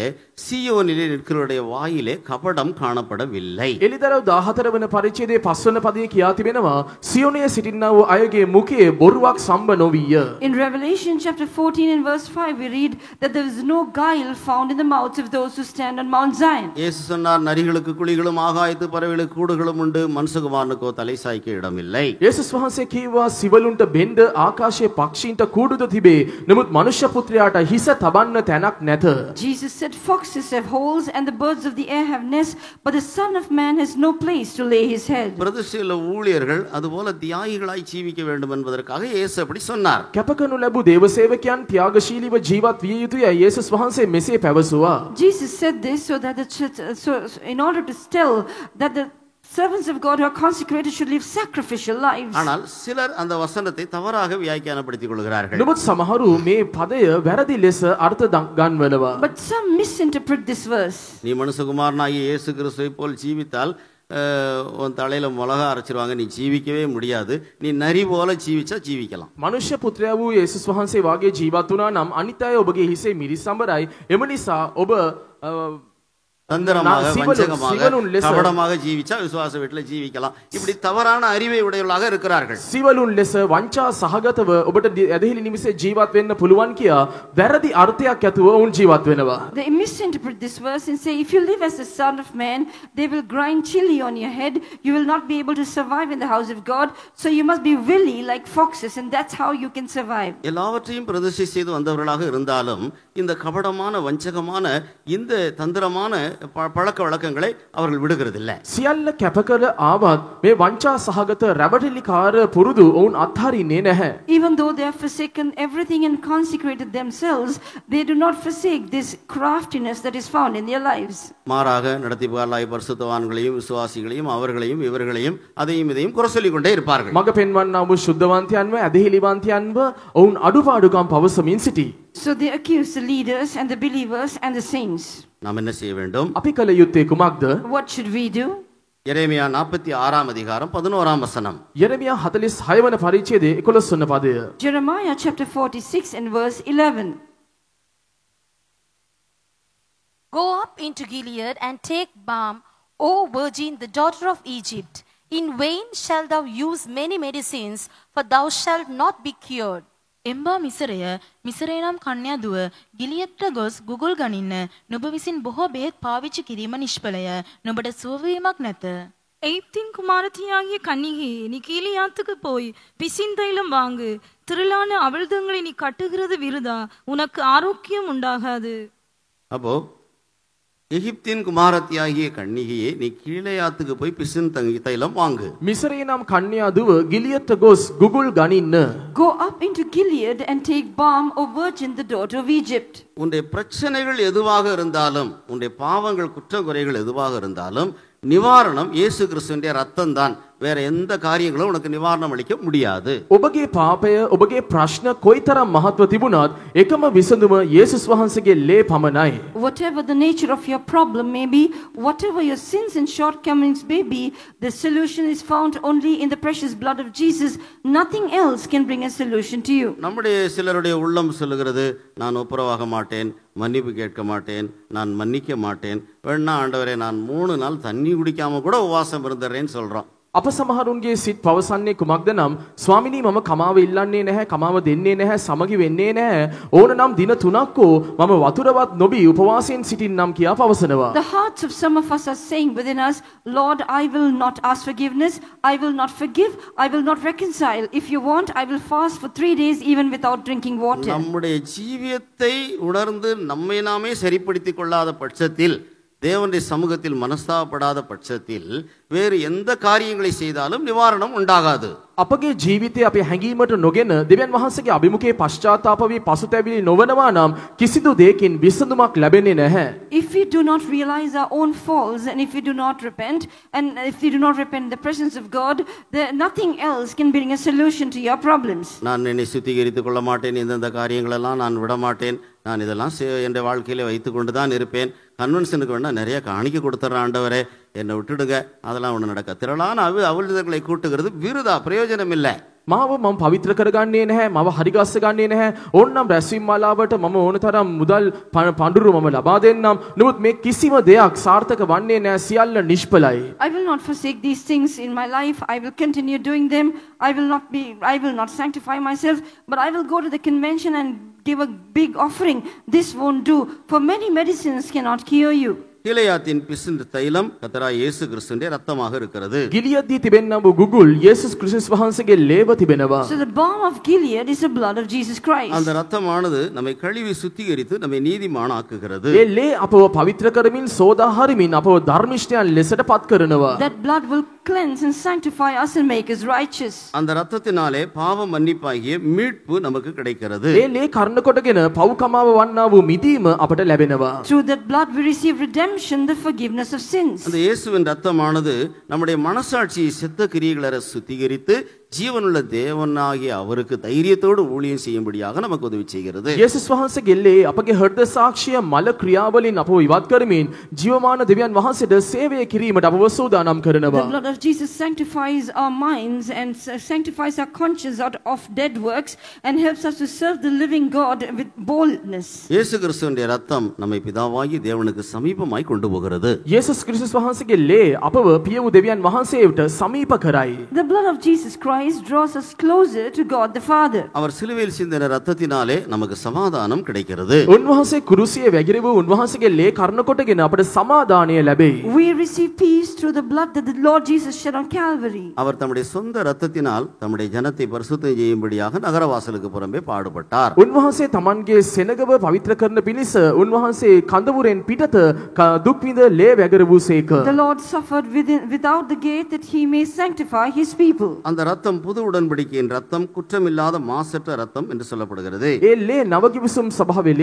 [SPEAKER 1] சீயோனிலே நிற்கிறவருடைய வாயிலே கபடம் காணப்படவில்லை.
[SPEAKER 2] එලිදරව් 14 වන පරිච්ඡේදයේ 5 වන පදයේ කියා තිබෙනවා සියොනේ සිටින්නා වූ අයගේ මුඛයේ බොරුවක් සම්බ නොවිය.
[SPEAKER 6] In Revelation chapter 14 and verse 5 we read that there is no guile found in the mouths of those who stand on Mount Zion.
[SPEAKER 1] இயேசு சொன்னார், நரிகளுக்கு குழிகளும் ஆகாயத்து பறவைகளுக்கு கூடுகளும் உண்டு, மனுஷகுமாரனுக்கோ தலை சாய்க்க இடமில்லை.
[SPEAKER 2] යේසුස් වහන්සේ කීවා සිවලුන්ට බෙන්ඩ ආකාශයේ පක්ෂීන්ට කූඩුද තිබේ. නමුත් මනුෂ්‍ය පුත්‍රයාට හිස තබන්න තැනක් නැත.
[SPEAKER 6] Jesus said, foxes have holes and the birds of the air have nests, but the Son of Man has no place to lay his head.
[SPEAKER 1] பிரதிஷ்டையுள்ள ஊழியர்கள் அதுபோல தியாகிகளாய் ஜீவிக்க வேண்டும் என்பதற்காக இயேசு அப்படி சொன்னார்.
[SPEAKER 2] කැපකරනු ලැබූ දේවසේවකයන් ත්‍යාගශීලීව ජීවත් විය යුතුයයි යේසුස් වහන්සේ මෙසේ පැවසුවා.
[SPEAKER 6] Jesus said this so that in order to tell that the servants of God who are consecrated should live sacrificial lives.
[SPEAKER 1] ஆனால் சிலர் அந்த வசனத்தை தவறாக வியாக்கியானப்படுத்திக் கொள்கிறார்கள்.
[SPEAKER 2] නමුත් සමහරු මේ පදය වැරදි ලෙස අර්ථ ගන්වනවා.
[SPEAKER 6] But some misinterpret this verse.
[SPEAKER 1] நீ மனுஷகுமாரனாகிய இயேசு கிறிஸ்துவை போல் ஜீவித்தால் உன் தலையில மிளகா அரைச்சிருவாங்க, நீ ஜீவிக்கவே முடியாது, நீ நரி போல ஜீவிச்சா ஜீவிக்கலாம்.
[SPEAKER 2] මනුෂ්‍ය පුත්‍රයා වූ යේසුස් වහන්සේ වාගේ ජීවත් වුණා නම් අනිත් අය ඔබගේ හිසේ මිරිස් සම්බරයි. එම නිසා ඔබ
[SPEAKER 1] தந்திரமாக வஞ்சகமாக
[SPEAKER 2] සිවලුන් ලෙස
[SPEAKER 1] கபடமாக ஜீவிச்சா விசுவாச வீட்டில் ஜீவிக்கலாம். இப்படி தவறான அறிவை உடையவர்களாக இருக்கிறார்கள்.
[SPEAKER 2] සිවලුන් ලෙස වංචා සහගතව ඔබට ඇදහිලි නිමිසේ ජීවත් වෙන්න පුළුවන් කියා වැරදි අර්ථයක් ඇතුව ඔවුන් ජීවත් වෙනවා.
[SPEAKER 6] They misinterpret this verse and say, if you live as the Son of Man, they will grind chili on your head. You will not be able to survive in the house of God. So you must be willy like foxes, and that's how you can survive.
[SPEAKER 1] எல்லாவற்றையும் பிரதிஷ்டை செய்து வந்தவர்களாக இருந்தாலும் இந்த கபடமான வஞ்சகமான இந்த தந்திரமான பழக்க வழக்கங்களை அவர்கள் விடுகிறதில்லை.
[SPEAKER 2] සියල්ල කැපකර ආවත් මේ වංචා සහගත රැවටිලිකාර පුරුදු ඔවුන් අත්හරින්නේ නැහැ.
[SPEAKER 6] Even though they have forsaken everything and consecrated themselves, they do not forsake this craftiness that is found in their lives.
[SPEAKER 1] மாறாக நடத்திப்பாளாய் பரிசுத்தவான்களையும் விசுவாசிகளையும் அவர்களையும் இவர்களையும் அதையும் இதையும் குறை சொல்லிக் கொண்டே இருப்பார்கள்.
[SPEAKER 2] මග පෙන්වන්නා වූ ශුද්ධවන්තයන්ව ඇදහිලිවන්තයන්ව ඔවුන් අඩුපාඩුකම් පවසමින් සිටී.
[SPEAKER 6] So they accuse the leaders and the believers and the saints.
[SPEAKER 1] நாம் என்ன செய்ய வேண்டும்?
[SPEAKER 2] අපි කළ යුත්තේ කුමක්ද?
[SPEAKER 6] What should we do?
[SPEAKER 1] எரேமியா 46 அதிகாரம் 11 வசனம்.
[SPEAKER 2] යෙරමියා 46 වන පරිච්ඡේදයේ 11 වන පදය.
[SPEAKER 6] Jeremiah chapter 46 and verse 11.
[SPEAKER 4] Go up into Gilead and take balm, O virgin, the daughter of Egypt. In vain shalt thou use many medicines, for thou shalt not be cured.
[SPEAKER 5] එම්බා මිසරය මිසරේ නම් කන්‍යා දුව ගිලියත්ට ගොස් Google ගනින්න නුඹ විසින් බොහෝ බෙහෙත් පාවිච්චි කිරීම නිෂ්ඵලය නුඹට සුවවීමක් නැත.
[SPEAKER 3] எய்ப்தின் குமாரத்தியாகிய கன்னிகே, நீ கீலேயாத்துக்கு போய் பிசிந்தைலம் வாங்கு. திரளான அவிழ்தங்களை நீ கட்டுகிறது விருதா, உனக்கு ஆரோக்கியம் உண்டாகாது.
[SPEAKER 1] அப்போ எகிப்தின் குமாரத்தியாகிய கன்னிகையே, நீ கீலேயாத்துக்கு போய் பிசின் தைலம் வாங்கு.
[SPEAKER 2] මිසරේ නම් කන්‍යා දුව ගිලියත්ට ගොස් Google ගනින්න.
[SPEAKER 6] Go up into Gilead and take balm, O virgin, the daughter of Egypt.
[SPEAKER 1] உன்னுடைய பிரச்சனைகள் எதுவாக இருந்தாலும், உன்னுடைய பாவங்கள் குற்றங்குறைகள் எதுவாக இருந்தாலும் நிவாரணம் இயேசு கிறிஸ்துவின் ரத்தம் தான். வேற எந்த காரியங்களும் உனக்கு நிவாரணம் அளிக்க முடியாது.
[SPEAKER 2] ඔබගේ පාපය ඔබගේ ප්‍රශ්න කොයිතරම් මහත්ව තිබුණත් එකම විසඳුම යේසුස් වහන්සේගේ ලේ පමණයි.
[SPEAKER 6] Whatever the nature of your problem may be, whatever your sins and shortcomings may be, the solution is found only in the precious blood of Jesus. Nothing else can bring a solution to you.
[SPEAKER 1] நம்முடைய சிலருடைய உள்ளம் சொல்லுகிறது, நான் ஒப்புரவாக மாட்டேன், மன்னிப்பு கேட்க மாட்டேன், நான் மன்னிக்க மாட்டேன், வேணா ஆண்டவரே நான் 3 நாள் தண்ணி குடிக்காம கூட உபவாசம் இருந்துறேன்னு சொல்றோம்.
[SPEAKER 2] අප සමහරුන්ගේ සිත් පවසන්නේ කුමක්ද නම්, ස්වාමිනී මම කමාව ඉල්ලන්නේ නැහැ, කමාව දෙන්නේ නැහැ, සමගි වෙන්නේ නැහැ. ඕනනම් දින 3ක් මම වතුරවත් නොබී උපවාසයෙන් සිටින්නම් කියා පවසනවා.
[SPEAKER 6] The hearts of some of us are saying within us, Lord, I will not ask forgiveness, I will not forgive, I will not reconcile. If you want, I will fast for 3 days even without drinking water.
[SPEAKER 1] நம்முடைய ஜீவியத்தை உணர்ந்து நம்மை நாமே சரிப்படுத்திக் கொள்ளாத பட்சத்தில், தேவனுடைய சமூகத்தில் மனஸ்தாபப்படாத பட்சத்தில் வேறு எந்த காரியங்களை செய்தாலும் நிவாரணம் உண்டாகாது.
[SPEAKER 2] අපගේ ජීවිතය අපේ හැඟීමට නොගෙන දෙවියන් වහන්සේගේ අභිමුඛයේ පශ්චාත්තාප වී පසුතැවිලි නොවනවා නම් කිසිදු දෙයකින් විසඳුමක් ලැබෙන්නේ නැහැ.
[SPEAKER 6] If we do not realize our own faults and if we do not repent and if we do not repent in the presence of God, nothing else can bring a solution to your problems.
[SPEAKER 1] நான் என்னை சுத்திகரித்துக் கொள்ள மாட்டேன், இந்த காரியங்களெல்லாம் நான் விட மாட்டேன், நான் இதெல்லாம் என் வாழ்க்கையில வைத்து கொண்டு தான் இருப்பேன், கன்வென்ஷனுக்கு வேணா நிறைய காணிக்க கொடுத்துட்றேன், ஆண்டவரே என்னை விட்டுடுங்க, அதெல்லாம் ஒன்று நடக்க. திரளான அவிழ்தங்களை கூட்டுகிறது விருதா, பிரயோஜனம் இல்லை.
[SPEAKER 2] මාව මම පවිත්‍ර කරගන්නේ නැහැ, මම හරිගස්ස ගන්නේ නැහැ. ඕන්නම් රැස්වීම මාලාවට මම ඕන තරම් මුදල් පඳුරු මම ලබා දෙන්නම්. නමුත් මේ කිසිම දෙයක් සාර්ථක වන්නේ නැහැ, සියල්ල නිෂ්ඵලයි.
[SPEAKER 6] I will not forsake these things in my life. I will continue doing them. I will not sanctify myself, but I will go to the convention and give a big offering. This won't do, for many medicines cannot cure you.
[SPEAKER 1] கீலேயாத்தின் பிசின் தைலம் கர்த்தராகிய இயேசு கிறிஸ்துவின் ரத்தமாக இருக்கிறது.
[SPEAKER 2] ගිලියද්දී තිබෙනා වූ Google යේසුස් ක්‍රිස්තුස් වහන්සේගේ ලේව තිබෙනවා.
[SPEAKER 6] So the balm of Gilead is the blood of Jesus Christ.
[SPEAKER 1] அந்த ரத்தமானது நம்மை கழுவி சுத்திகரித்து நம்மை நீதிமானாக்குகிறது.
[SPEAKER 2] ඒ ලේ අපව පවිත්‍ර කරමින් සෝදා හරිමින් අපව ධර්මිෂ්ඨයන් ලෙසට පත් කරනවා.
[SPEAKER 6] That blood will cleanse and sanctify us and make us righteous.
[SPEAKER 1] அந்த ரத்தத்தினாலே பாவ மன்னிப்பாகிய மீட்பு நமக்கு கிடைக்கிறது.
[SPEAKER 2] ඒ ලේ කර්ණ කොටගෙන පව් කමාව වන්නා වූ මිදීම අපට ලැබෙනවා.
[SPEAKER 6] Through that blood we receive redemption, the forgiveness of sins.
[SPEAKER 1] அந்த இயேசுவின் ரத்தமானது நம்முடைய மனசாட்சியை செத்த கிரியைகளை சுத்திகரித்து ஜீவனுள்ள தேவனாகிய அவருக்கு தைரியத்தோடு ஊழியம் செய்யும்படியாக நமக்கு உதவி செய்கிறது.
[SPEAKER 2] යේසුස් වහන්සේගේ ලේ අපගේ හෘද සාක්ෂිය මල ක්‍රියාවලින් අපව ඉවත් කරමින් ජීවමාන දෙවියන් වහන්සේට සේවය කිරීමට අපව සූදානම්
[SPEAKER 6] The
[SPEAKER 2] කරනවා.
[SPEAKER 6] blood of Jesus sanctifies our minds and sanctifies our conscience out of dead works and helps us to serve the living God with boldness.
[SPEAKER 1] இயேசு கிறிஸ்துவின் ரத்தம் நம்மை பிதாவாகிய தேவனுக்கு சமீபமாய் கொண்டு போகிறது.
[SPEAKER 2] යේසුස් ක්‍රිස්තුස් වහන්සේගේ ලේ අපව පිය වූ දෙවියන් වහන්සේට සමීප කරයි.
[SPEAKER 6] The blood of Jesus Christ sacrifice draws us closer to God the Father.
[SPEAKER 1] அவர் சிலுவையில் சிந்தின ரத்தத்தினாலே நமக்கு சமாதானம் கிடைக்கிறது.
[SPEAKER 2] උන්වහන්සේ කුරුසියේ වැගිරි වූ උන්වහන්සේගේ ලේ කර්ණ කොටගෙන අපට සමාදානය ලැබේ.
[SPEAKER 6] We receive peace through the blood that the Lord Jesus shed on Calvary.
[SPEAKER 1] அவர் தம்முடைய சொந்த ரத்தத்தினால் தம்முடைய ஜனத்தை பரிசுத்தம் செய்யும்படியாக நகரவாசலுக்கு புறம்பே பாடுபட்டார்.
[SPEAKER 2] උන්වහන්සේ තමන්ගේ සෙනගව පවිත්‍ර කරන පිණිස උන්වහන්සේ කඳවුරෙන් පිටත දුක් විඳ ලේ වැගිරි වූසේක.
[SPEAKER 6] The Lord suffered without the gate that he may sanctify his people.
[SPEAKER 1] அந்த ரத்தம் புது உடன்படிக்கையின் ரத்தம், குற்றமில்லாத மாசற்ற ரத்தம் என்று சொல்லப்படுகிறது.
[SPEAKER 2] ඒ ලේ නවකිවිසුම් සභාවේ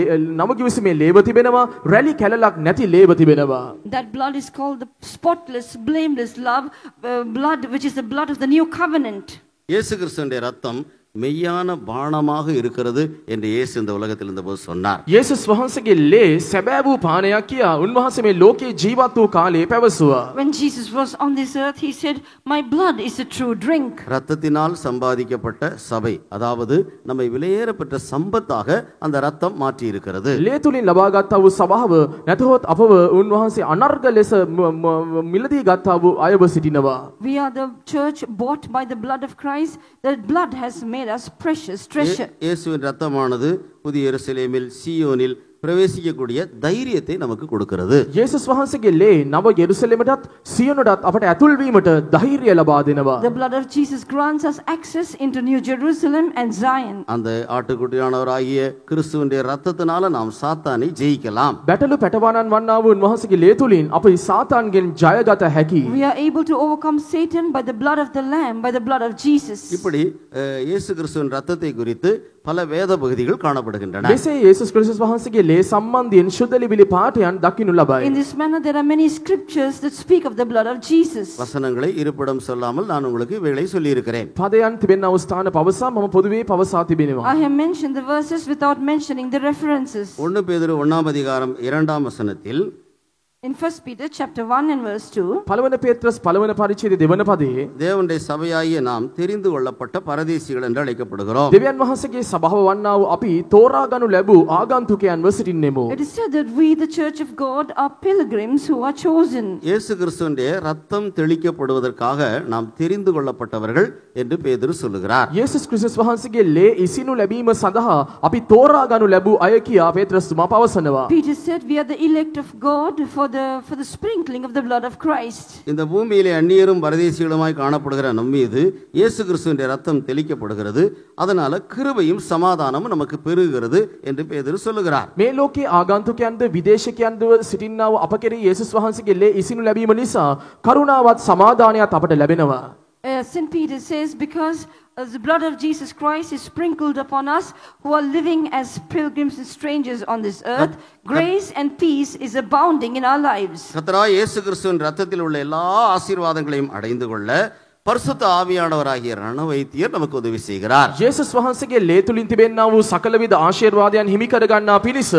[SPEAKER 2] නවකිවිසුමේ ලේව තිබෙනවා, රැලි කැලලක් නැති ලේව තිබෙනවා.
[SPEAKER 6] That blood is called the spotless, blameless blood, which is the blood of the new covenant.
[SPEAKER 1] இயேசு கிறிஸ்துவின் ரத்தம் மெய்யான பானமாக இருக்கிறது என்று இயேசு இந்த உலகத்தில் இருந்தபோது சொன்னார்.
[SPEAKER 2] යේසුස් වහන්සේගේ ලේ සැබෑ වූ පානයක් කියා උන්වහන්සේ මේ ලෝකේ ජීවත් වූ කාලේ පැවසුවා.
[SPEAKER 6] When Jesus was on this earth, he said, "My blood is a true drink."
[SPEAKER 1] ரத்தத்தினால் சம்பாதிக்கப்பட்ட சபை, அதாவது நம்மை விலையேற பெற்ற சம்பத்தாக அந்த ரத்தம் மாற்றி இருக்கிறது.
[SPEAKER 2] ලේ තුලින් ලබා ගත්තා වූ සභාව නැතහොත් අපව උන්වහන්සේ අනර්ග ලෙස මිලදී ගත්තා වූ අයව සිටිනවා.
[SPEAKER 6] We are the church bought by the blood of Christ. That blood has made us precious treasure.
[SPEAKER 1] இயேசுவின் ரத்தமானது புதிய எருசலேமில் சீயோனில் பிரவேசிக்கக்கூடிய தைரியத்தை நமக்கு கொடுக்கிறது.
[SPEAKER 2] යේසුස් වහන්සේගේ ලේ නව යෙරුසලෙමටත් සියොනටත් අපට ඇතුල් වීමට ධෛර්යය ලබා දෙනවා.
[SPEAKER 6] The blood of Jesus grants us access into New Jerusalem and Zion.
[SPEAKER 1] அந்த ஆட்டுக்குட்டியானவராகிய கிறிஸ்துவினுடைய ரத்தத்தினால நாம் சாத்தானை ஜெயிக்கலாம்.
[SPEAKER 2] බැටළු පැටවනන් වන්නා වූ උන්වහන්සේගේ ලේ තුලින් අපි සාතාන්ගෙන් ජයගත හැකි.
[SPEAKER 6] We are able to overcome Satan by the blood of the Lamb, by the blood of Jesus.
[SPEAKER 1] இப்படி இயேசு கிறிஸ்துவின் ரத்தத்தை குறித்து பல வேத பகுதிகள் காணப்படுகின்றன.
[SPEAKER 2] මෙසේ යේසුස් ක්‍රිස්තුස් වහන්සේගේ ලේ සම්බන්ධයෙන් ශුද්ධ ලිපි පාඨයන් දකින්නු ලබයි.
[SPEAKER 6] In this manner there are many scriptures that speak of the blood of Jesus.
[SPEAKER 1] வசனங்களை இருப்பிடம் சொல்லாமல் நான் உங்களுக்கு இவைகளை சொல்லி இருக்கிறேன்.
[SPEAKER 2] පදයන් තිබෙනා වූ ස්ථාන පවසා මම පොදුවේ පවසා තිබෙනවා.
[SPEAKER 6] I have mentioned the verses without mentioning the references.
[SPEAKER 1] 1 பேதுரு 1 அதிகாரம் 2 வசனத்தில்
[SPEAKER 6] In 1 Peter chapter 1 and verse 2,
[SPEAKER 2] පළවන පේත්‍රස් පළවන පරිච්ඡේදයේ දෙවන පදයේ
[SPEAKER 1] தேவனுடைய சபையாகிய நாம் தெரிந்து கொள்ளப்பட்ட பரதேசிகள் என்று அழைக்கப்படுகிறோம்.
[SPEAKER 2] දෙවියන් වහන්සේගේ සභාව වන්නා වූ අපි තෝරා ගනු ලැබූ ආගන්තුකයන්ව සිටින්නෙමු.
[SPEAKER 6] it is said that we, the church of God, are pilgrims who are chosen.
[SPEAKER 1] இயேசு கிறிஸ்துவினுடைய ரத்தம் தெளிக்கப்படுவதற்காக நாம் தெரிந்து கொள்ளப்பட்டவர்கள் என்று பேதுரு சொல்லுகிறார்.
[SPEAKER 2] යේසුස් ක්‍රිස්තුස් වහන්සේගේ ලේ ඉසිනු ලැබීම සඳහා අපි තෝරා ගනු ලැබූ අය කියා පේත්‍රස් තුමා පවසනවා.
[SPEAKER 6] Peter said we are the elect of God for the sprinkling of the blood of Christ.
[SPEAKER 1] இந்த பூமியிலே அந்நியரும் பரதேசிகளுமாய் காணப்படுகிற நம் மீது இயேசு கிறிஸ்துவினுடைய ரத்தம் தெளிக்கப்படுகிறது. அதனால கிருபையும் சமாதானமும் நமக்கு பெருகிறது என்று பேதுரு சொல்லுகிறார்.
[SPEAKER 2] මේ ලෝකේ ආගන්තුකයන්ද විදේශිකයන්ද සිටින්නා වූ අප කෙරෙහි යේසුස් වහන්සේගේ ලේ ඉසිනු ලැබීම නිසා කරුණාවත් සමාදානයත් අපට ලැබෙනවා.
[SPEAKER 6] St. Peter says, because the blood of Jesus Christ is sprinkled upon us who are living as pilgrims and strangers on this earth, grace and peace is abounding in our lives.
[SPEAKER 1] கர்த்தராகிய இயேசு கிறிஸ்துவின் ரத்தத்தில் உள்ள எல்லா ஆசீர்வாதங்களையும் அடைந்து கொள்ள பரிசுத்த ஆவியானவராகிய ரணவைத்தியர் நமக்கு உதவி செய்கிறார்.
[SPEAKER 2] යේසුස් වහන්සේගේ ලේ තුලින් තිබෙනා වූ සකල විද ආශිර්වාදයන් හිමි කර ගන්නා පිණිස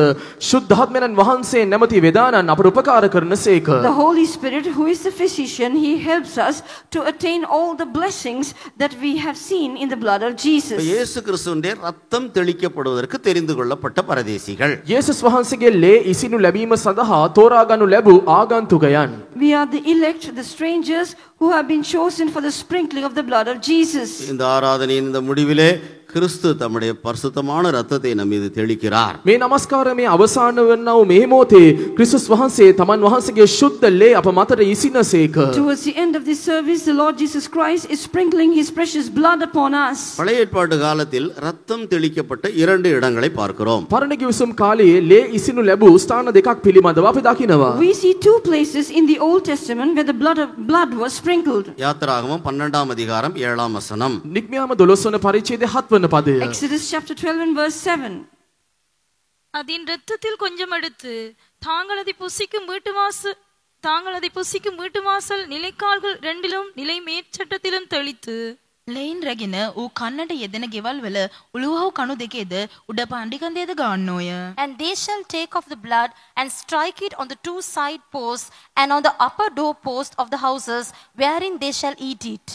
[SPEAKER 2] ශුද්ධාත්මයන් වහන්සේ නැමැති වේදානන් අපට උපකාර කරනසේක.
[SPEAKER 6] The Holy Spirit, who is the physician, he helps us to attain all the blessings that we have seen in the blood of Jesus.
[SPEAKER 1] இயேசு கிறிஸ்துவினுடைய ரத்தம் தெளிக்கப்படுவதற்கு தெரிந்து கொள்ளப்பட்ட பரதேசிகள்.
[SPEAKER 2] යේසුස් වහන්සේගේ ලේ ඉසිනු ලැබීම සඳහා තෝරා ගනු ලැබූ ආගන්තුකයන්.
[SPEAKER 6] We are the elect, the strangers who have been chosen for the sprinkling of the blood of Jesus.
[SPEAKER 1] இந்த ஆராதனையின் இந்த முடிவிலே கிறிஸ்து தம்முடைய பரிசுத்தமான ரத்தத்தை நம் மீது தெளிக்கிறார்.
[SPEAKER 2] මේ නමස්කාරමේ අවසාන වන්නා වූ මේ මොහොතේ ක්‍රිස්තුස් වහන්සේ තමන් වහන්සේගේ ශුද්ධ ලේ අප මතට ඉසිනසේක.
[SPEAKER 6] Towards the end of this service, the Lord Jesus Christ is sprinkling his precious blood upon us.
[SPEAKER 1] பழைய ஏற்பாட்டு காலத்தில் ரத்தம் தெளிக்கப்பட்ட 2 இடங்களை பார்க்கிறோம்.
[SPEAKER 2] පරණ කිවිසුම් කාලයේ ලේ ඉසිනු ලැබූ ස්ථාන දෙකක් පිළිබඳව අපි දකිනවා.
[SPEAKER 6] We see 2 places in the Old Testament where the blood was sprinkled.
[SPEAKER 1] யாத்திராகமம் 12 அதிகாரம் 7 வசனம்.
[SPEAKER 2] නික්මියාම 12 වන පරිච්ඡේදයේ 7 වන පදය.
[SPEAKER 6] Exodus chapter 12 and verse 7.
[SPEAKER 3] அதன் இரத்தத்தில் கொஞ்சம் எடுத்து தாங்கள் அதை புசிக்கும் வீட்டு வாசல் நிலைக்கால்கள் ரெண்டிலும் நிலை மேற்சட்டத்திலும் தெளித்து
[SPEAKER 5] ලෙයින් රැගෙන ඌ කන්නට යෙදෙන ගෙවල් වල උළුවහු කණු දෙකේද උඩ පණ්ඩිකන්දේද ගන්නෝය.
[SPEAKER 4] And they shall take of the blood and strike it on the 2 side posts and on the upper door post of the houses wherein they shall eat it.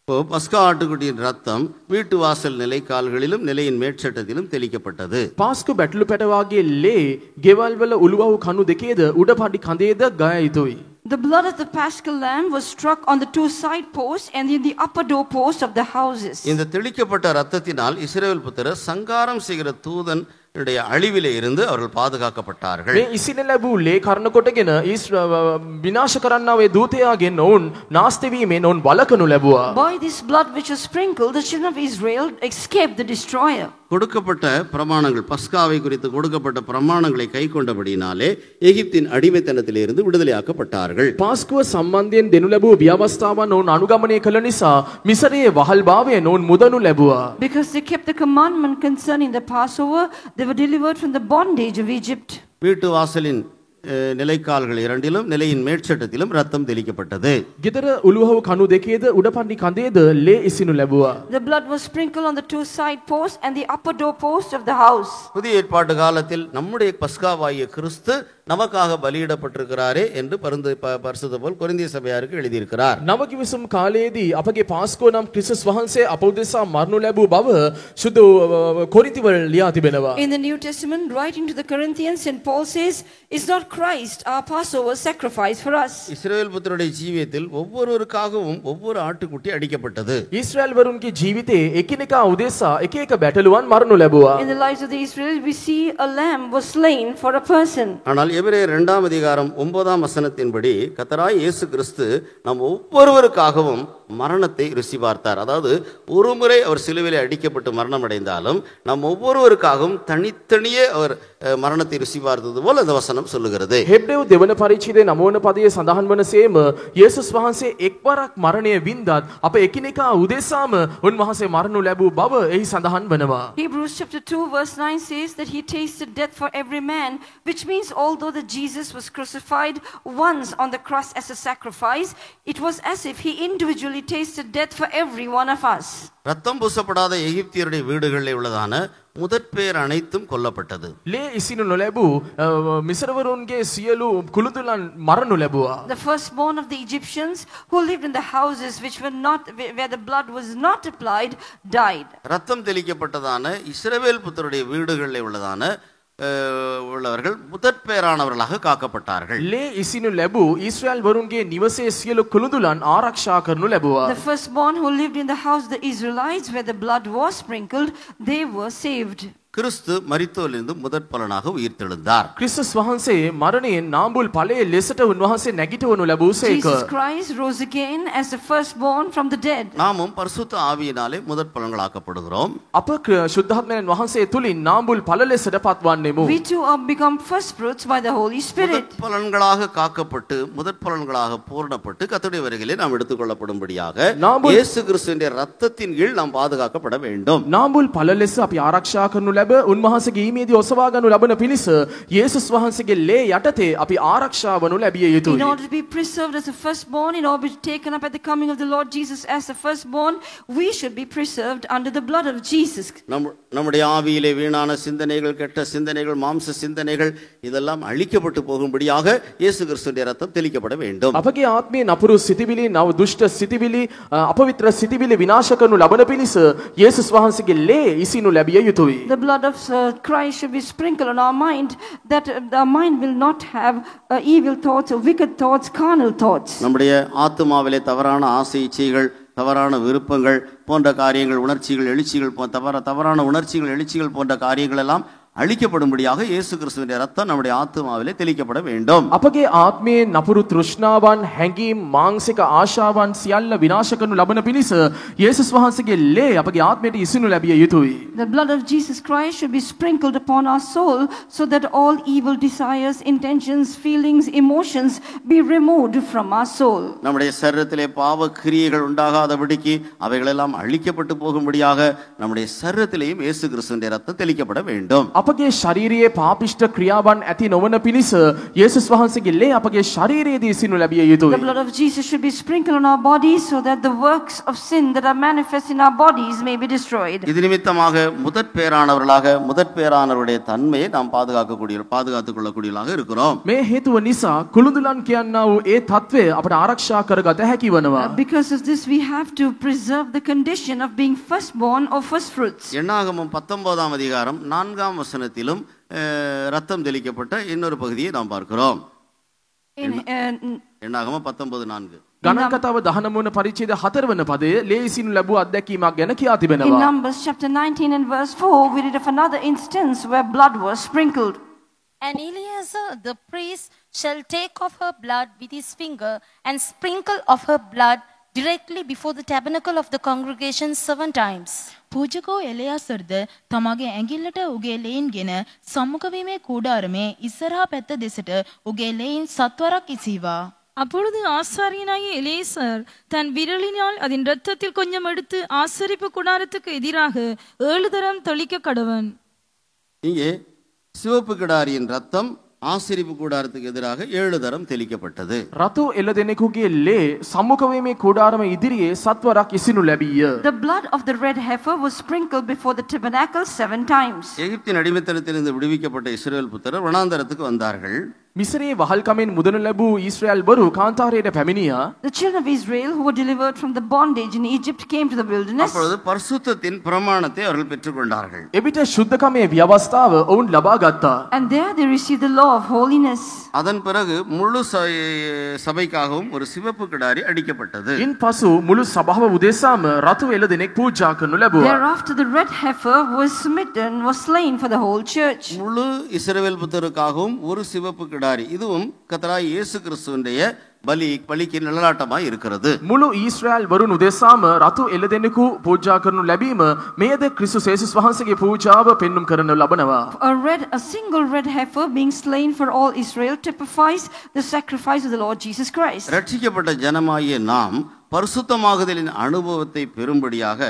[SPEAKER 1] இப்போ பஸ்கா ஆட்டுக்குட்டியின் ரத்தம் வீட்டு வாசல் நிலைக்கால்களிலும் நிலையின் மேற்சட்டத்திலும் தெளிக்கப்பட்டது.
[SPEAKER 2] පාස්කු බැටළු පැටවාගේ ලේ ගෙවල් වල උළුවහු කණු දෙකේද උඩ පඩි කඳේද ගය යුතුයි.
[SPEAKER 6] The blood of the paschal lamb was struck on the two side posts and in the upper door posts of the houses.
[SPEAKER 1] இந்த தெளிக்கப்பட்ட இரத்தத்தினால் இஸ்ரவேல் புத்திரர் சங்காரம் செய்கிற தூதன் அழிவிலே இருந்து அவர்கள் பாதுகாக்கப்பட்டார்கள்.
[SPEAKER 2] මේ ඉසින ලැබූ ලේ කර්ණ කොටගෙන විනාශ කරන්නා වේ දූතයාගෙන් ඔවුන් නාස්ති වීමෙන් ඔවුන් වළකනු ලැබුවා.
[SPEAKER 6] By this blood which was sprinkled, the children of Israel escaped the destroyer.
[SPEAKER 1] கொடுக்கப்பட்ட பிரமாணங்கள், பஸ்காவை குறித்து கொடுக்கப்பட்ட பிரமாணங்களை கைக்கொண்டபடியினாலே எகிப்தின் அடிமைத்தனத்திலிருந்து விடுதலையாக்கப்பட்டார்கள்.
[SPEAKER 2] පාස්කුව සම්බන්ධයෙන් දෙනු ලැබූ ව්‍යවස්ථාවන් ඔවුන් අනුගමනය කළ නිසා මිසරයේ වහල් භාවයෙන් ඔවුන් මුදනු ලැබුවා.
[SPEAKER 6] Because they kept the commandment concerning the Passover, they were delivered from the bondage of Egypt.
[SPEAKER 1] வீட்டு வாசலின் நிலைக்கால்கள் இரண்டிலும் நிலையின் மேற்சட்டத்திலும் ரத்தம் தெளிக்கப்பட்டது.
[SPEAKER 2] ගෙදර උළුහව කණු දෙකේද උඩපන්දි කඳේද ලේ ඉසිනු ලැබුවා.
[SPEAKER 6] The blood was sprinkled on the two side posts and the upper door posts of the house.
[SPEAKER 1] புதிய ஏற்பாட்டு காலத்தில் நம்முடைய பஸ்காவாகிய கிறிஸ்து நமக்காக பலியிடப்பட்டிருக்கிறாரே என்று பரிசுத்த பவுல் கொரிந்திய சபையாருக்கு எழுதியிருக்கிறார்.
[SPEAKER 2] නව කිවිසුම් කාලයේදී අපගේ පාස්කුව නම් ක්‍රිස්තුස් වහන්සේ අප උදෙසා මරණු ලැබූ බව සුදු කොරින්තිවල ලියා තිබෙනවා.
[SPEAKER 6] In the New Testament, writing to the Corinthians, St. Paul says, "Is not Christ our Passover sacrifice for us?"
[SPEAKER 1] இஸ்ரவேல் புத்திரருடைய ஜீவியத்தில் ஒவ்வொருவருக்காகவும் ஒவ்வொரு ஆட்டுக்குட்டி அடிக்கப்பட்டது.
[SPEAKER 2] ඊශ්‍රායල් වරුන්ගේ ජීවිතේ එකිනෙකා උදෙසා එක එක බැටළුවන් මරණු ලැබුවා.
[SPEAKER 6] In the lives of the Israelites, we see a lamb was slain for a person.
[SPEAKER 1] ஆனால் எபிரேயர் 2ஆம் அதிகாரம் 9ஆம் வசனத்தின்படி கர்த்தராய் இயேசு கிறிஸ்து நம் ஒவ்வொருவருக்காகவும் மரணத்தை ருசி பார்த்தார். அதாவது ஒருமுறை அவர் சிலுவையிலே அடிக்கப்பட்டு மரணம் அடைந்தாலும் நம் ஒவ்வொருவருக்காகவும் தனித்தனியே அவர் மரணத்தை ருசி பார்த்தது போல அந்த வசனம் சொல்லுகிறது.
[SPEAKER 2] හෙබ්‍රේව දෙවන පරිච්ඡේදයේ 9 වන පදයේ සඳහන් වන සේම යේසුස් වහන්සේ එක්වරක් මරණය වින්දාත් අප එකිනෙකා උදෙසාම උන්වහන්සේ මරණු ලැබූ බව එහි සඳහන් වනවා.
[SPEAKER 6] Hebrews chapter 2 verse 9 says that he tasted death for every man, which means although that Jesus was crucified once on the cross as a sacrifice, it was as if he individually tasted death for every one of us.
[SPEAKER 1] ரத்தம் பூசப்படாத எகிப்தியருடைய வீடுகளில் உள்ளதான முதற்பேர் அனைத்தும் கொல்லப்பட்டது.
[SPEAKER 2] ලේ ඉසිනු නොලැබූ මිසරවරුන්ගේ සියලු කුළුතුලන් මරණු ලැබුවා.
[SPEAKER 6] The firstborn of the Egyptians who lived in the houses which were not where the blood was not applied died.
[SPEAKER 1] ரத்தம் தெளிக்கப்பட்டதான இஸ்ரவேல் புத்திரருடைய வீடுகளில் உள்ளவர்கள் முதற்பேரானவர்களாக காக்கப்பட்டார்கள்.
[SPEAKER 2] ලේ ඉසිනු ලැබූ ඊශ්‍රායල් වරුන්ගේ නිවසේ සියලු කුළුතුලන් ආරක්ෂා කරනු ලැබුවා.
[SPEAKER 6] The firstborn who lived in the house of the Israelites where the blood was sprinkled, they were saved.
[SPEAKER 1] கிறிஸ்து மரித்தோரிலிருந்து முதற் பலனாக உயிர்த்தெழுந்தார்.
[SPEAKER 2] ක්‍රිස්තුස් වහන්සේ මරණයෙන් නාඹුල් ඵලයේ ලෙසට උන්වහන්සේ නැගිටවනු ලැබූසේක.
[SPEAKER 6] Jesus Christ rose again as the firstborn from the dead.
[SPEAKER 1] நாமும் பரிசுத்த ஆவியினாலே முதற் பலன்களாக்கப்படுகிறோம்.
[SPEAKER 2] අප ශුද්ධාත්මයන් වහන්සේ තුලින් නාඹුල් ඵල ලෙසට පත්වන්නෙමු.
[SPEAKER 6] We too are become first fruits by the Holy Spirit.
[SPEAKER 1] முதற் பலன்களாக காக்கப்பட்டு முதற் பலன்களாக பூரணப்பட்டு கர்த்தருடைய வருகையிலே நாம் எடுத்துக்கொள்ளப்படும்படியாக இயேசு கிறிஸ்துவின் இரத்தத்தின் கீழ் நாம் பாதுகாக்கப்பட வேண்டும்.
[SPEAKER 2] නාඹුල් ඵල ලෙස අපි ආරක්ෂා කරනු ලැබ උන්වහන්සේගේ ඊමේදී ඔසවා ගනු ලබන පිණිස යේසුස් වහන්සේගේ ලේ යටතේ අපි ආරක්ෂා වනු ලැබිය යුතුයි.
[SPEAKER 6] In order to be preserved as a firstborn, in order to be taken up at the coming of the Lord Jesus as the firstborn, we should be preserved under the blood of Jesus.
[SPEAKER 1] நம்முடைய ஆவியிலே வீணான சிந்தனைகள், கெட்ட சிந்தனைகள், மாம்ச சிந்தனைகள் இதெல்லாம் அழிக்கப்பட்டு போகும்படியாக இயேசு கிறிஸ்துவின் இரத்தம் தெளிக்கப்பட வேண்டும்.
[SPEAKER 2] අපගේ ආත්මයේ නපුරු සිටිවිලි, නව දුෂ්ට සිටිවිලි, අපවිත්‍ර සිටිවිලි විනාශ කරනු ලබන පිණිස යේසුස් වහන්සේගේ ලේ ඉසිනු ලැබිය යුතුයි.
[SPEAKER 6] The blood of Christ should be sprinkled on our mind, that our mind will not have evil thoughts, wicked thoughts, carnal thoughts.
[SPEAKER 1] நம்முடைய ஆத்துமாவிலே தவறான ஆசை இச்சைகள், தவறான விருப்பங்கள் போன்ற காரியங்கள், உணர்ச்சிகள், எழுச்சிகள், தவறான உணர்ச்சிகள், எழுச்சிகள் போன்ற காரியங்கள் எல்லாம் அழிக்கப்படும்படியாக இயேசு கிறிஸ்துவின் இரத்தம் நம்முடைய ஆத்துமாவிலே தெளிக்கப்பட வேண்டும்.
[SPEAKER 2] අපගේ ආත්මයේ නපුරු තෘෂ්ණාවන්, හැඟීම්, මාංශික ආශාවන් සියල්ල විනාශ කරනු ලබන පිණිස යේසුස් වහන්සේගේ ලේ අපගේ ආත්මයට ඉසිනු ලැබිය යුතුයි.
[SPEAKER 6] The blood of Jesus Christ should be sprinkled upon our soul so that all evil desires, intentions, feelings, emotions be removed from our soul.
[SPEAKER 1] நம்முடைய சரீரத்திலே பாவ கிரியைகள் உண்டாகாதபடிக்கு அவைகளெல்லாம் அழிக்கப்பட்டு போகும்படியாக நம்முடைய சரீரத்திலேயும் இயேசு கிறிஸ்துவின் இரத்தம் தெளிக்கப்பட வேண்டும்.
[SPEAKER 2] අපගේ ශරීරයේ පාපිෂ්ඨ ක්‍රියාවන් ඇති නොවන පිණිස යේසුස් වහන්සේගේ ලේ අපගේ ශරීරයේදී ඉසිනු ලැබිය යුතුයි.
[SPEAKER 6] The blood of Jesus should be sprinkled on our bodies so that the works of sin that are manifest in our bodies may be destroyed.
[SPEAKER 1] இது நிமித்தமாக முதற்பேரானவர்களாக முதற்பேரானவருடைய தன்மையை நாம் பாதுகாத்துக் கொள்ளக்கூடியவர்களாக இருக்கிறோம்.
[SPEAKER 2] මේ හේතුව නිසා කුළුඳුලන් කියනා වූ ඒ தત્ත්වය අපට ආරක්ෂා කරගත හැකි වනවා.
[SPEAKER 6] Because of this we have to preserve the condition of being firstborn or first fruits.
[SPEAKER 1] என்னாகமம் 19ஆம் அதிகாரம் 4ஆம் வசனத்திலும் ரத்தம் தெளிக்கப்பட்ட இன்னொரு பகுதியை நாம் பார்க்கிறோம்.
[SPEAKER 6] In,
[SPEAKER 1] எண்ணாகமம் 19:4.
[SPEAKER 2] ගණන් කතාව 19 වන පරිච්ඡේද 4 වන පදයේ ලේසිනු ලැබූ අත්දැකීමක් ගැන කියා
[SPEAKER 6] in
[SPEAKER 2] තිබෙනවා.
[SPEAKER 6] Numbers chapter 19 and verse 4, we read of another instance where blood was sprinkled.
[SPEAKER 4] And Eleazar the priest shall take of her blood with his finger and sprinkle of her blood directly before the tabernacle of the congregation 7 times.
[SPEAKER 5] පූජකෝ එලයාසර්ද තමාගේ ඇඟිල්ලට උගේ ලේන්ගෙන සම්මුඛවීමේ කූඩාරමේ ඉස්සරහා පැත්ත දෙසට උගේ lane සත්වරක් ඉසීවා.
[SPEAKER 3] அப்பொழுது ஆசாரியனாகிய எலேசர் தன் விரலினால் அதன் இரத்தத்தில் கொஞ்சம் எடுத்து ஆசரிப்பு கூடாரத்துக்கு எதிராக 7 தரம் தெளிக்க கடவன்.
[SPEAKER 1] இங்கே சிவப்பு கிடாரியின் ரத்தம் ஆசரிப்பு கூடாரத்துக்கு எதிராக 7 தரம் தெளிக்கப்பட்டது.
[SPEAKER 2] රතු එළ දෙනෙකුගේ ලේ සම්මුඛවීමේ කූඩාරම ඉදිරියේ සත්වරක් ඉසිනු ලැබීය.
[SPEAKER 6] The blood of the red heifer was sprinkled before the tabernacle 7 times.
[SPEAKER 1] எகிப்தின் அடிமைத்தனத்திலிருந்து விடுவிக்கப்பட்ட இஸ்ரவேல் புத்திரர் வனாந்தரத்துக்கு வந்தார்கள்.
[SPEAKER 2] මිස්රයේ වහල්කමෙන් මුදනු ලැබූ ඊශ්‍රායල් බරු කාන්තාරයට පැමිණියා.
[SPEAKER 6] The children of Israel who were delivered from the bondage in Egypt came to the wilderness.
[SPEAKER 1] அப்பொழுது பரிசுத்தத்தின் பிரமாணத்தை அவர்கள் பெற்றுக்கொண்டார்கள்.
[SPEAKER 2] එවිට ශුද්ධකමේ ව්‍යවස්ථාව ඔවුන් ලබා ගත්තා.
[SPEAKER 6] And there they received the law of holiness.
[SPEAKER 1] அதன் பிறகு முழு சபைக்காகவும் ஒரு சிவப்பு கிடாரி அடிக்கப்பட்டது.
[SPEAKER 2] ඉන් පසු මුළු සභාව උදෙසාම රතු එළ දෙනෙක් පූජා කරනු ලැබුවා.
[SPEAKER 6] Thereafter the red heifer was smitten, was slain for the whole church.
[SPEAKER 1] முழு இஸ்ரவேல் புத்திரருக்காகவும் ஒரு சிவப்பு கிடாரி. இதுவும் கர்த்தராகிய இயேசு கிறிஸ்துவினுடைய பலிக்கு நிழலாட்டமாய் இருக்கிறது.
[SPEAKER 2] මුළු ඊශ්‍රායල් වරුන් උදෙසාම රතු එළ දෙනෙකු පූජා කරනු ලැබීම මෙයද ක්‍රිස්තුස් යේසුස් වහන්සේගේ පූජාව පෙන්눔 කරනු ලබනවා.
[SPEAKER 6] A single red heifer being slain for all Israel typifies the sacrifice of the Lord Jesus Christ.
[SPEAKER 1] ரட்சிக்கப்பட்ட ஜனமாகிய நாம் பரிசுத்தமாகுதலின் அனுபவத்தை பெறும்படியாக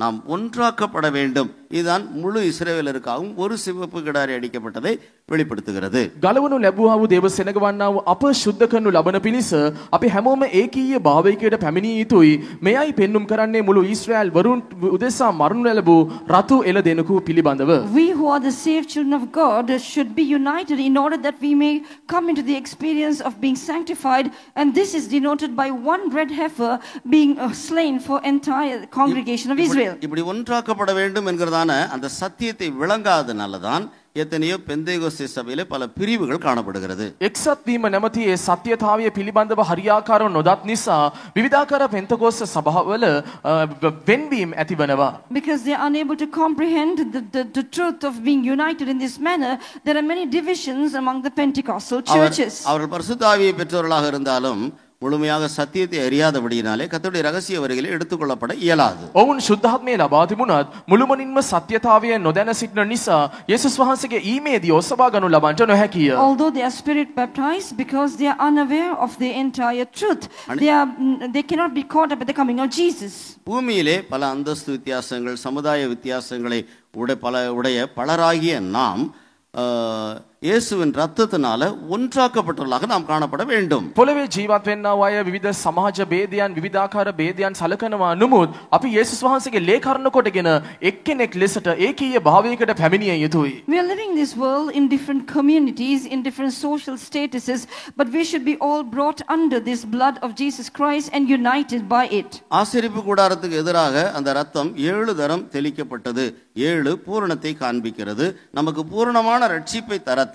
[SPEAKER 1] நாம் ஒன்றாக்கப்பட வேண்டும். இதுதான் முழு இஸ்ரவேலருக்காகவும் ஒரு சிவப்பு கிடாரி அடிக்கப்பட்டதை வெளிப்படுத்துகிறது.
[SPEAKER 2] ගලවනු ලැබුවා වූ දේව සෙනගවන්නා වූ අප ශුද්ධ කරනු ලබන පිණිස අපි හැමෝම ඒකීය භාවයකට පැමිණිය යුතුයි. මෙයයි පෙන්눔 කරන්නේ මුළු ඊශ්‍රායල් වරුන් උදෙසා මරණු ලැබූ රතු එළ දෙනෙකු පිළිබඳව.
[SPEAKER 6] We who are the saved children of God should be united in order that we may come into the experience of being sanctified, and this is denoted by one red heifer being slain for entire congregation of Israel.
[SPEAKER 1] இப்படி ஒன்றாக்கப்பட வேண்டும் என்கிறதான அந்த சத்தியத்தை விளங்காதனாலதான் எத்தனையோ பெந்தேகோஸ்தே சபையிலே பல பிரிவுகள் காணப்படுகிறது.
[SPEAKER 2] එක්සත් වීම නැමැති ඒ සත්‍යතාවය පිළිබඳව හරියාකාරව නොදත් නිසා විවිධාකාර පෙන්තකෝස්ත සභාවල වෙන්වීම ඇතිවනවා.
[SPEAKER 6] Because they are unable to comprehend the truth of being united in this manner, there are many divisions among the Pentecostal churches.
[SPEAKER 1] அவர்கள் பரிசுத்த ஆவியை பெற்றவர்களாக இருந்தாலும் முழுமையாக சத்தியத்தை அறியாதபடியினாலே கர்த்தருடைய ரகசிய வருகையிலே எடுத்துக்கொள்ளப்பட இயலாது.
[SPEAKER 2] ඔවුන් ශුද්ධාත්මය ලබා තිබුණත් මුළුමනින්ම සත්‍යතාවය නොදැන සිටින නිසා යේසුස් වහන්සේගේ ඊමේදී ඔසවා ගනු ලබන්නට නොහැකිය.
[SPEAKER 6] Although they are spirit baptized, because they are unaware of the entire truth, they cannot be caught up at the coming of Jesus.
[SPEAKER 1] பூமியிலே பல அந்தஸ்து வித்தியாசங்கள், சமுதாய வித்தியாசங்களை உடைய பலராகிய நாம் இயேசுவின் ரத்தத்தினால ஒன்றாக்கப்பட்டவர்களாக நாம் காணப்பட வேண்டும்.
[SPEAKER 2] පොළවේ ජීවත් වෙන්නා වූ අය විවිධ සමාජ ભેදයන් විවිධාකාර ભેදයන් සලකනවා නමුත් අපි යේසුස් වහන්සේගේ ලේ කර්ණ කොටගෙන එක්කෙනෙක් ලෙසට ඒකීය භාවයකට පැමිණිය යුතුයි.
[SPEAKER 6] We are living this world in different communities, in different social statuses, but we should be all brought under this blood of Jesus Christ and united by it.
[SPEAKER 1] ஆசரிப்பு கூடாரத்துக்கு எதிராக அந்த ரத்தம் 7 தரம் தெளிக்கப்பட்டது. 7 பூரணத்தை காண்பிக்கிறது. நமக்கு பூரணமான ரட்சிப்பை தரத்தான்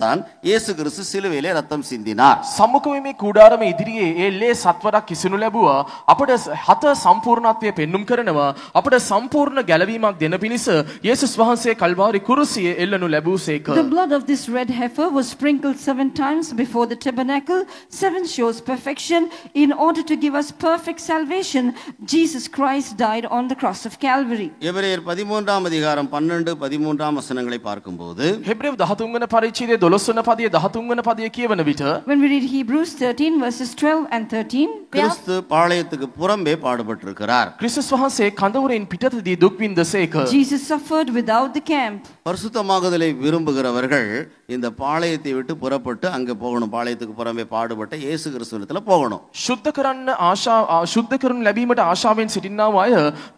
[SPEAKER 1] இயேசு கிறிஸ்து சிலுவையிலே ரத்தம் சிந்தினார்.
[SPEAKER 2] සම්මුඛ කූඩාරම ඉදිරියේ ඒ ලේ සත්වරක් කිසිනු ලැබුවා. අපට 7 සම්පූර්ණත්වය පෙන්눔 කරනවා. අපට සම්පූර්ණ ගැලවීමක් දෙන පිණිස යේසුස් වහන්සේ Kalvari කුරුසියේ එල්ලනු ලැබූසේක.
[SPEAKER 6] The blood of this red heifer was sprinkled 7 times before the tabernacle. 7 shows perfection. In order to give us perfect salvation, Jesus Christ died on the cross of Calvary.
[SPEAKER 1] எபிரேயர் 13ஆம் அதிகாரம் 12 13ஆம் வசனங்களை பார்க்கும்போது
[SPEAKER 2] හෙබ්‍රේව 13 වන පරිච්ඡේදයේ 12 වන පදයේ 13 වන පදයේ කියවන විට
[SPEAKER 6] when we read Hebrews 13 verses 12 and 13,
[SPEAKER 1] கிறிஸ்து பாளையத்துக்கு புறம்பே பாடுபட்டிருக்கிறார்.
[SPEAKER 2] ක්‍රිස්තුස් වහන්සේ කඳවුරෙන් පිටතදී දුක් විඳසේක.
[SPEAKER 6] Jesus suffered without the camp.
[SPEAKER 1] பரிசுத்தமாகுதலை விரும்புகிறவர்கள் இந்த பாளையத்தை விட்டு புறப்பட்டு அங்க போகணும். பாளையத்துக்கு புறம்பே பாடுபட்ட இயேசு கிறிஸ்துவிடத்துல போகணும்.
[SPEAKER 2] ශුද්ධ කරනු ලැබීමට ආශාවෙන් සිටින්නා වූ අය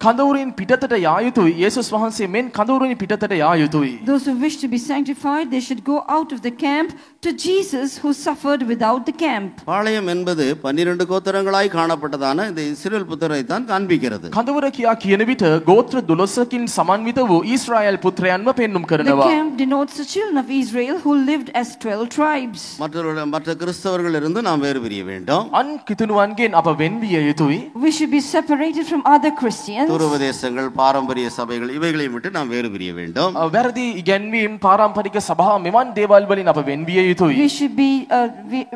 [SPEAKER 2] කඳවුරෙන් පිටතට යා යුතුයි. යේසුස් වහන්සේ මෙන් කඳවුරෙන් පිටතට යා යුතුයි.
[SPEAKER 6] Those who wish to be sanctified, they should go out of of the camp to Jesus who suffered without the camp.
[SPEAKER 1] பாளையம் என்பது 12 கோத்திரங்களாய் காணப்பட்டதான இந்த இஸ்ரவேல் புத்திரரை தான் காண்பிக்கிறது.
[SPEAKER 2] කඳවුර කියා කියන විට ගෝත්‍ර 12කින් සමන්විත වූ ඊශ්‍රායෙල් පුත්‍රයන්ව පෙන්눔
[SPEAKER 6] The
[SPEAKER 2] කරනවා.
[SPEAKER 6] camp denotes the children of Israel who lived as 12 tribes.
[SPEAKER 1] மற்ற கிறிஸ்தவர்களிலிருந்து நாம் வேறு பிரிய வேண்டும்.
[SPEAKER 2] අන් කිතුණුවන්ගෙන් අප වෙන් විය යුතුයි.
[SPEAKER 6] We should be separated from other Christians.
[SPEAKER 1] துருவதேசங்கள், பாரம்பரிய சபைகள் இவைகளை விட்டு நாம் வேறு பிரிய வேண்டும்.
[SPEAKER 2] වැරදි ඉගැන්වීම් පාරම්පරික සභා මෙවන් දේවල් වලින් අප වෙන් විය යුතුයි.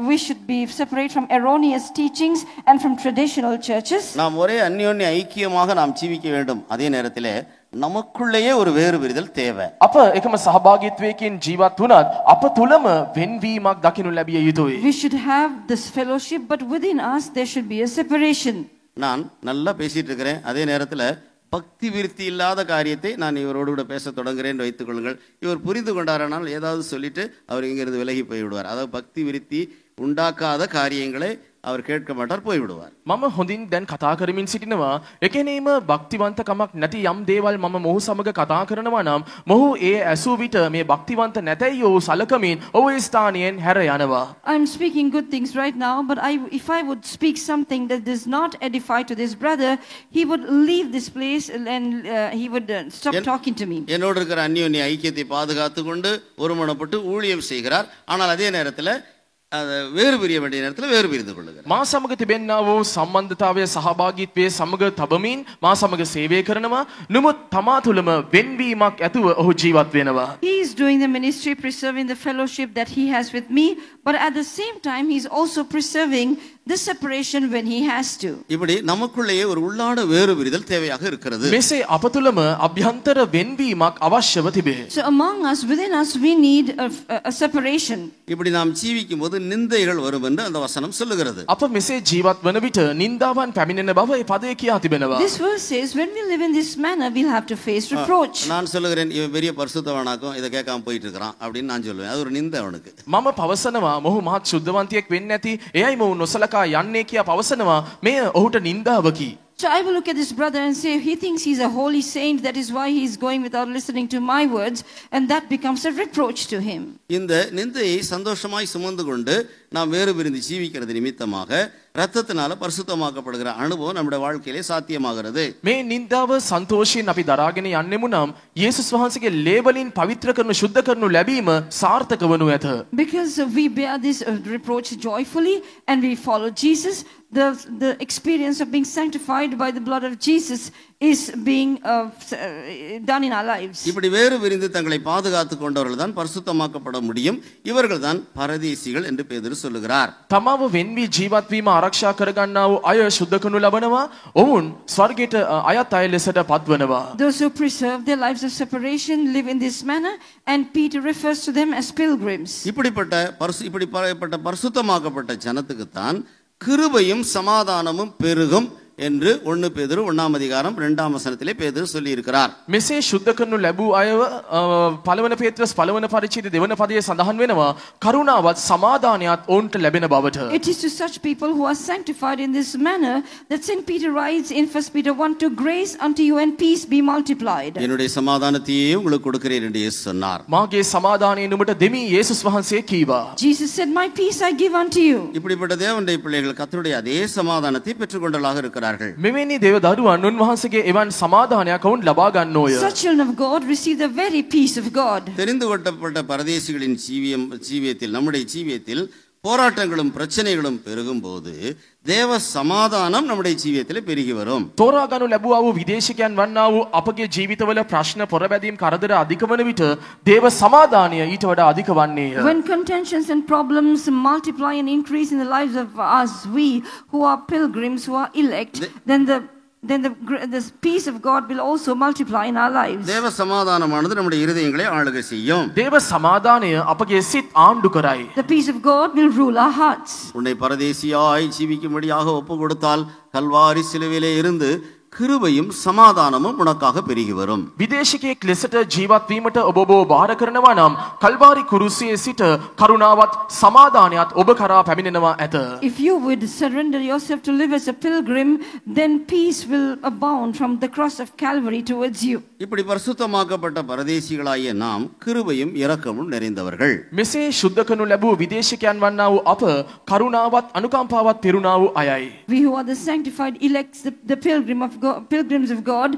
[SPEAKER 6] We should be separate from erroneous teachings and from traditional churches.
[SPEAKER 1] நாம் ஒரே அந்யோன்ய ஐக்கியமாக நாம் ஜீவிக்க வேண்டும். அதே நேரத்திலே நமக்குள்ளேயே ஒரு வேறு பிரிதல் தேவை.
[SPEAKER 2] අප එකම සහභාගීත්වයකින් ජීවත් වුණත් අප තුලම වෙන්වීමක් දකිනු ලැබිය යුතුයි.
[SPEAKER 6] We should have this fellowship, but within us there should be a separation.
[SPEAKER 1] நான் நல்லா பேசிட்டு இருக்கிறேன், அதே நேரத்தில் பக்தி விருத்தி இல்லாத காரியத்தை நான் இவரோடு கூட பேச தொடங்குறேன் வைத்துக் கொள்ளுங்கள். இவர் புரிந்து கொண்டாரானால் ஏதாவது சொல்லிட்டு அவர் இங்கிருந்து விலகி போய்விடுவார். அதாவது பக்தி விருத்தி உண்டாக்காத காரியங்களை அவர் கேட்க மாட்டார், போய்விடுவார்.
[SPEAKER 2] මම හොඳින් දැන් කතා කරමින් සිටිනවා. එකෙනීම භක්තිවන්තකමක් නැති යම් දේවල් මම මොහු සමග කතා කරනවා නම් මොහු ඒ ඇසූ විට මේ භක්තිවන්ත නැතයි ඔහු සලකමින් ඔහු ඒ ස්ථානයෙන් හැර යනවා.
[SPEAKER 6] I'm speaking good things right now, but if I would speak something that does not edify to this brother, he would leave this place and he would stop talking to me.
[SPEAKER 1] என்னோடு இருக்கிற அந்யோன்ய ஐக்கியத்தை பாதுகாத்து கொண்டு ஒருமனப்பட்டு ஊழியம் செய்கிறார். ஆனால் அதே நேரத்தில் வேறு பிரிய வேண்டிய நேரத்தில் வேறு பிரிந்து கொள்ளுகிறார்.
[SPEAKER 2] මා සමග තිබෙන්නා වූ සම්බන්ධතාවය සහභාගීත්වයේ සමග තබමින් මා සමග සේවය කරනවා. නමුත් තමා තුළම වෙන්වීමක් ඇතුව ඔහු ජීවත් වෙනවා.
[SPEAKER 6] He is doing the ministry, preserving the fellowship that he has with me, but at the same time he is also preserving the separation when he has to.
[SPEAKER 1] இப்படி நமக்குள்ளேயே ஒரு உள்ளான வேறு பிரிதல் தேவையாக இருக்கிறது.
[SPEAKER 2] මෙසේ අප තුළම අභ්‍යන්තර වෙන්වීමක් අවශ්‍යව තිබේ.
[SPEAKER 6] So among us, within us, we need a separation.
[SPEAKER 1] இப்படி நாம் ஜீவிக்கும் போது நிந்தைகள் வரும் என்று அந்த வசனம் சொல்லுகிறது.
[SPEAKER 2] අප මෙසේ ජීවත් වන විට නින්දාවන් පැමිණෙන බව ඒ පදයේ කියා තිබෙනවා.
[SPEAKER 6] This verse says when we live in this manner, we'll have to face reproach.
[SPEAKER 1] நான் சொல்லுகிறேன், இவன் பெரிய பரிசுத்தவனாக்கும் இதை கேட்காம போயிட்டு இருக்கிறான் அப்படின்னு நான் சொல்லுவேன். அது ஒரு நிந்தை அவனுக்கு.
[SPEAKER 2] මම පවසනවා මොහු මහත් ශුද්ධවන්තයෙක් වෙන්නේ නැති එයයි මොහු නොසලකා යන්නේ කියා පවසනවා. මෙය ඔහුට නින්දාවකි.
[SPEAKER 6] So I will look at this brother and say, he thinks he's a holy saint, that is why he's going without listening to my words, and that becomes a reproach to him.
[SPEAKER 1] இந்த நிந்தையை சந்தோஷமாய் சுமந்து கொண்டு நாம் வேறு பிரிந்து ஜீவிக்கிறது நிமித்தமாக இரத்தத்தினால பரிசுத்தமாக்கப்படுகிற அனுபவம் நம்முடைய வாழ்க்கையிலே சாத்தியமாகிறது.
[SPEAKER 2] මේ නින්දාව සන්තෝෂයෙන් අපි දරාගෙන යන්නෙමු නම් යේසුස් වහන්සේගේ ලේ වලින් පවිත්‍ර කරනු සුද්ධ කරනු ලැබීම සාර්ථක වනු ඇත.
[SPEAKER 6] Because we bear this reproach joyfully and we follow Jesus, the experience of being sanctified by the blood of Jesus is being done in our lives.
[SPEAKER 1] இப்படி வேறு பிரிந்து தங்களை பாதுகாத்துக் கொண்டவர்கள் தான் பரிசுத்தமாக்கப்பட முடியும். இவர்கள் தான் பரதேசிகள் என்று பேதுரு சொல்லுகிறார்.
[SPEAKER 2] තමාව වෙන්වී ජීවත් වීම ආරක්ෂා කරගන්නා වූ අය සුද්ධ කරනු ලබනවා. ඔවුන් ස්වර්ගයට අයත් අය ලෙසට පත්වනවා.
[SPEAKER 6] Those who preserve their lives of separation live in this manner, and Peter refers to them as pilgrims.
[SPEAKER 1] இப்படிப்பட்ட பரிசுத்தமாக்கப்பட்ட ஜனத்துக்கு தான் கிருபையும் சமாதானமும் பெருகும் என்று 1 பேதுரு 1ஆம் அதிகாரம் 2ஆம் வசனத்திலே பேதுரு சொல்லி இருக்கிறார்.
[SPEAKER 2] මෙසේ සුද්ධ කරනු ලැබූ අයව පළවන පේත්‍රස් පළවන පරිච්ඡේදය දෙවන පදයේ සඳහන් වෙනවා කරුණාවත් සමාදානයත් ඔවුන්ට ලැබෙන බවට.
[SPEAKER 6] It is to such people who are sanctified in this manner that St. Peter writes in 1 Peter 1, to grace unto you and peace be multiplied.
[SPEAKER 1] என்னுடைய சமாதானத்தையே உங்களுக்கு கொடுக்கிறேன் என்று இயேசு சொன்னார்.
[SPEAKER 2] මාගේ සමාදානය නුඹට දෙමි යේසුස් වහන්සේ කීවා.
[SPEAKER 6] Jesus said, my peace I give unto you.
[SPEAKER 1] இப்படிப்பட்ட தேவனுடைய பிள்ளைகள் கர்த்தருடைய அதே சமாதானத்தை பெற்றுக்கொண்டவர்களாக இருக்கிறார்கள்.
[SPEAKER 2] මෙවැනි දේව දරුවන් උන්වහන්සේගේ එවන් සමාදානයක් වුන් ලබා ගන්නෝය.
[SPEAKER 6] Such children of God receive the very peace of God.
[SPEAKER 1] தெரிந்து கொள்ளப்பட்ட பரதேசிகளின் ஜீவியத்தில் நம்முடைய ஜீவியத்தில் போராட்டங்களும் பிரச்சனைகளும் பெருகும் போது தேவ சமாதானம் நம்முடைய ஜீவியத்தில் பெருகி வரும்.
[SPEAKER 2] තෝරා ගනු ලැබුවා වූ විදේශිකයන් වන්නා වූ අපගේ ජීවිතවල ප්‍රශ්න පොරබැදීම් කරදර අධික වන විට දේව සමාදානය ඊට වඩා අධික වන්නේය.
[SPEAKER 6] When contentions and problems multiply and increase in the lives of us, we who are pilgrims, who are elect, then the peace of God will also multiply in our lives.
[SPEAKER 1] தேவ சமாதானமானது நம்முடைய இருதயங்களை ஆளுகை செய்யும்.
[SPEAKER 2] දේව සමාදානය අපගේ සිත් ආණ්ඩු කරයි.
[SPEAKER 6] The peace of God will rule our hearts.
[SPEAKER 1] உன்னை பரதேசியாய் ஜீவிக்கும்படியாக ஒப்பு கொடுத்தால் கல்வாரி சிலுவையிலே இருந்து கிருபையும் சமாதானமும் உனக்காக பெருகி வரும்.
[SPEAKER 2] විදේශිකයෙක් ලෙසට ජීවත් වීමට ඔබ බාර කරනවා නම් කල්වාරි කුරුසියේ සිට කරුණාවත් සමාදානයත් ඔබ කරා පැමිණෙනවා ඇත.
[SPEAKER 6] If you would surrender yourself to live as a pilgrim, then peace will abound from the cross of Calvary towards you.
[SPEAKER 1] இப்படி பரிசுத்தமாக்கப்பட்ட பரதேசிகளாகிய நாம் கிருபையும் இரக்கமும் நிறைந்தவர்கள்.
[SPEAKER 2] මෙසේ ශුද්ධ කරනු ලැබූ විදේශිකයන් වන්නා වූ අප කරුණාවත් අනුකම්පාවත් පිරුණා වූ අයයි.
[SPEAKER 6] We who are the sanctified elects, the pilgrims of God,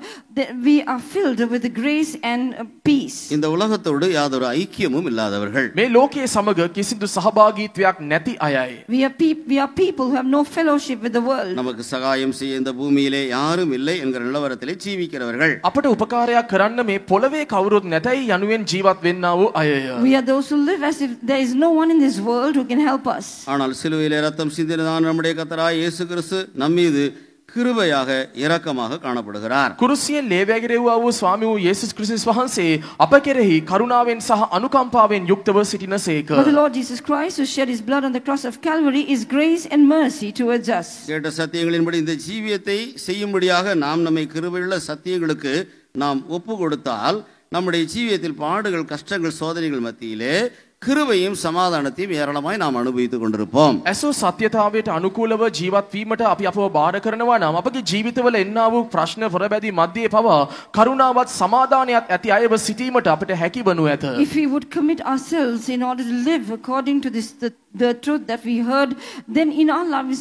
[SPEAKER 6] we are filled with the grace and peace.
[SPEAKER 1] இந்த உலகத்தோடு யாதொரு ஐக்கியமும் இல்லாதவர்கள்.
[SPEAKER 2] මේ ලෝකයේ සමග කිසිදු සහභාගීත්වයක් නැති අයයි.
[SPEAKER 6] We are people who have no fellowship with the world.
[SPEAKER 1] நமக்கு சகாயம் செய்ய இந்த பூமியிலே யாரும் இல்லை என்கிற நிலவரத்திலே ஜீவிக்கிறவர்கள்.
[SPEAKER 2] අපට උපකාරයක් කරන්න මේ පොළවේ කවුරුත් නැතයි යනුවෙන් ජීවත් වෙන්නා වූ අයය.
[SPEAKER 6] We are those who live as if there is no one in this world who can help us.
[SPEAKER 1] ஆனால் சிலுவையிலே ரத்தம் சிந்தினதான நம்முடைய கர்த்தராகிய இயேசு கிறிஸ்து நம்மீது கிருபையாக இரக்கமாக காணப்படுகிறார்.
[SPEAKER 2] කුරුසියෙන් ලේ වැగిරෙව්වා වූ ස්වාමී වූ යේසුස් ක්‍රිස්තුස් වහන්සේ අප කෙරෙහි කරුණාවෙන් සහ අනුකම්පාවෙන් යුක්තව සිටිනසේක.
[SPEAKER 6] But the Lord Jesus Christ, who shed his blood on the cross of Calvary, is grace and mercy towards us.
[SPEAKER 1] கேட்ட சத்தியங்களின்படி இந்த ஜீவியத்தை செய்யும்படியாக நாம் நம்மை கிருபையுள்ள சத்தியங்களுக்கு நாம் ஒப்பு கொடுத்தால் நம்முடைய ஜீவியத்தில் பாடுகள், கஷ்டங்கள், சோதனைகள் மத்தியிலே கிருபையும் சமாதானத்தையும் ஏராளமாய் நாம் அனுபவித்துக் கொண்டிருப்போம்.
[SPEAKER 2] ඇසෝ සත්‍යතාවයට අනුකූලව ජීවත් වීමට අපි අපව බාර කරනවා නම් අපගේ ජීවිතවල එන්නා වූ ප්‍රශ්න පොරබැදී මැදේ පවා කරුණාවත් සමාදානයත් ඇති අයව සිටීමට අපිට හැකි වනු ඇත.
[SPEAKER 6] If we would commit ourselves in order to live according to the truth that we heard, then in our lives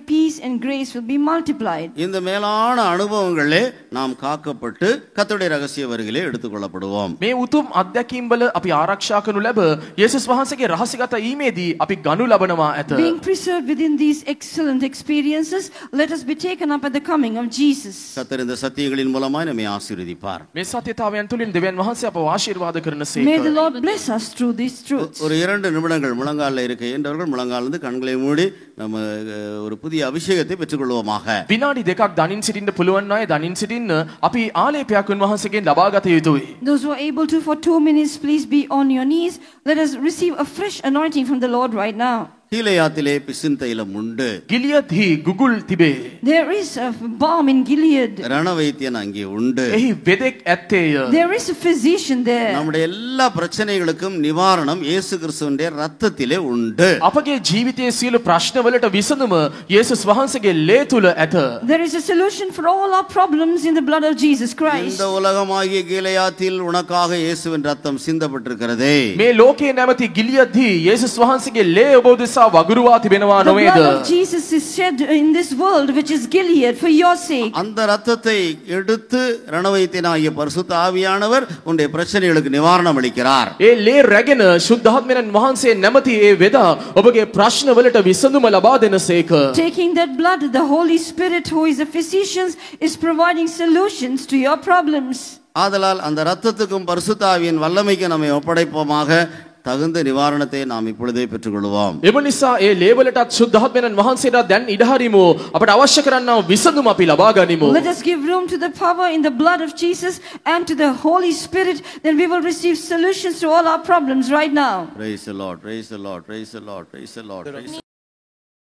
[SPEAKER 6] peace and grace will be multiplied.
[SPEAKER 1] இந்த மேலான அனுபவங்களே நாம் காக்கப்பட்டு கர்த்தருடைய ரகசிய வருகையிலே எடுத்துக்கொள்ளப்படுவோம்.
[SPEAKER 2] මේ උතුම් අත්දැකීම් වල අපි ආරක්ෂා කරනු ලැබ යේසුස් වහන්සේගේ රහසිගත ඊමේදී අපි ගනු ලබනවා ඇත.
[SPEAKER 6] Being preserved within these excellent experiences, let us be taken up at the coming of Jesus.
[SPEAKER 1] கர்த்தர் இந்த சத்தியங்களின் மூலமாய் நம்மை ஆசீர்வதிப்பார்.
[SPEAKER 2] මේ සත්‍යතාවයන් තුලින් දෙවියන් වහන්සේ අපව ආශිර්වාද
[SPEAKER 6] May the
[SPEAKER 2] කරනසේක.
[SPEAKER 6] Lord bless us through these truths.
[SPEAKER 1] ஒரு 2 நிமிடங்கள் முழங்காலில் இருக்க இயன்றவர்கள் முழங்காலிருந்து கண்களை மூடி நம்ம ஒரு புதிய அபிஷேகத்தை பெற்றுக்கொள்வோமாக.
[SPEAKER 2] විනාඩි දෙකක් දනින් සිටින්න පුළුවන් අය දනින් සිටින්න අපි ආලේපයක් උන්වහන්සේගෙන් ලබා ගත යුතුයි.
[SPEAKER 6] Those who are able to, for 2 minutes, please be on your knees. Let us receive a fresh anointing from the Lord right now.
[SPEAKER 1] கீலேயாத்திலே பிசின் தைலம் உண்டு.
[SPEAKER 2] ගිලියත්හි ගුගුල් තිබේ.
[SPEAKER 6] There is a balm in Gilead.
[SPEAKER 1] ரணவைத்தியன் அங்கே உண்டு.
[SPEAKER 2] එහි වෙදෙක් ඇත්තේය.
[SPEAKER 6] There is a physician there.
[SPEAKER 1] நம்முடைய எல்லா பிரச்சனைகளுக்கும் நிவாரணம் இயேசு கிறிஸ்துவினுடைய ரத்தத்திலே உண்டு.
[SPEAKER 2] අපගේ ජීවිතයේ සියලු ප්‍රශ්නවලට විසඳුම යේසුස් වහන්සේගේ ලේ තුල ඇත.
[SPEAKER 6] There is a solution for all our problems in the blood of Jesus Christ.
[SPEAKER 1] இந்த உலகமாகிய கீலேயாத்தில் உனக்காக இயேசுவின் ரத்தம் சிந்தப்பட்டிருக்கிறதே.
[SPEAKER 2] මේ ලෝකේ නැමැති ගිලියත්හි යේසුස් වහන්සේගේ ලේ ඔබ දෙසා වගුරුවා තිබෙනවා
[SPEAKER 6] The
[SPEAKER 2] නොවේද?
[SPEAKER 6] blood of Jesus is shed in this world, which is Gilead, for your sake.
[SPEAKER 1] அந்த ரத்தத்தை எடுத்து ரணவைத்தியனாகிய பரிசுத்த ஆவியானவர் உன்னுடைய பிரச்சனைகளுக்கு நிவாரணம் அளிக்கிறார்.
[SPEAKER 2] ඒ ලේ රැගෙන ශුද්ධාත්මයන් වහන්සේ නැමැති ඒ වෙදා ඔබගේ ප්‍රශ්නවලට විසඳුම ලබා දෙනසේක.
[SPEAKER 6] Taking that blood, the Holy Spirit, who is a physician, is providing solutions to your problems.
[SPEAKER 1] ஆதலால் அந்த ரத்தத்துக்கும் பரிசுத்த ஆவியின் வல்லமைக்கு நம்மை ஒப்படைப்போமாக. தகுந்த நிவாரணத்தை நாம் இப்பொழுதே பெற்றுக்கொள்வோம்.
[SPEAKER 2] එම නිසා ඒ ලේවලටත් ශුද්ධාත්මයන් වහන්සේලා දැන් ඉඩ හරිමු. අපට අවශ්‍ය කරන්නා විසඳුම අපි ලබා ගනිමු.
[SPEAKER 6] Let us give room to the power in the blood of Jesus and to the Holy Spirit. Then we will receive solutions to all our problems right now.
[SPEAKER 1] Praise the Lord, praise the Lord, praise the Lord, praise the Lord. Praise the Lord.